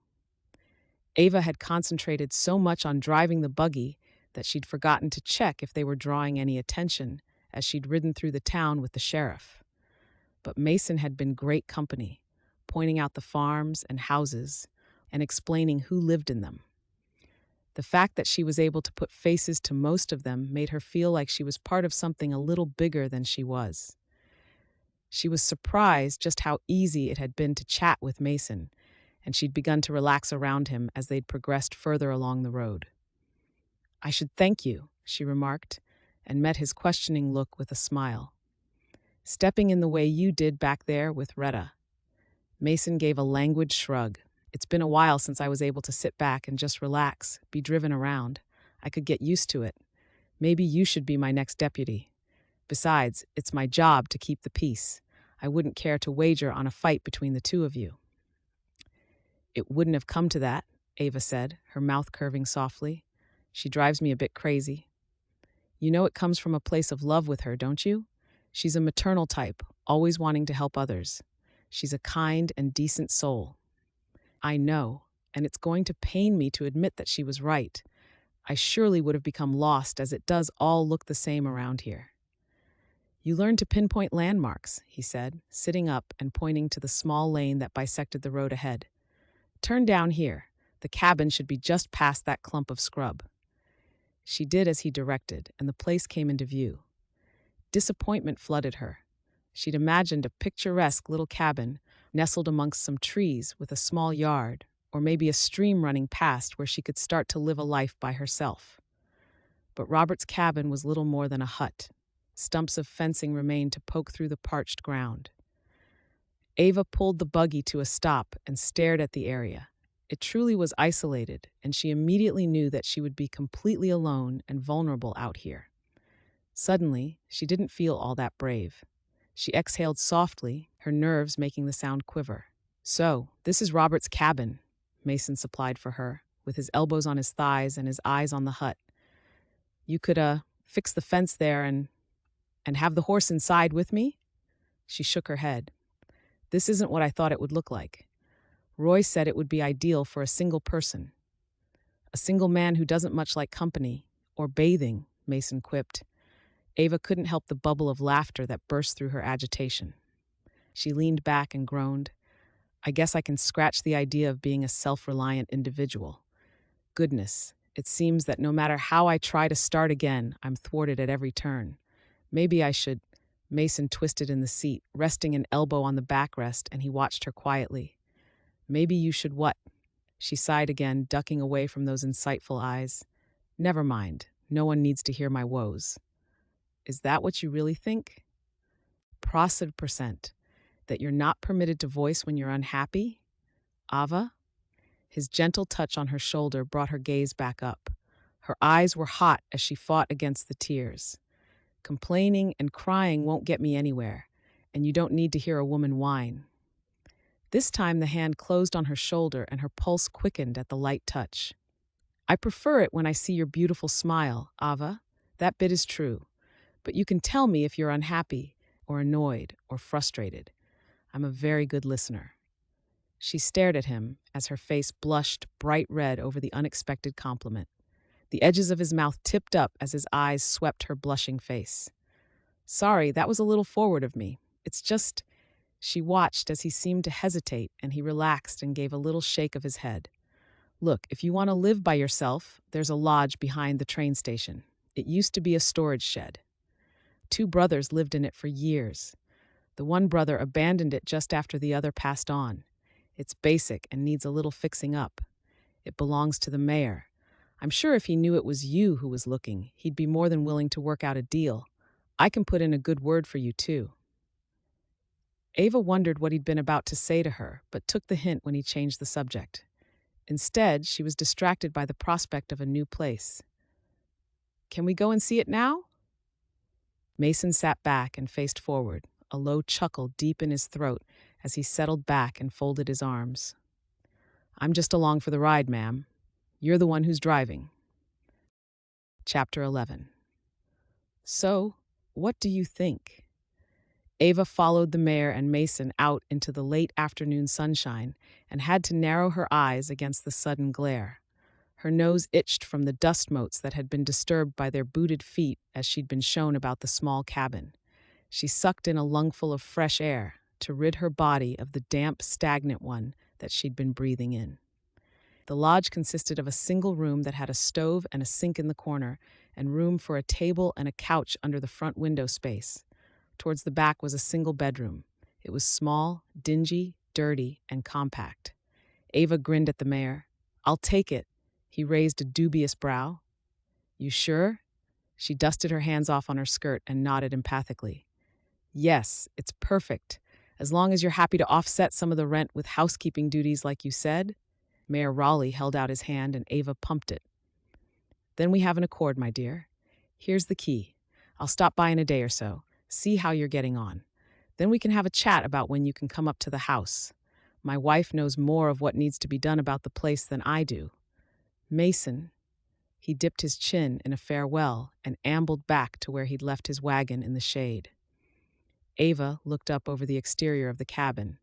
Ava had concentrated so much on driving the buggy that she'd forgotten to check if they were drawing any attention as she'd ridden through the town with the sheriff. But Mason had been great company, pointing out the farms and houses and explaining who lived in them. The fact that she was able to put faces to most of them made her feel like she was part of something a little bigger than she was. She was surprised just how easy it had been to chat with Mason, and she'd begun to relax around him as they'd progressed further along the road. I should thank you, she remarked, and met his questioning look with a smile. Stepping in the way you did back there with Retta. Mason gave a languid shrug. It's been a while since I was able to sit back and just relax, be driven around. I could get used to it. Maybe you should be my next deputy. Besides, it's my job to keep the peace. I wouldn't care to wager on a fight between the two of you. It wouldn't have come to that, Ava said, her mouth curving softly. She drives me a bit crazy. You know it comes from a place of love with her, don't you? She's a maternal type, always wanting to help others. She's a kind and decent soul. I know, and it's going to pain me to admit that she was right. I surely would have become lost, as it does all look the same around here. You learn to pinpoint landmarks, he said, sitting up and pointing to the small lane that bisected the road ahead. Turn down here. The cabin should be just past that clump of scrub. She did as he directed, and the place came into view. Disappointment flooded her. She'd imagined a picturesque little cabin nestled amongst some trees with a small yard, or maybe a stream running past where she could start to live a life by herself. But Robert's cabin was little more than a hut. Stumps of fencing remained to poke through the parched ground. Ava pulled the buggy to a stop and stared at the area. It truly was isolated, and she immediately knew that she would be completely alone and vulnerable out here. Suddenly, she didn't feel all that brave. She exhaled softly, her nerves making the sound quiver. So, this is Robert's cabin, Mason supplied for her, with his elbows on his thighs and his eyes on the hut. You could, fix the fence there and have the horse inside with me? She shook her head. This isn't what I thought it would look like. Roy said it would be ideal for a single person. A single man who doesn't much like company, or bathing, Mason quipped. Ava couldn't help the bubble of laughter that burst through her agitation. She leaned back and groaned. I guess I can scratch the idea of being a self-reliant individual. Goodness, it seems that no matter how I try to start again, I'm thwarted at every turn. Maybe I should. Mason twisted in the seat, resting an elbow on the backrest, and he watched her quietly. Maybe you should what? She sighed again, ducking away from those insightful eyes. Never mind. No one needs to hear my woes. Is that what you really think? Procid percent. That you're not permitted to voice when you're unhappy? Ava? His gentle touch on her shoulder brought her gaze back up. Her eyes were hot as she fought against the tears. Complaining and crying won't get me anywhere, and you don't need to hear a woman whine. This time the hand closed on her shoulder and her pulse quickened at the light touch. I prefer it when I see your beautiful smile, Ava. That bit is true. But you can tell me if you're unhappy, or annoyed, or frustrated. I'm a very good listener. She stared at him as her face blushed bright red over the unexpected compliment. The edges of his mouth tipped up as his eyes swept her blushing face. Sorry, that was a little forward of me. It's just... She watched as he seemed to hesitate, and he relaxed and gave a little shake of his head. Look, if you want to live by yourself, there's a lodge behind the train station. It used to be a storage shed. 2 brothers lived in it for years. The one brother abandoned it just after the other passed on. It's basic and needs a little fixing up. It belongs to the mayor. I'm sure if he knew it was you who was looking, he'd be more than willing to work out a deal. I can put in a good word for you, too. Ava wondered what he'd been about to say to her, but took the hint when he changed the subject. Instead, she was distracted by the prospect of a new place. Can we go and see it now? Mason sat back and faced forward, a low chuckle deep in his throat as he settled back and folded his arms. I'm just along for the ride, ma'am. You're the one who's driving. Chapter 11. So, what do you think? Ava followed the mayor and Mason out into the late afternoon sunshine and had to narrow her eyes against the sudden glare. Her nose itched from the dust motes that had been disturbed by their booted feet as she'd been shown about the small cabin. She sucked in a lungful of fresh air to rid her body of the damp, stagnant one that she'd been breathing in. The lodge consisted of a single room that had a stove and a sink in the corner, and room for a table and a couch under the front window space. Towards the back was a single bedroom. It was small, dingy, dirty, and compact. Ava grinned at the mayor. I'll take it. He raised a dubious brow. You sure? She dusted her hands off on her skirt and nodded empathically. Yes, it's perfect. As long as you're happy to offset some of the rent with housekeeping duties like you said. Mayor Raleigh held out his hand and Ava pumped it. Then we have an accord, my dear. Here's the key. I'll stop by in a day or so. See how you're getting on. Then we can have a chat about when you can come up to the house. My wife knows more of what needs to be done about the place than I do. Mason. He dipped his chin in a farewell and ambled back to where he'd left his wagon in the shade. Ava looked up over the exterior of the cabin.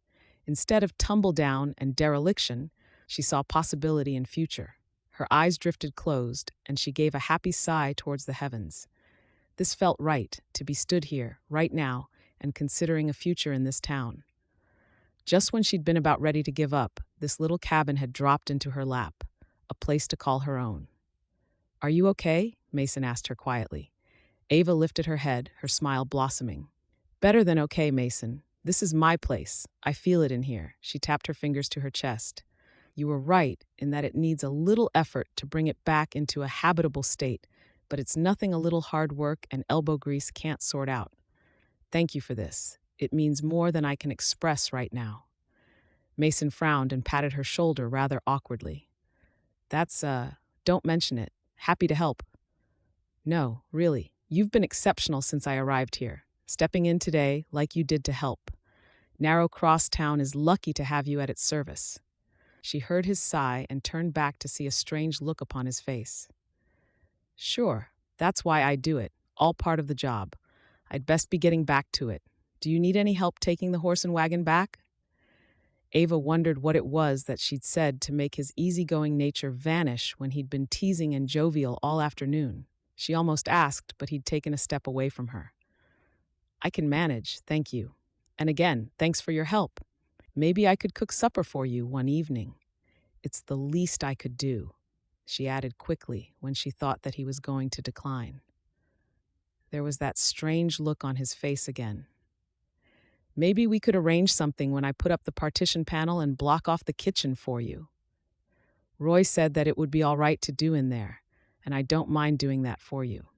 Instead of tumble down and dereliction, she saw possibility and future. Her eyes drifted closed, and she gave a happy sigh towards the heavens. This felt right, to be stood here, right now, and considering a future in this town. Just when she'd been about ready to give up, this little cabin had dropped into her lap, a place to call her own. Are you okay? Mason asked her quietly. Ava lifted her head, her smile blossoming. Better than okay, Mason. This is my place. I feel it in here. She tapped her fingers to her chest. You were right in that it needs a little effort to bring it back into a habitable state, but it's nothing a little hard work and elbow grease can't sort out. Thank you for this. It means more than I can express right now. Mason frowned and patted her shoulder rather awkwardly. Don't mention it. Happy to help. No, really. You've been exceptional since I arrived here, stepping in today like you did to help. Narrow Cross Town is lucky to have you at its service. She heard his sigh and turned back to see a strange look upon his face. Sure, that's why I do it, all part of the job. I'd best be getting back to it. Do you need any help taking the horse and wagon back? Ava wondered what it was that she'd said to make his easygoing nature vanish when he'd been teasing and jovial all afternoon. She almost asked, but he'd taken a step away from her. I can manage, thank you. And again, thanks for your help. Maybe I could cook supper for you one evening. It's the least I could do," she added quickly when she thought that he was going to decline. There was that strange look on his face again. "Maybe we could arrange something when I put up the partition panel and block off the kitchen for you. Roy said that it would be all right to do in there, and I don't mind doing that for you."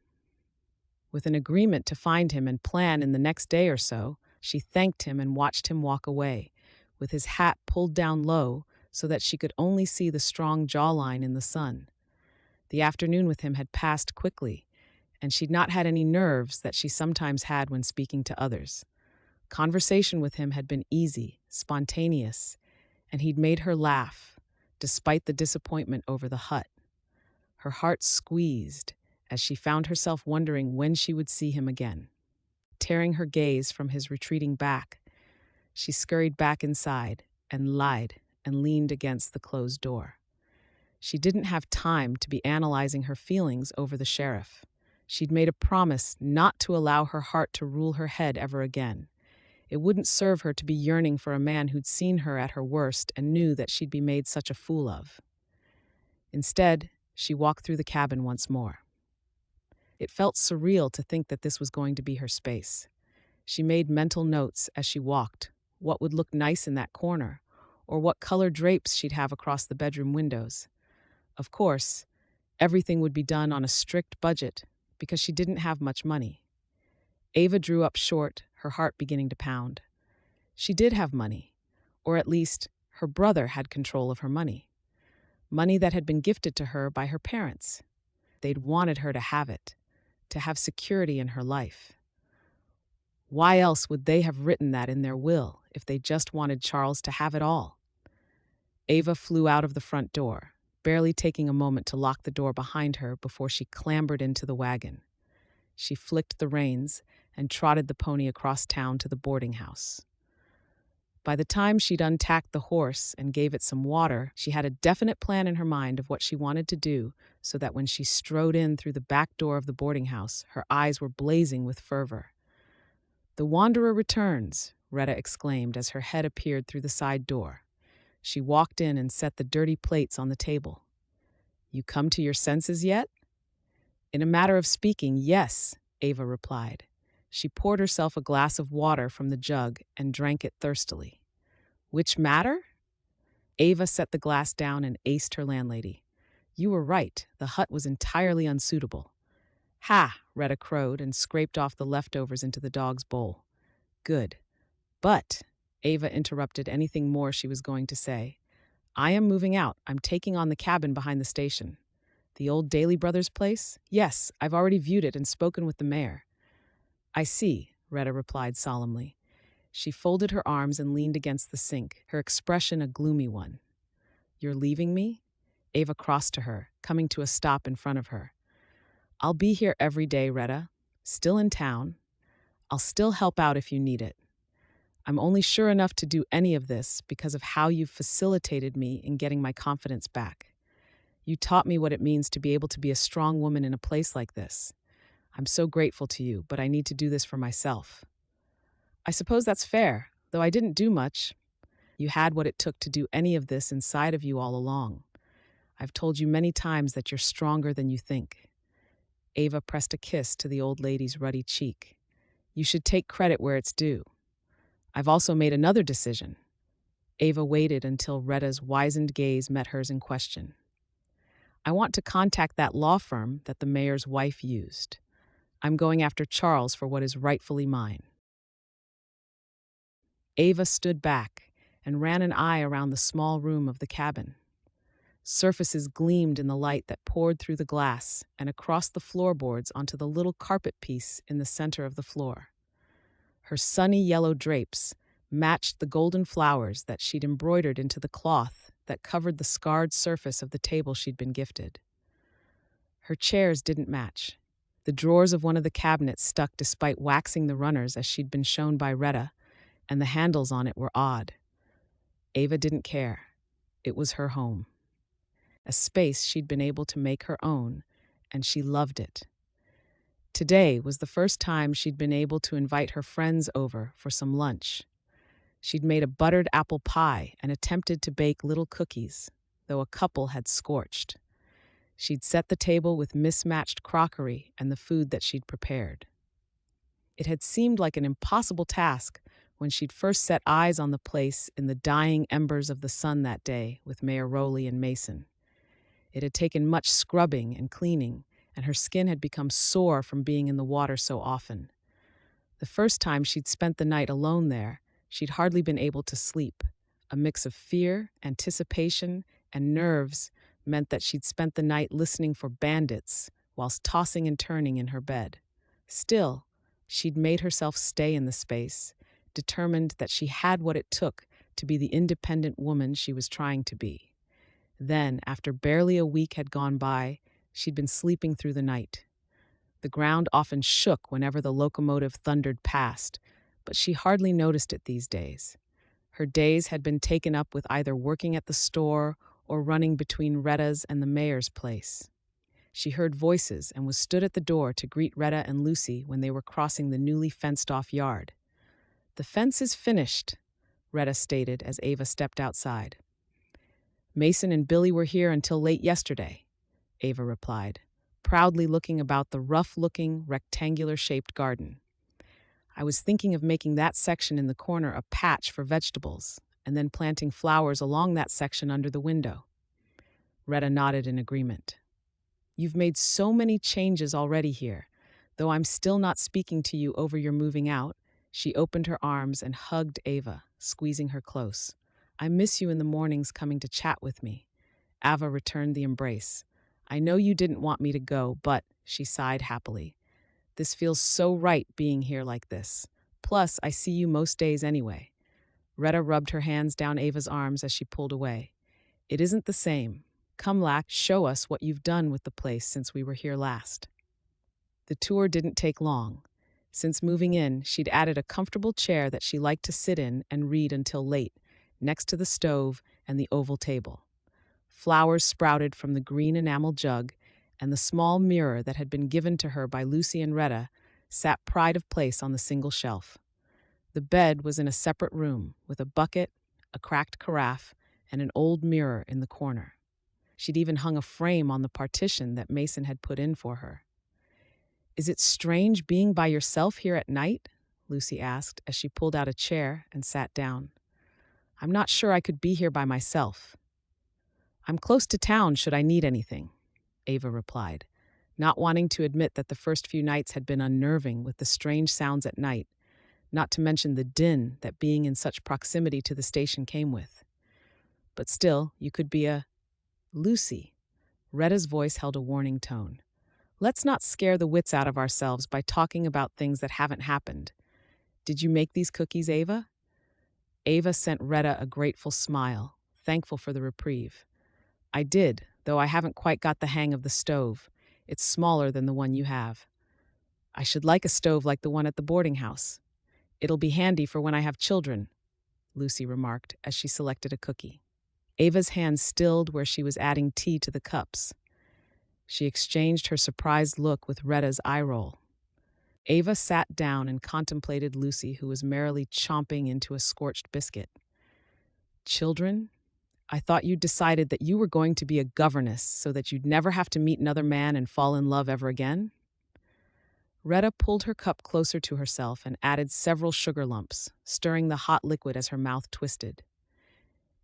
With an agreement to find him and plan in the next day or so, she thanked him and watched him walk away, with his hat pulled down low so that she could only see the strong jawline in the sun. The afternoon with him had passed quickly, and she'd not had any nerves that she sometimes had when speaking to others. Conversation with him had been easy, spontaneous, and he'd made her laugh, despite the disappointment over the hut. Her heart squeezed as she found herself wondering when she would see him again. Tearing her gaze from his retreating back, she scurried back inside and lied and leaned against the closed door. She didn't have time to be analyzing her feelings over the sheriff. She'd made a promise not to allow her heart to rule her head ever again. It wouldn't serve her to be yearning for a man who'd seen her at her worst and knew that she'd be made such a fool of. Instead, she walked through the cabin once more. It felt surreal to think that this was going to be her space. She made mental notes as she walked, what would look nice in that corner, or what color drapes she'd have across the bedroom windows. Of course, everything would be done on a strict budget because she didn't have much money. Ava drew up short, her heart beginning to pound. She did have money, or at least her brother had control of her money. Money that had been gifted to her by her parents. They'd wanted her to have it, to have security in her life. Why else would they have written that in their will if they just wanted Charles to have it all? Ava flew out of the front door, barely taking a moment to lock the door behind her before she clambered into the wagon. She flicked the reins and trotted the pony across town to the boarding house. By the time she'd untacked the horse and gave it some water, she had a definite plan in her mind of what she wanted to do so that when she strode in through the back door of the boarding house, her eyes were blazing with fervor. "The wanderer returns," Retta exclaimed as her head appeared through the side door. She walked in and set the dirty plates on the table. "You come to your senses yet?" "In a matter of speaking, yes," Ava replied. She poured herself a glass of water from the jug and drank it thirstily. "Which matter?" Ava set the glass down and aced her landlady. "You were right, the hut was entirely unsuitable." "Ha!" Retta crowed and scraped off the leftovers into the dog's bowl. "Good. But," Ava interrupted anything more she was going to say, "I am moving out. I'm taking on the cabin behind the station." "The old Daly Brothers place?" "Yes, I've already viewed it and spoken with the mayor." "I see," Retta replied solemnly. She folded her arms and leaned against the sink, her expression a gloomy one. "You're leaving me?" Ava crossed to her, coming to a stop in front of her. "I'll be here every day, Retta. Still in town. I'll still help out if you need it. I'm only sure enough to do any of this because of how you've facilitated me in getting my confidence back. You taught me what it means to be able to be a strong woman in a place like this. I'm so grateful to you, but I need to do this for myself." "I suppose that's fair, though I didn't do much. You had what it took to do any of this inside of you all along. I've told you many times that you're stronger than you think." Ava pressed a kiss to the old lady's ruddy cheek. "You should take credit where it's due. I've also made another decision." Ava waited until Retta's wizened gaze met hers in question. "I want to contact that law firm that the mayor's wife used. I'm going after Charles for what is rightfully mine." Ava stood back and ran an eye around the small room of the cabin. Surfaces gleamed in the light that poured through the glass and across the floorboards onto the little carpet piece in the center of the floor. Her sunny yellow drapes matched the golden flowers that she'd embroidered into the cloth that covered the scarred surface of the table she'd been gifted. Her chairs didn't match. The drawers of one of the cabinets stuck despite waxing the runners as she'd been shown by Retta, and the handles on it were odd. Ava didn't care. It was her home. A space she'd been able to make her own, and she loved it. Today was the first time she'd been able to invite her friends over for some lunch. She'd made a buttered apple pie and attempted to bake little cookies, though a couple had scorched. She'd set the table with mismatched crockery and the food that she'd prepared. It had seemed like an impossible task when she'd first set eyes on the place in the dying embers of the sun that day with Mayor Rowley and Mason. It had taken much scrubbing and cleaning, and her skin had become sore from being in the water so often. The first time she'd spent the night alone there, she'd hardly been able to sleep. A mix of fear, anticipation, and nerves meant that she'd spent the night listening for bandits whilst tossing and turning in her bed. Still, she'd made herself stay in the space, determined that she had what it took to be the independent woman she was trying to be. Then, after barely a week had gone by, she'd been sleeping through the night. The ground often shook whenever the locomotive thundered past, but she hardly noticed it these days. Her days had been taken up with either working at the store or running between Retta's and the mayor's place. She heard voices and was stood at the door to greet Retta and Lucy when they were crossing the newly fenced-off yard. "The fence is finished," Retta stated as Ava stepped outside. "Mason and Billy were here until late yesterday," Ava replied, proudly looking about the rough-looking, rectangular-shaped garden. "I was thinking of making that section in the corner a patch for vegetables, and then planting flowers along that section under the window." Retta nodded in agreement. "You've made so many changes already here. Though I'm still not speaking to you over your moving out," she opened her arms and hugged Ava, squeezing her close. "I miss you in the mornings coming to chat with me." Ava returned the embrace. "I know you didn't want me to go, but," she sighed happily, "this feels so right being here like this. Plus, I see you most days anyway." Retta rubbed her hands down Ava's arms as she pulled away. "It isn't the same. Come, Lack, show us what you've done with the place since we were here last." The tour didn't take long. Since moving in, she'd added a comfortable chair that she liked to sit in and read until late, next to the stove and the oval table. Flowers sprouted from the green enamel jug, and the small mirror that had been given to her by Lucy and Retta sat pride of place on the single shelf. The bed was in a separate room, with a bucket, a cracked carafe, and an old mirror in the corner. She'd even hung a frame on the partition that Mason had put in for her. "Is it strange being by yourself here at night?" Lucy asked as she pulled out a chair and sat down. "I'm not sure I could be here by myself." "I'm close to town should I need anything," Ava replied, not wanting to admit that the first few nights had been unnerving with the strange sounds at night, not to mention the din that being in such proximity to the station came with. "But still, you could be a—" "Lucy," Retta's voice held a warning tone. "Let's not scare the wits out of ourselves by talking about things that haven't happened. Did you make these cookies, Ava?" Ava sent Retta a grateful smile, thankful for the reprieve. "I did, though I haven't quite got the hang of the stove. It's smaller than the one you have." "I should like a stove like the one at the boarding house. It'll be handy for when I have children," Lucy remarked as she selected a cookie. Ava's hand stilled where she was adding tea to the cups. She exchanged her surprised look with Retta's eye roll. Ava sat down and contemplated Lucy, who was merrily chomping into a scorched biscuit. "Children? I thought you'd decided that you were going to be a governess so that you'd never have to meet another man and fall in love ever again?" Retta pulled her cup closer to herself and added several sugar lumps, stirring the hot liquid as her mouth twisted.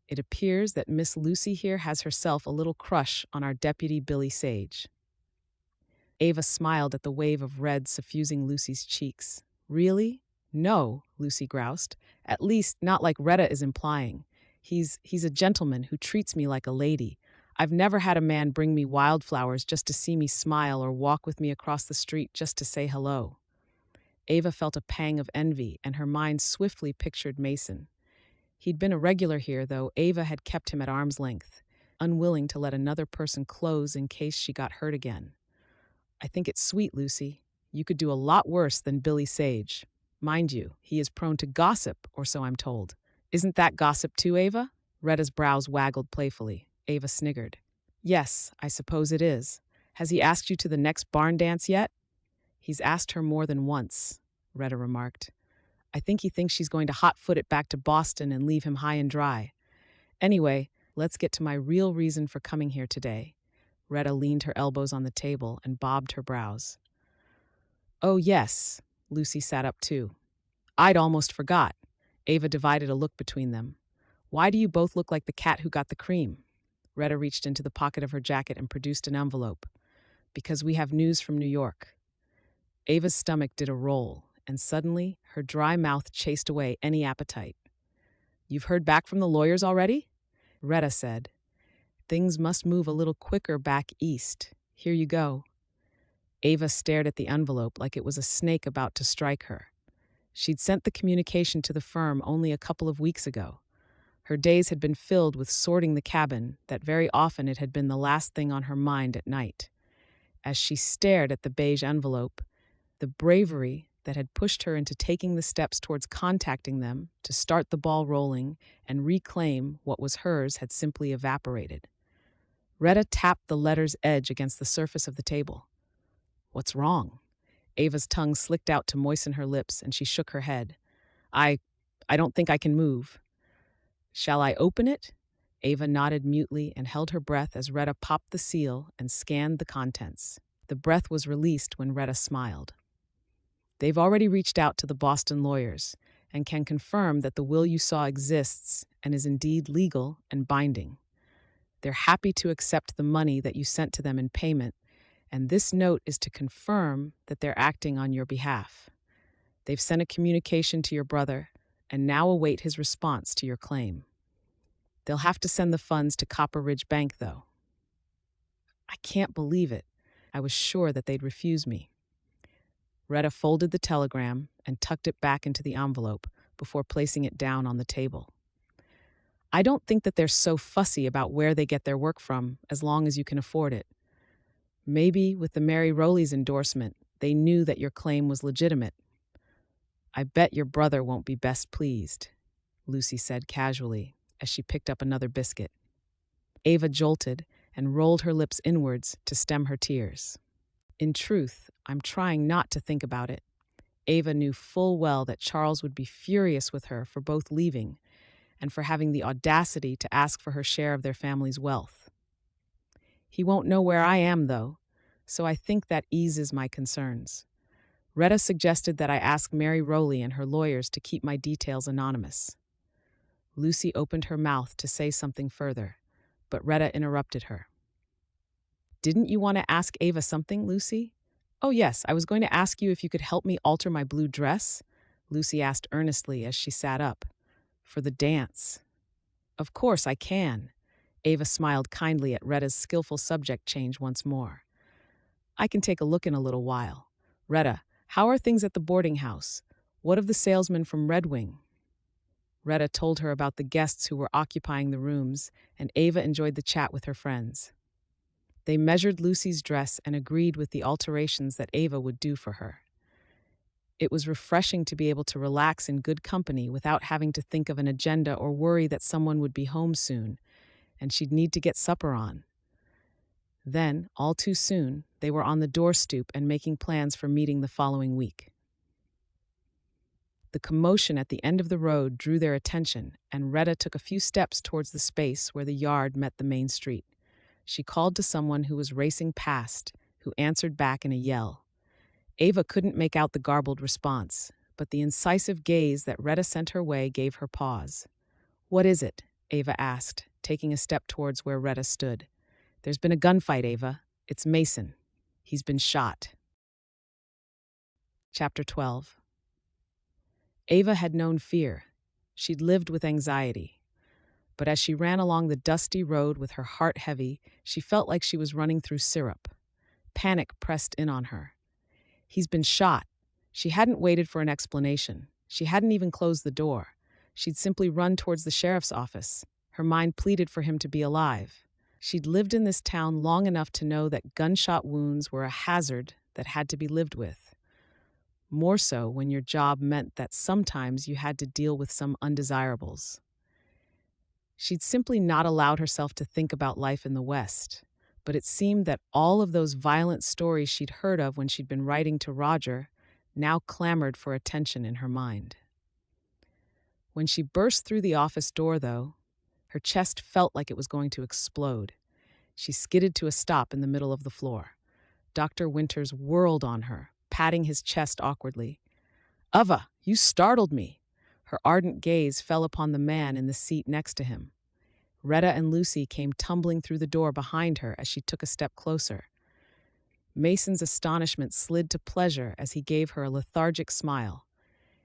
"It appears that Miss Lucy here has herself a little crush on our deputy Billy Sage." Ava smiled at the wave of red suffusing Lucy's cheeks. "Really? No," Lucy groused. "At least, not like Retta is implying. He's a gentleman who treats me like a lady. I've never had a man bring me wildflowers just to see me smile or walk with me across the street just to say hello." Ava felt a pang of envy, and her mind swiftly pictured Mason. He'd been a regular here, though Ava had kept him at arm's length, unwilling to let another person close in case she got hurt again. "I think it's sweet, Lucy. You could do a lot worse than Billy Sage. Mind you, he is prone to gossip, or so I'm told. Isn't that gossip too, Ava?" Retta's brows waggled playfully. Ava sniggered. "Yes, I suppose it is. Has he asked you to the next barn dance yet?" He's asked her more than once, Retta remarked. I think he thinks she's going to hot-foot it back to Boston and leave him high and dry. Anyway, let's get to my real reason for coming here today. Retta leaned her elbows on the table and bobbed her brows. Oh, yes. Lucy sat up too. I'd almost forgot. Ava divided a look between them. Why do you both look like the cat who got the cream? Retta reached into the pocket of her jacket and produced an envelope. Because we have news from New York. Ava's stomach did a roll, and suddenly her dry mouth chased away any appetite. You've heard back from the lawyers already? Retta said. Things must move a little quicker back east. Here you go. Ava stared at the envelope like it was a snake about to strike her. She'd sent the communication to the firm only a couple of weeks ago. Her days had been filled with sorting the cabin, that very often it had been the last thing on her mind at night. As she stared at the beige envelope, the bravery that had pushed her into taking the steps towards contacting them to start the ball rolling and reclaim what was hers had simply evaporated. Retta tapped the letter's edge against the surface of the table. What's wrong? Ava's tongue slicked out to moisten her lips, and she shook her head. I don't think I can move. Shall I open it? Ava nodded mutely and held her breath as Retta popped the seal and scanned the contents. The breath was released when Retta smiled. They've already reached out to the Boston lawyers and can confirm that the will you saw exists and is indeed legal and binding. They're happy to accept the money that you sent to them in payment, and this note is to confirm that they're acting on your behalf. They've sent a communication to your brother and now await his response to your claim. They'll have to send the funds to Copper Ridge Bank, though. I can't believe it. I was sure that they'd refuse me. Retta folded the telegram and tucked it back into the envelope before placing it down on the table. I don't think that they're so fussy about where they get their work from, as long as you can afford it. Maybe with the Mary Rowley's endorsement, they knew that your claim was legitimate. I bet your brother won't be best pleased, Lucy said casually as she picked up another biscuit. Ava jolted and rolled her lips inwards to stem her tears. In truth, I'm trying not to think about it. Ava knew full well that Charles would be furious with her for both leaving and for having the audacity to ask for her share of their family's wealth. He won't know where I am, though, so I think that eases my concerns. Retta suggested that I ask Mary Rowley and her lawyers to keep my details anonymous. Lucy opened her mouth to say something further, but Retta interrupted her. Didn't you want to ask Ava something, Lucy? Oh, yes, I was going to ask you if you could help me alter my blue dress, Lucy asked earnestly as she sat up. For the dance. Of course I can. Ava smiled kindly at Retta's skillful subject change once more. I can take a look in a little while. Retta, how are things at the boarding house? What of the salesman from Red Wing? Retta told her about the guests who were occupying the rooms, and Ava enjoyed the chat with her friends. They measured Lucy's dress and agreed with the alterations that Ava would do for her. It was refreshing to be able to relax in good company without having to think of an agenda or worry that someone would be home soon, and she'd need to get supper on. Then, all too soon, they were on the doorstep and making plans for meeting the following week. The commotion at the end of the road drew their attention, and Retta took a few steps towards the space where the yard met the main street. She called to someone who was racing past, who answered back in a yell. Ava couldn't make out the garbled response, but the incisive gaze that Retta sent her way gave her pause. What is it? Ava asked, taking a step towards where Retta stood. There's been a gunfight, Ava. It's Mason. He's been shot. Chapter 12. Ava had known fear. She'd lived with anxiety. But as she ran along the dusty road with her heart heavy, she felt like she was running through syrup. Panic pressed in on her. He's been shot. She hadn't waited for an explanation. She hadn't even closed the door. She'd simply run towards the sheriff's office. Her mind pleaded for him to be alive. She'd lived in this town long enough to know that gunshot wounds were a hazard that had to be lived with. More so when your job meant that sometimes you had to deal with some undesirables. She'd simply not allowed herself to think about life in the West, But it seemed that all of those violent stories she'd heard of when she'd been writing to Roger now clamored for attention in her mind. When she burst through the office door, though, her chest felt like it was going to explode. She skidded to a stop in the middle of the floor. Dr. Winters whirled on her, patting his chest awkwardly. "Ava, you startled me." Her ardent gaze fell upon the man in the seat next to him. Retta and Lucy came tumbling through the door behind her as she took a step closer. Mason's astonishment slid to pleasure as he gave her a lethargic smile.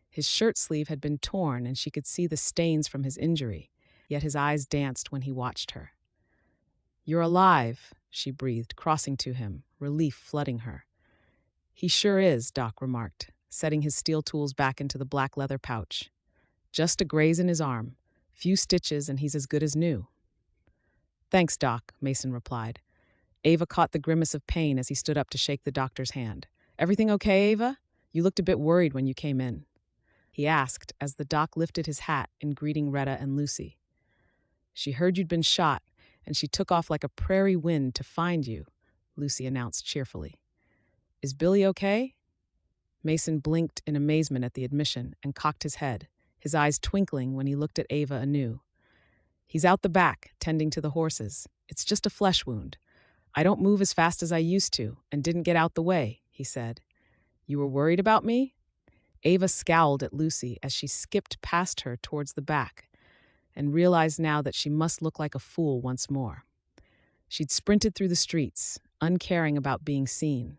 His shirt sleeve had been torn and she could see the stains from his injury, yet his eyes danced when he watched her. "You're alive," she breathed, crossing to him, relief flooding her. "He sure is," Doc remarked, setting his steel tools back into the black leather pouch. "Just a graze in his arm. Few stitches and he's as good as new." "Thanks, Doc," Mason replied. Ava caught the grimace of pain as he stood up to shake the doctor's hand. "Everything okay, Ava? You looked a bit worried when you came in," he asked as the doc lifted his hat in greeting Retta and Lucy. "She heard you'd been shot, and she took off like a prairie wind to find you," Lucy announced cheerfully. "Is Billy okay?" Mason blinked in amazement at the admission and cocked his head, his eyes twinkling when he looked at Ava anew. "He's out the back, tending to the horses. It's just a flesh wound. I don't move as fast as I used to, and didn't get out the way," he said. "You were worried about me?" Ava scowled at Lucy as she skipped past her towards the back, and realized now that she must look like a fool once more. She'd sprinted through the streets, uncaring about being seen.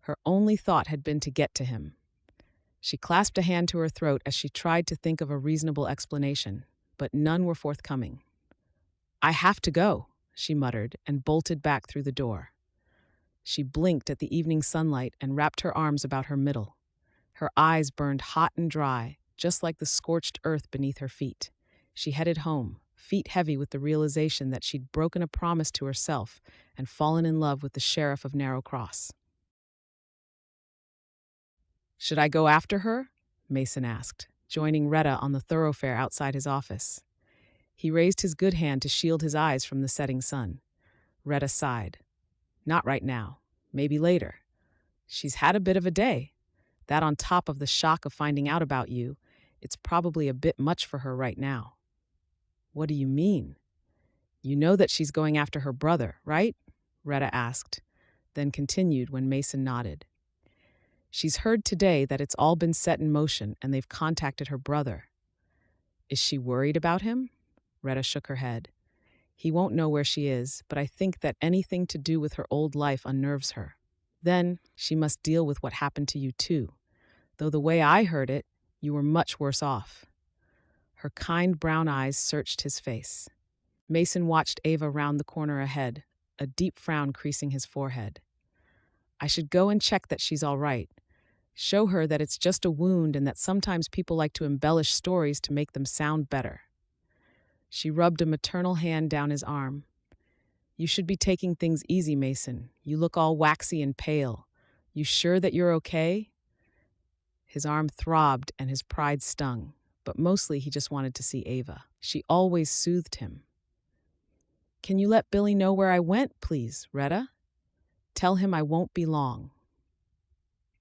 Her only thought had been to get to him. She clasped a hand to her throat as she tried to think of a reasonable explanation, but none were forthcoming. "I have to go," she muttered and bolted back through the door. She blinked at the evening sunlight and wrapped her arms about her middle. Her eyes burned hot and dry, just like the scorched earth beneath her feet. She headed home, feet heavy with the realization that she'd broken a promise to herself and fallen in love with the sheriff of Narrow Cross. "Should I go after her?" Mason asked, joining Retta on the thoroughfare outside his office. He raised his good hand to shield his eyes from the setting sun. Retta sighed. "Not right now. Maybe later. She's had a bit of a day. That on top of the shock of finding out about you, it's probably a bit much for her right now." "What do you mean?" "You know that she's going after her brother, right?" Retta asked, then continued when Mason nodded. "She's heard today that it's all been set in motion and they've contacted her brother." "Is she worried about him?" Retta shook her head. "He won't know where she is, but I think that anything to do with her old life unnerves her. Then she must deal with what happened to you too. Though the way I heard it, you were much worse off." Her kind brown eyes searched his face. Mason watched Ava round the corner ahead, a deep frown creasing his forehead. "I should go and check that she's all right. Show her that it's just a wound and that sometimes people like to embellish stories to make them sound better." She rubbed a maternal hand down his arm. "You should be taking things easy, Mason. You look all waxy and pale. You sure that you're okay?" His arm throbbed and his pride stung, but mostly he just wanted to see Ava. She always soothed him. "Can you let Billy know where I went, please, Retta? Tell him I won't be long."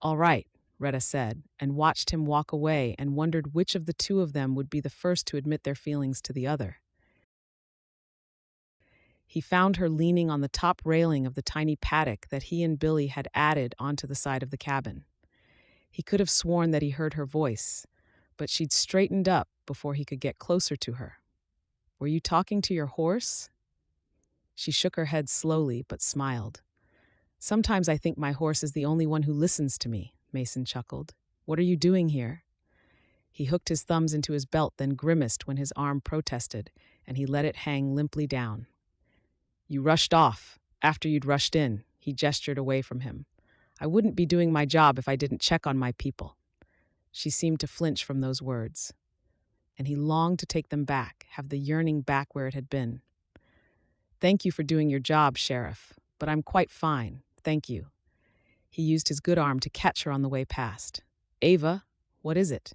"All right," Retta said, and watched him walk away and wondered which of the two of them would be the first to admit their feelings to the other. He found her leaning on the top railing of the tiny paddock that he and Billy had added onto the side of the cabin. He could have sworn that he heard her voice, but she'd straightened up before he could get closer to her. "Were you talking to your horse?" She shook her head slowly but smiled. "Sometimes I think my horse is the only one who listens to me," Mason chuckled. "What are you doing here?" He hooked his thumbs into his belt, then grimaced when his arm protested, and he let it hang limply down. "You rushed off. After you'd rushed in," he gestured away from him. "I wouldn't be doing my job if I didn't check on my people." She seemed to flinch from those words, and he longed to take them back, have the yearning back where it had been. "Thank you for doing your job, Sheriff, but I'm quite fine, thank you." He used his good arm to catch her on the way past. "Ava, what is it?"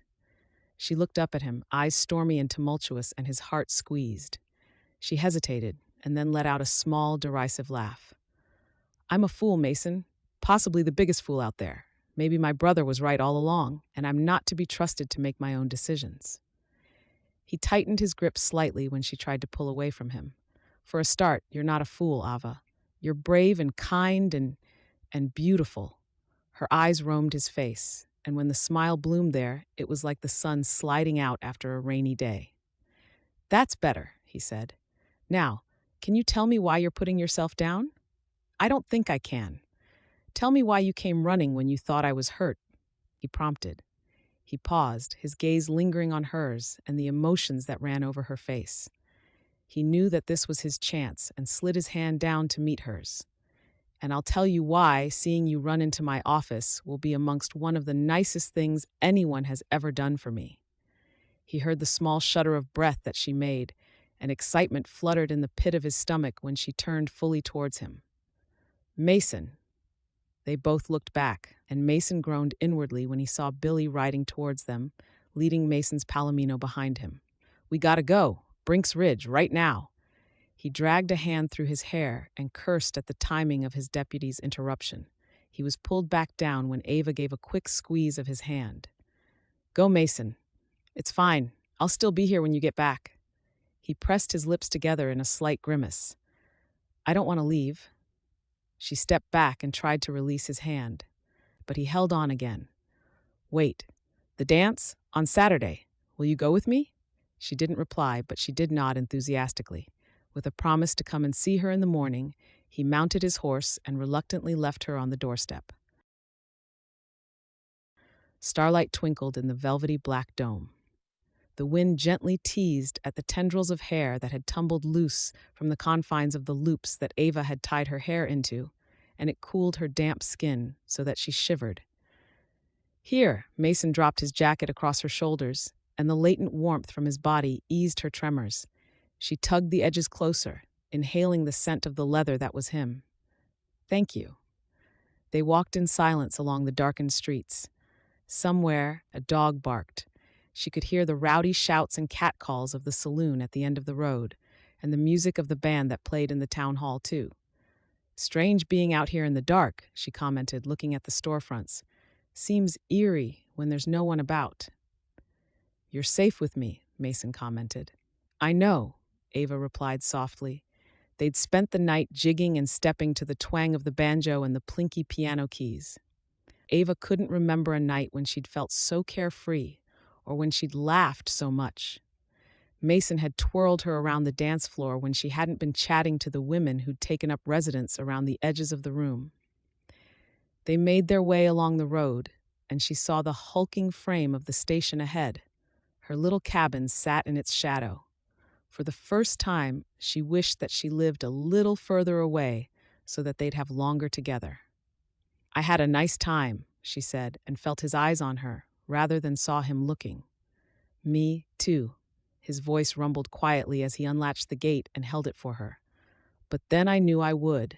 She looked up at him, eyes stormy and tumultuous, and his heart squeezed. She hesitated, and then let out a small, derisive laugh. I'm a fool, Mason. Possibly the biggest fool out there. Maybe my brother was right all along, and I'm not to be trusted to make my own decisions. He tightened his grip slightly when she tried to pull away from him. For a start, you're not a fool, Ava. You're brave and kind and beautiful. Her eyes roamed his face, and when the smile bloomed there, it was like the sun sliding out after a rainy day. That's better, he said. Now, can you tell me why you're putting yourself down? I don't think I can. Tell me why you came running when you thought I was hurt, he prompted. He paused, his gaze lingering on hers and the emotions that ran over her face. He knew that this was his chance and slid his hand down to meet hers. And I'll tell you why seeing you run into my office will be amongst one of the nicest things anyone has ever done for me. He heard the small shudder of breath that she made, and excitement fluttered in the pit of his stomach when she turned fully towards him. Mason. They both looked back, and Mason groaned inwardly when he saw Billy riding towards them, leading Mason's palomino behind him. We gotta go. Brinks Ridge, right now. He dragged a hand through his hair and cursed at the timing of his deputy's interruption. He was pulled back down when Ava gave a quick squeeze of his hand. Go, Mason. It's fine. I'll still be here when you get back. He pressed his lips together in a slight grimace. I don't want to leave. She stepped back and tried to release his hand, but he held on again. Wait, the dance? On Saturday. Will you go with me? She didn't reply, but she did nod enthusiastically. With a promise to come and see her in the morning, he mounted his horse and reluctantly left her on the doorstep. Starlight twinkled in the velvety black dome. The wind gently teased at the tendrils of hair that had tumbled loose from the confines of the loops that Ava had tied her hair into, and it cooled her damp skin so that she shivered. Here, Mason dropped his jacket across her shoulders, and the latent warmth from his body eased her tremors. She tugged the edges closer, inhaling the scent of the leather that was him. Thank you. They walked in silence along the darkened streets. Somewhere, a dog barked. She could hear the rowdy shouts and catcalls of the saloon at the end of the road, and the music of the band that played in the town hall, too. Strange being out here in the dark, she commented, looking at the storefronts. Seems eerie when there's no one about. You're safe with me, Mason commented. I know, Ava replied softly. They'd spent the night jigging and stepping to the twang of the banjo and the plinky piano keys. Ava couldn't remember a night when she'd felt so carefree, or when she'd laughed so much. Mason had twirled her around the dance floor when she hadn't been chatting to the women who'd taken up residence around the edges of the room. They made their way along the road, and she saw the hulking frame of the station ahead. Her little cabin sat in its shadow. For the first time, she wished that she lived a little further away so that they'd have longer together. I had a nice time, she said, and felt his eyes on her, rather than saw him looking. Me, too. His voice rumbled quietly as he unlatched the gate and held it for her. But then I knew I would.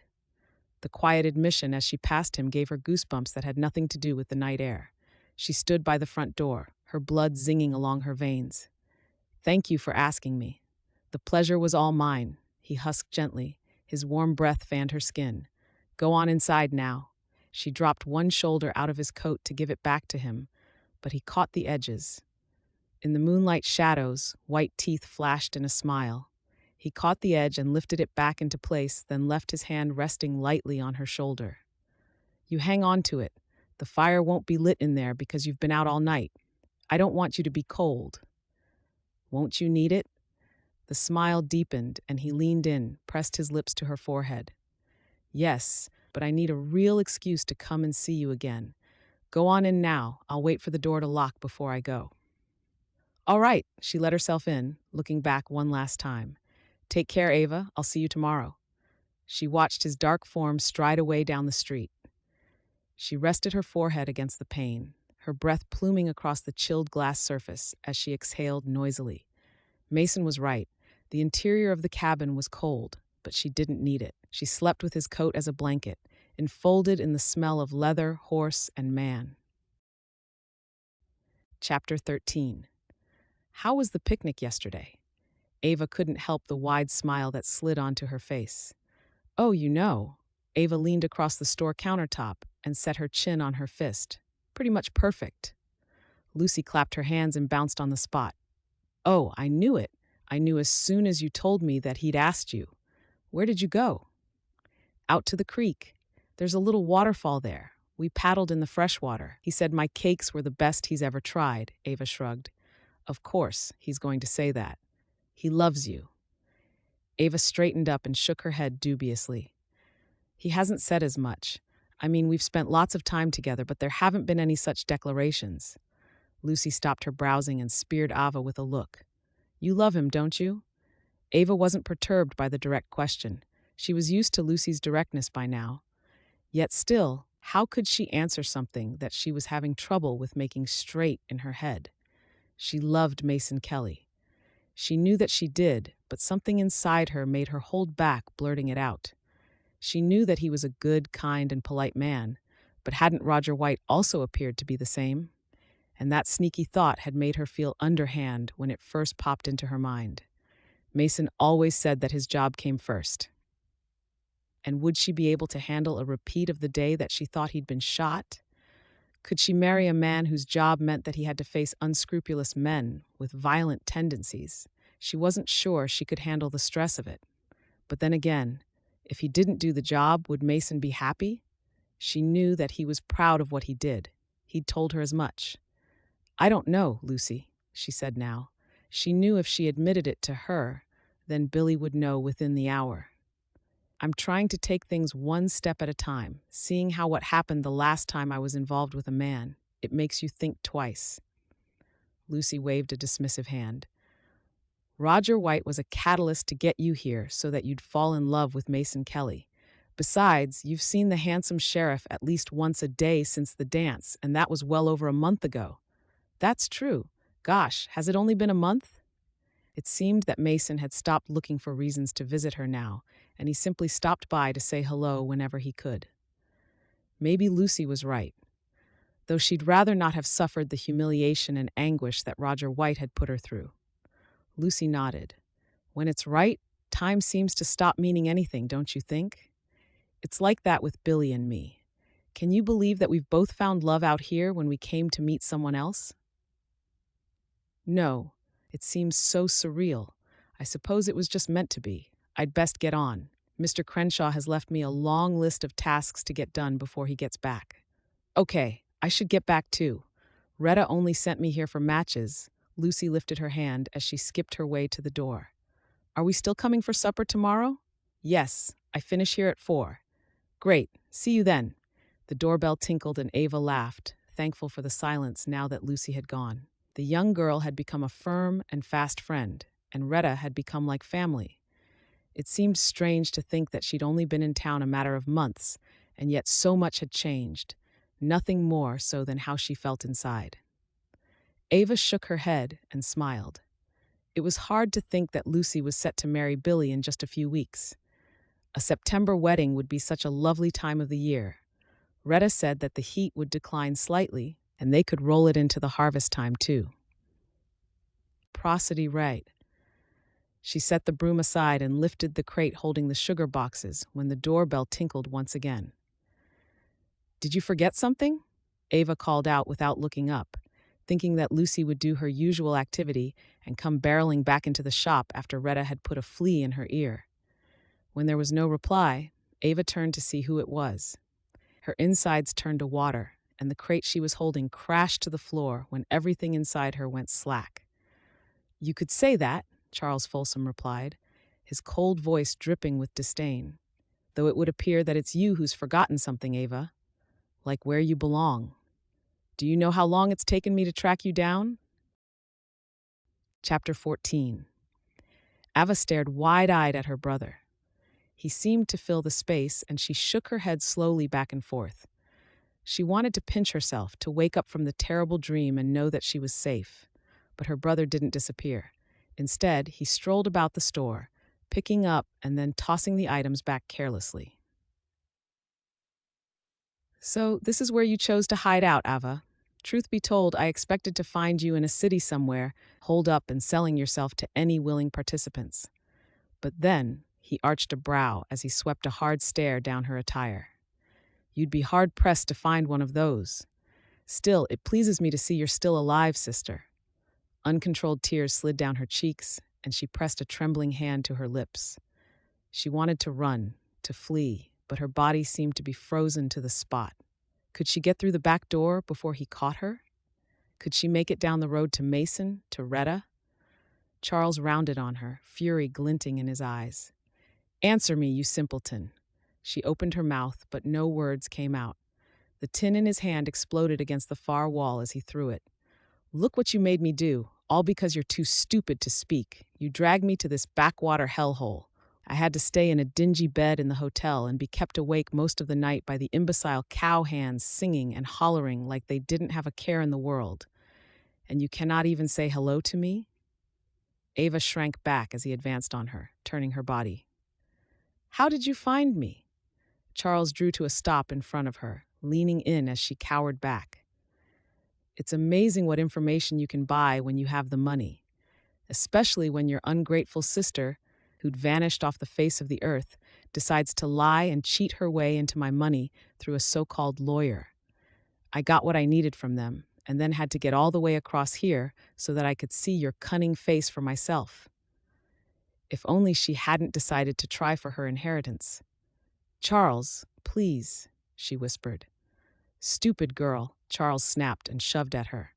The quiet admission as she passed him gave her goosebumps that had nothing to do with the night air. She stood by the front door, her blood zinging along her veins. Thank you for asking me. The pleasure was all mine, he husked gently. His warm breath fanned her skin. Go on inside now. She dropped one shoulder out of his coat to give it back to him, but he caught the edges. In the moonlight shadows, white teeth flashed in a smile. He caught the edge and lifted it back into place, then left his hand resting lightly on her shoulder. You hang on to it. The fire won't be lit in there because you've been out all night. I don't want you to be cold. Won't you need it? The smile deepened, and he leaned in, pressed his lips to her forehead. Yes, but I need a real excuse to come and see you again. Go on in now. I'll wait for the door to lock before I go. All right, she let herself in, looking back one last time. Take care, Ava. I'll see you tomorrow. She watched his dark form stride away down the street. She rested her forehead against the pane, her breath pluming across the chilled glass surface as she exhaled noisily. Mason was right. The interior of the cabin was cold, but she didn't need it. She slept with his coat as a blanket, enfolded in the smell of leather, horse, and man. Chapter 13. How was the picnic yesterday? Ava couldn't help the wide smile that slid onto her face. Oh, you know. Ava leaned across the store countertop and set her chin on her fist. Pretty much perfect. Lucy clapped her hands and bounced on the spot. Oh, I knew it. I knew as soon as you told me that he'd asked you. Where did you go? Out to the creek. There's a little waterfall there. We paddled in the fresh water. He said my cakes were the best he's ever tried, Ava shrugged. Of course, he's going to say that. He loves you. Ava straightened up and shook her head dubiously. He hasn't said as much. I mean, we've spent lots of time together, but there haven't been any such declarations. Lucy stopped her browsing and speared Ava with a look. You love him, don't you? Ava wasn't perturbed by the direct question. She was used to Lucy's directness by now. Yet still, how could she answer something that she was having trouble with making straight in her head? She loved Mason Kelly. She knew that she did, but something inside her made her hold back blurting it out. She knew that he was a good, kind, and polite man, but hadn't Roger White also appeared to be the same? And that sneaky thought had made her feel underhand when it first popped into her mind. Mason always said that his job came first. And would she be able to handle a repeat of the day that she thought he'd been shot? Could she marry a man whose job meant that he had to face unscrupulous men with violent tendencies? She wasn't sure she could handle the stress of it. But then again, if he didn't do the job, would Mason be happy? She knew that he was proud of what he did. He'd told her as much. I don't know, Lucy, she said now. She knew if she admitted it to her, then Billy would know within the hour. I'm trying to take things one step at a time, seeing how what happened the last time I was involved with a man. It makes you think twice. Lucy waved a dismissive hand. Roger White was a catalyst to get you here so that you'd fall in love with Mason Kelly. Besides, you've seen the handsome sheriff at least once a day since the dance, and that was well over a month ago. That's true. Gosh, has it only been a month? It seemed that Mason had stopped looking for reasons to visit her now, and he simply stopped by to say hello whenever he could. Maybe Lucy was right, though she'd rather not have suffered the humiliation and anguish that Roger White had put her through. Lucy nodded. When it's right, time seems to stop meaning anything, don't you think? It's like that with Billy and me. Can you believe that we've both found love out here when we came to meet someone else? No, it seems so surreal. I suppose it was just meant to be. I'd best get on. Mr. Crenshaw has left me a long list of tasks to get done before he gets back. Okay, I should get back too. Retta only sent me here for matches. Lucy lifted her hand as she skipped her way to the door. Are we still coming for supper tomorrow? Yes, I finish here at 4. Great, see you then. The doorbell tinkled and Ava laughed, thankful for the silence now that Lucy had gone. The young girl had become a firm and fast friend, and Retta had become like family. It seemed strange to think that she'd only been in town a matter of months, and yet so much had changed, nothing more so than how she felt inside. Ava shook her head and smiled. It was hard to think that Lucy was set to marry Billy in just a few weeks. A September wedding would be such a lovely time of the year. Retta said that the heat would decline slightly, and they could roll it into the harvest time too. Prosody right. She set the broom aside and lifted the crate holding the sugar boxes when the doorbell tinkled once again. Did you forget something? Ava called out without looking up, thinking that Lucy would do her usual activity and come barreling back into the shop after Retta had put a flea in her ear. When there was no reply, Ava turned to see who it was. Her insides turned to water, and the crate she was holding crashed to the floor when everything inside her went slack. You could say that, Charles Folsom replied, his cold voice dripping with disdain. Though it would appear that it's you who's forgotten something, Ava. Like where you belong. Do you know how long it's taken me to track you down? Chapter 14. Ava stared wide-eyed at her brother. He seemed to fill the space, and she shook her head slowly back and forth. She wanted to pinch herself, to wake up from the terrible dream and know that she was safe. But her brother didn't disappear. Instead, he strolled about the store, picking up and then tossing the items back carelessly. So, this is where you chose to hide out, Ava. Truth be told, I expected to find you in a city somewhere, holed up and selling yourself to any willing participants. But then, he arched a brow as he swept a hard stare down her attire. You'd be hard-pressed to find one of those. Still, it pleases me to see you're still alive, sister. Uncontrolled tears slid down her cheeks, and she pressed a trembling hand to her lips. She wanted to run, to flee, but her body seemed to be frozen to the spot. Could she get through the back door before he caught her? Could she make it down the road to Mason, to Retta? Charles rounded on her, fury glinting in his eyes. Answer me, you simpleton. She opened her mouth, but no words came out. The tin in his hand exploded against the far wall as he threw it. Look what you made me do, all because you're too stupid to speak. You dragged me to this backwater hellhole. I had to stay in a dingy bed in the hotel and be kept awake most of the night by the imbecile cowhands singing and hollering like they didn't have a care in the world. And you cannot even say hello to me? Ava shrank back as he advanced on her, turning her body. How did you find me? Charles drew to a stop in front of her, leaning in as she cowered back. It's amazing what information you can buy when you have the money, especially when your ungrateful sister, who'd vanished off the face of the earth, decides to lie and cheat her way into my money through a so-called lawyer. I got what I needed from them, and then had to get all the way across here so that I could see your cunning face for myself. If only she hadn't decided to try for her inheritance. Charles, please, she whispered. Stupid girl, Charles snapped and shoved at her.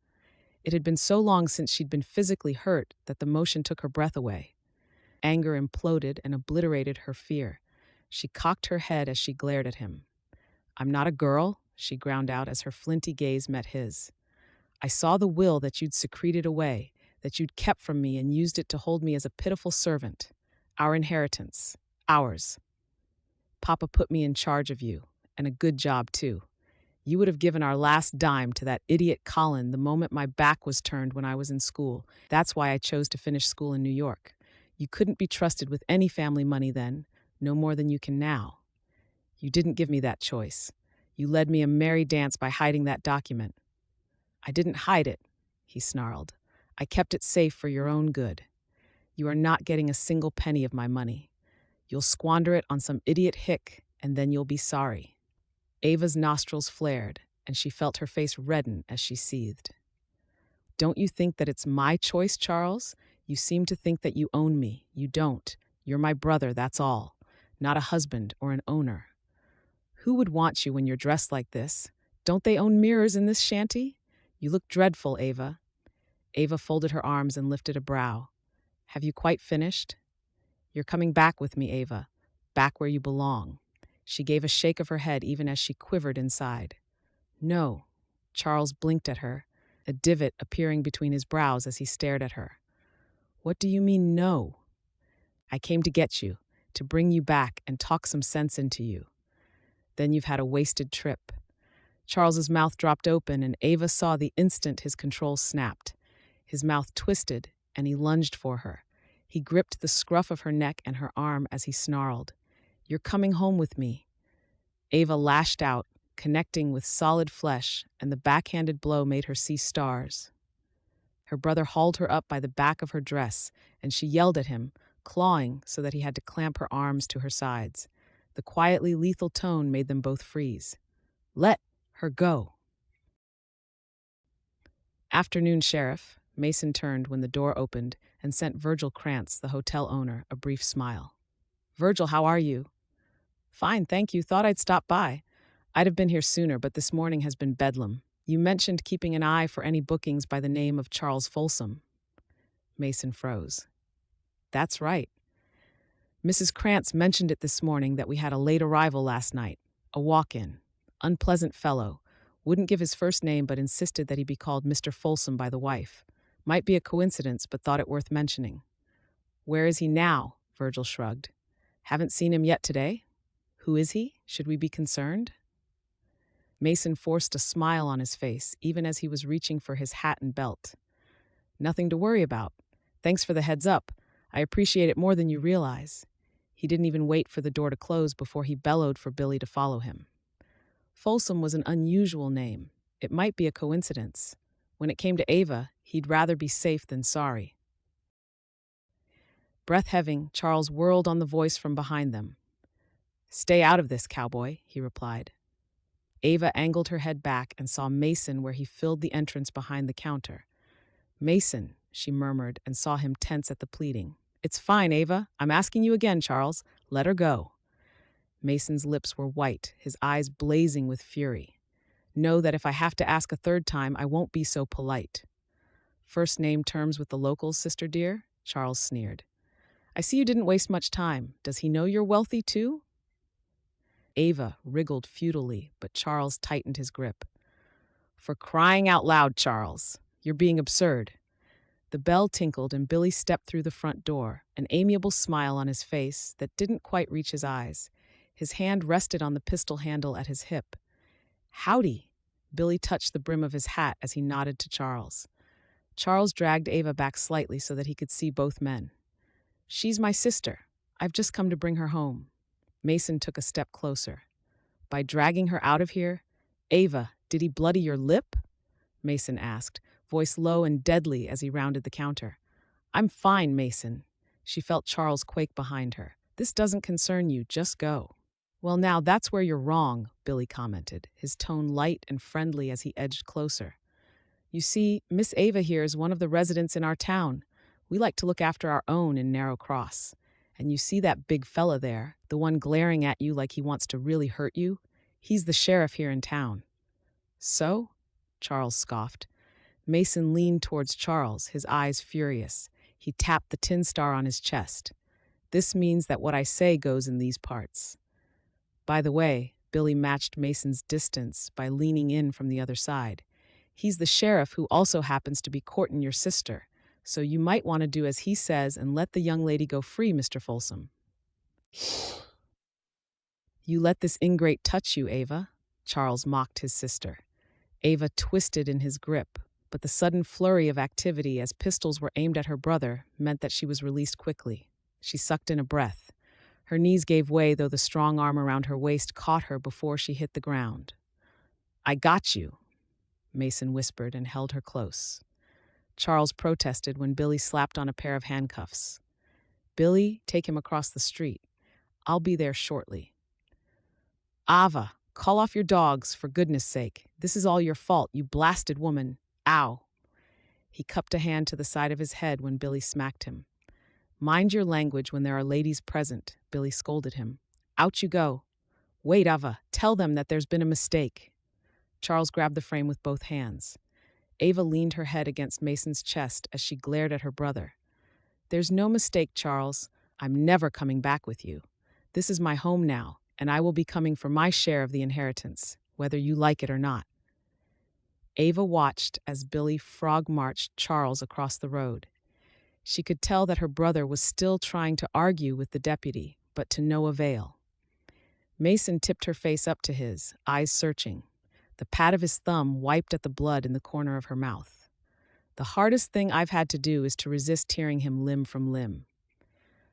It had been so long since she'd been physically hurt that the motion took her breath away. Anger imploded and obliterated her fear. She cocked her head as she glared at him. I'm not a girl, she ground out as her flinty gaze met his. I saw the will that you'd secreted away, that you'd kept from me and used it to hold me as a pitiful servant. Our inheritance. Ours. Papa put me in charge of you, and a good job, too. You would have given our last dime to that idiot Colin the moment my back was turned when I was in school. That's why I chose to finish school in New York. You couldn't be trusted with any family money then, no more than you can now. You didn't give me that choice. You led me a merry dance by hiding that document. I didn't hide it, he snarled. I kept it safe for your own good. You are not getting a single penny of my money. You'll squander it on some idiot hick, and then you'll be sorry. Ava's nostrils flared, and she felt her face redden as she seethed. Don't you think that it's my choice, Charles? You seem to think that you own me. You don't. You're my brother, that's all. Not a husband or an owner. Who would want you when you're dressed like this? Don't they own mirrors in this shanty? You look dreadful, Ava. Ava folded her arms and lifted a brow. Have you quite finished? You're coming back with me, Ava. Back where you belong. She gave a shake of her head even as she quivered inside. No. Charles blinked at her, a divot appearing between his brows as he stared at her. What do you mean, no? I came to get you, to bring you back and talk some sense into you. Then you've had a wasted trip. Charles's mouth dropped open, and Ava saw the instant his control snapped. His mouth twisted, and he lunged for her. He gripped the scruff of her neck and her arm as he snarled. You're coming home with me. Ava lashed out, connecting with solid flesh, and the backhanded blow made her see stars. Her brother hauled her up by the back of her dress, and she yelled at him, clawing so that he had to clamp her arms to her sides. The quietly lethal tone made them both freeze. Let her go. Afternoon, Sheriff. Mason turned when the door opened and sent Virgil Krantz, the hotel owner, a brief smile. Virgil, how are you? Fine, thank you. Thought I'd stop by. I'd have been here sooner, but this morning has been bedlam. You mentioned keeping an eye for any bookings by the name of Charles Folsom. Mason froze. That's right. Mrs. Krantz mentioned it this morning that we had a late arrival last night. A walk-in. Unpleasant fellow. Wouldn't give his first name but insisted that he be called Mr. Folsom by the wife. Might be a coincidence, but thought it worth mentioning. Where is he now? Virgil shrugged. Haven't seen him yet today? Who is he? Should we be concerned? Mason forced a smile on his face, even as he was reaching for his hat and belt. Nothing to worry about. Thanks for the heads up. I appreciate it more than you realize. He didn't even wait for the door to close before he bellowed for Billy to follow him. Folsom was an unusual name. It might be a coincidence. When it came to Ava, he'd rather be safe than sorry. Breath-heaving, Charles whirled on the voice from behind them. "Stay out of this, cowboy," he replied. Ava angled her head back and saw Mason where he filled the entrance behind the counter. "Mason," she murmured and saw him tense at the pleading. "It's fine, Ava. I'm asking you again, Charles. Let her go." Mason's lips were white, his eyes blazing with fury. "Know that if I have to ask a third time, I won't be so polite." "First name terms with the locals, sister dear?" Charles sneered. "I see you didn't waste much time. Does he know you're wealthy too?" Ava wriggled futilely, but Charles tightened his grip. "For crying out loud, Charles. You're being absurd." The bell tinkled and Billy stepped through the front door, an amiable smile on his face that didn't quite reach his eyes. His hand rested on the pistol handle at his hip. "Howdy." Billy touched the brim of his hat as he nodded to Charles. Charles dragged Ava back slightly so that he could see both men. "She's my sister. I've just come to bring her home." Mason took a step closer. "By dragging her out of here? Ava, did he bloody your lip?" Mason asked, voice low and deadly as he rounded the counter. "I'm fine, Mason." She felt Charles quake behind her. "This doesn't concern you, just go." "Well, now that's where you're wrong," Billy commented, his tone light and friendly as he edged closer. "You see, Miss Ava here is one of the residents in our town. We like to look after our own in Narrow Cross. And you see that big fella there, the one glaring at you like he wants to really hurt you? He's the sheriff here in town." "So?" Charles scoffed. Mason leaned towards Charles, his eyes furious. He tapped the tin star on his chest. "This means that what I say goes in these parts." By the way, Billy matched Mason's distance by leaning in from the other side. "He's the sheriff who also happens to be courting your sister, so you might want to do as he says and let the young lady go free, Mr. Folsom." "You let this ingrate touch you, Ava," Charles mocked his sister. Ava twisted in his grip, but the sudden flurry of activity as pistols were aimed at her brother meant that she was released quickly. She sucked in a breath. Her knees gave way, though the strong arm around her waist caught her before she hit the ground. "I got you," Mason whispered and held her close. Charles protested when Billy slapped on a pair of handcuffs. "Billy, take him across the street. I'll be there shortly." "Ava, call off your dogs, for goodness sake. This is all your fault, you blasted woman. Ow." He cupped a hand to the side of his head when Billy smacked him. "Mind your language when there are ladies present," Billy scolded him. "Out you go." "Wait, Ava, tell them that there's been a mistake." Charles grabbed the frame with both hands. Ava leaned her head against Mason's chest as she glared at her brother. "There's no mistake, Charles. I'm never coming back with you. This is my home now, and I will be coming for my share of the inheritance, whether you like it or not." Ava watched as Billy frog-marched Charles across the road. She could tell that her brother was still trying to argue with the deputy, but to no avail. Mason tipped her face up to his, eyes searching. The pat of his thumb wiped at the blood in the corner of her mouth. "The hardest thing I've had to do is to resist tearing him limb from limb."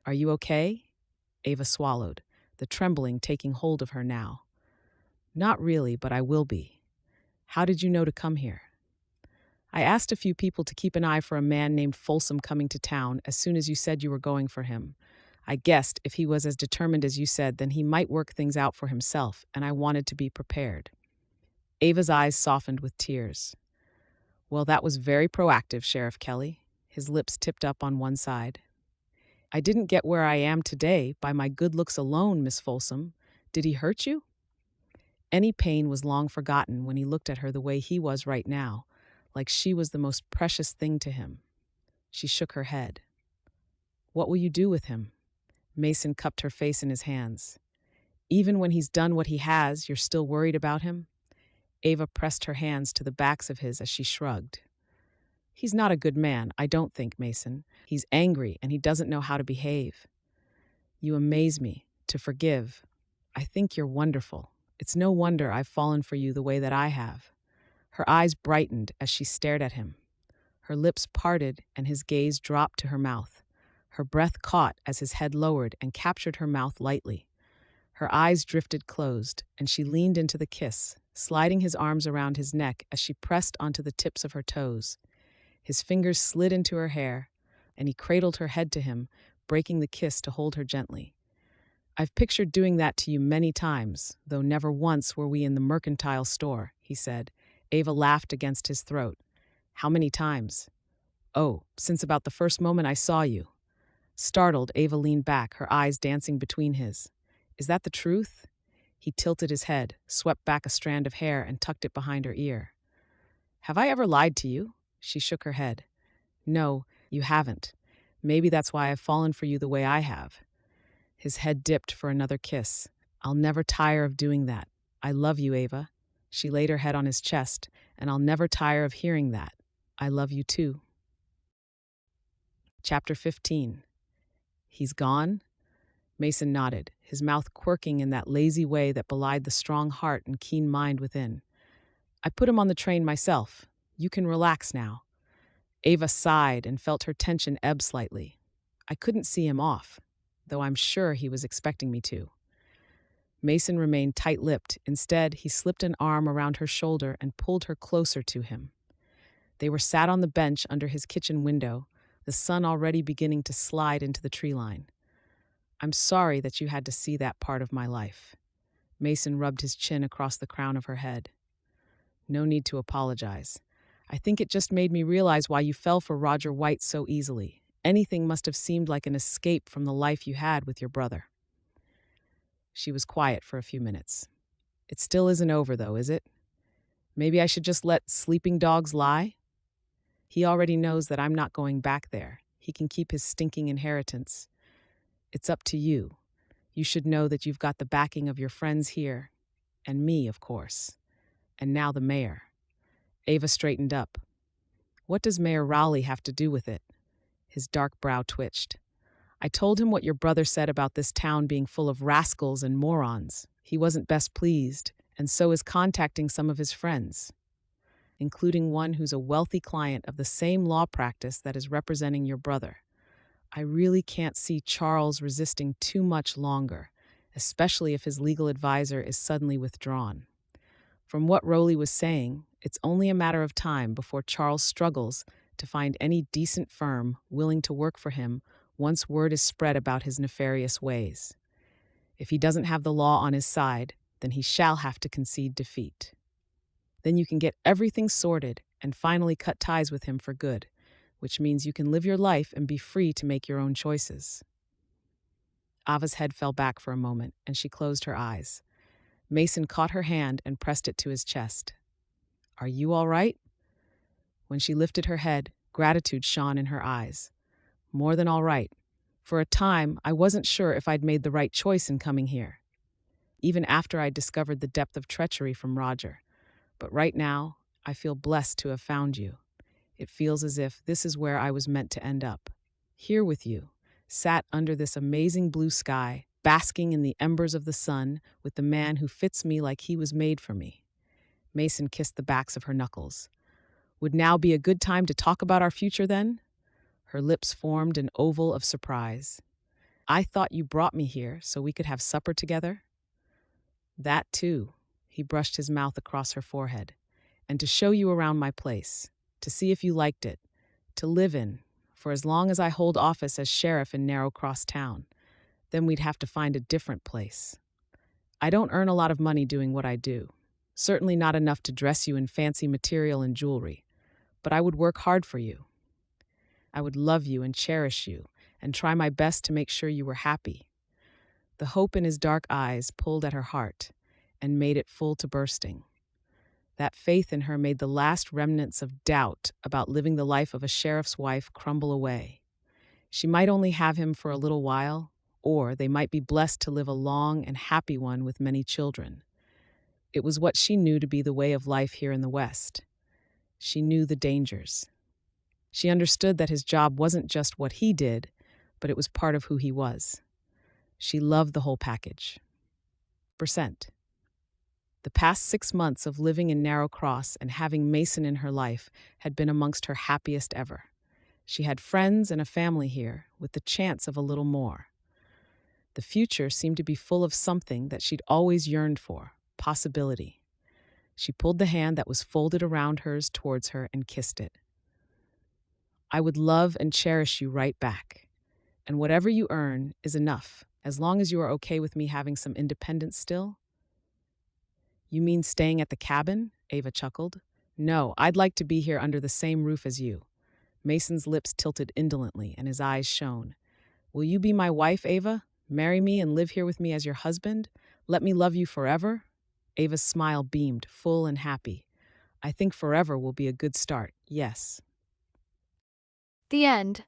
"Are you okay?" Ava swallowed, the trembling taking hold of her now. "Not really, but I will be." "How did you know to come here?" "I asked a few people to keep an eye for a man named Folsom coming to town as soon as you said you were going for him. I guessed if he was as determined as you said, then he might work things out for himself, and I wanted to be prepared." Ava's eyes softened with tears. "Well, that was very proactive, Sheriff Kelly." His lips tipped up on one side. "I didn't get where I am today by my good looks alone, Miss Folsom. Did he hurt you?" Any pain was long forgotten when he looked at her the way he was right now, like she was the most precious thing to him. She shook her head. "What will you do with him?" Mason cupped her face in his hands. "Even when he's done what he has, you're still worried about him?" Ava pressed her hands to the backs of his as she shrugged. "He's not a good man, I don't think, Mason. He's angry and he doesn't know how to behave." "You amaze me. To forgive. I think you're wonderful. It's no wonder I've fallen for you the way that I have." Her eyes brightened as she stared at him. Her lips parted and his gaze dropped to her mouth. Her breath caught as his head lowered and captured her mouth lightly. Her eyes drifted closed, and she leaned into the kiss, sliding his arms around his neck as she pressed onto the tips of her toes. His fingers slid into her hair, and he cradled her head to him, breaking the kiss to hold her gently. "I've pictured doing that to you many times, though never once were we in the mercantile store," he said. Ava laughed against his throat. "How many times?" "Oh, since about the first moment I saw you." Startled, Ava leaned back, her eyes dancing between his. "Is that the truth?" He tilted his head, swept back a strand of hair, and tucked it behind her ear. "Have I ever lied to you?" She shook her head. "No, you haven't. Maybe that's why I've fallen for you the way I have." His head dipped for another kiss. "I'll never tire of doing that. I love you, Ava." She laid her head on his chest, "And I'll never tire of hearing that. I love you too." Chapter 15. He's gone? Mason nodded, his mouth quirking in that lazy way that belied the strong heart and keen mind within. "I put him on the train myself. You can relax now." Ava sighed and felt her tension ebb slightly. "I couldn't see him off, though I'm sure he was expecting me to." Mason remained tight-lipped. Instead, he slipped an arm around her shoulder and pulled her closer to him. They were sat on the bench under his kitchen window, the sun already beginning to slide into the tree line. "I'm sorry that you had to see that part of my life." Mason rubbed his chin across the crown of her head. "No need to apologize. I think it just made me realize why you fell for Roger White so easily. Anything must have seemed like an escape from the life you had with your brother." She was quiet for a few minutes. "It still isn't over, though, is it? Maybe I should just let sleeping dogs lie? He already knows that I'm not going back there. He can keep his stinking inheritance. It's up to you. You should know that you've got the backing of your friends here, and me, of course. And now the mayor." Ava straightened up. "What does Mayor Rowley have to do with it?" His dark brow twitched. "I told him what your brother said about this town being full of rascals and morons. He wasn't best pleased, and so is contacting some of his friends, including one who's a wealthy client of the same law practice that is representing your brother. I really can't see Charles resisting too much longer, especially if his legal advisor is suddenly withdrawn. From what Rowley was saying, it's only a matter of time before Charles struggles to find any decent firm willing to work for him once word is spread about his nefarious ways. If he doesn't have the law on his side, then he shall have to concede defeat. Then you can get everything sorted and finally cut ties with him for good, which means you can live your life and be free to make your own choices." Ava's head fell back for a moment, and she closed her eyes. Mason caught her hand and pressed it to his chest. "Are you all right?" When she lifted her head, gratitude shone in her eyes. "More than all right. For a time, I wasn't sure if I'd made the right choice in coming here, even after I'd discovered the depth of treachery from Roger. But right now, I feel blessed to have found you. It feels as if this is where I was meant to end up. Here with you, sat under this amazing blue sky, basking in the embers of the sun with the man who fits me like he was made for me." Mason kissed the backs of her knuckles. "Would now be a good time to talk about our future, then?" Her lips formed an oval of surprise. "I thought you brought me here so we could have supper together." "That, too." He brushed his mouth across her forehead. "And to show you around my place, to see if you liked it, to live in, for as long as I hold office as sheriff in Narrow Cross Town. Then we'd have to find a different place. I don't earn a lot of money doing what I do. Certainly not enough to dress you in fancy material and jewelry. But I would work hard for you. I would love you and cherish you, and try my best to make sure you were happy." The hope in his dark eyes pulled at her heart and made it full to bursting. That faith in her made the last remnants of doubt about living the life of a sheriff's wife crumble away. She might only have him for a little while, or they might be blessed to live a long and happy one with many children. It was what she knew to be the way of life here in the West. She knew the dangers. She understood that his job wasn't just what he did, but it was part of who he was. She loved the whole package. Percent. The past 6 months of living in Narrow Cross and having Mason in her life had been amongst her happiest ever. She had friends and a family here, with the chance of a little more. The future seemed to be full of something that she'd always yearned for, possibility. She pulled the hand that was folded around hers towards her and kissed it. I would love and cherish you right back. And whatever you earn is enough, as long as you are okay with me having some independence still. You mean staying at the cabin? Ava chuckled. No, I'd like to be here under the same roof as you. Mason's lips tilted indolently and his eyes shone. Will you be my wife, Ava? Marry me and live here with me as your husband? Let me love you forever? Ava's smile beamed, full and happy. I think forever will be a good start, yes. The end.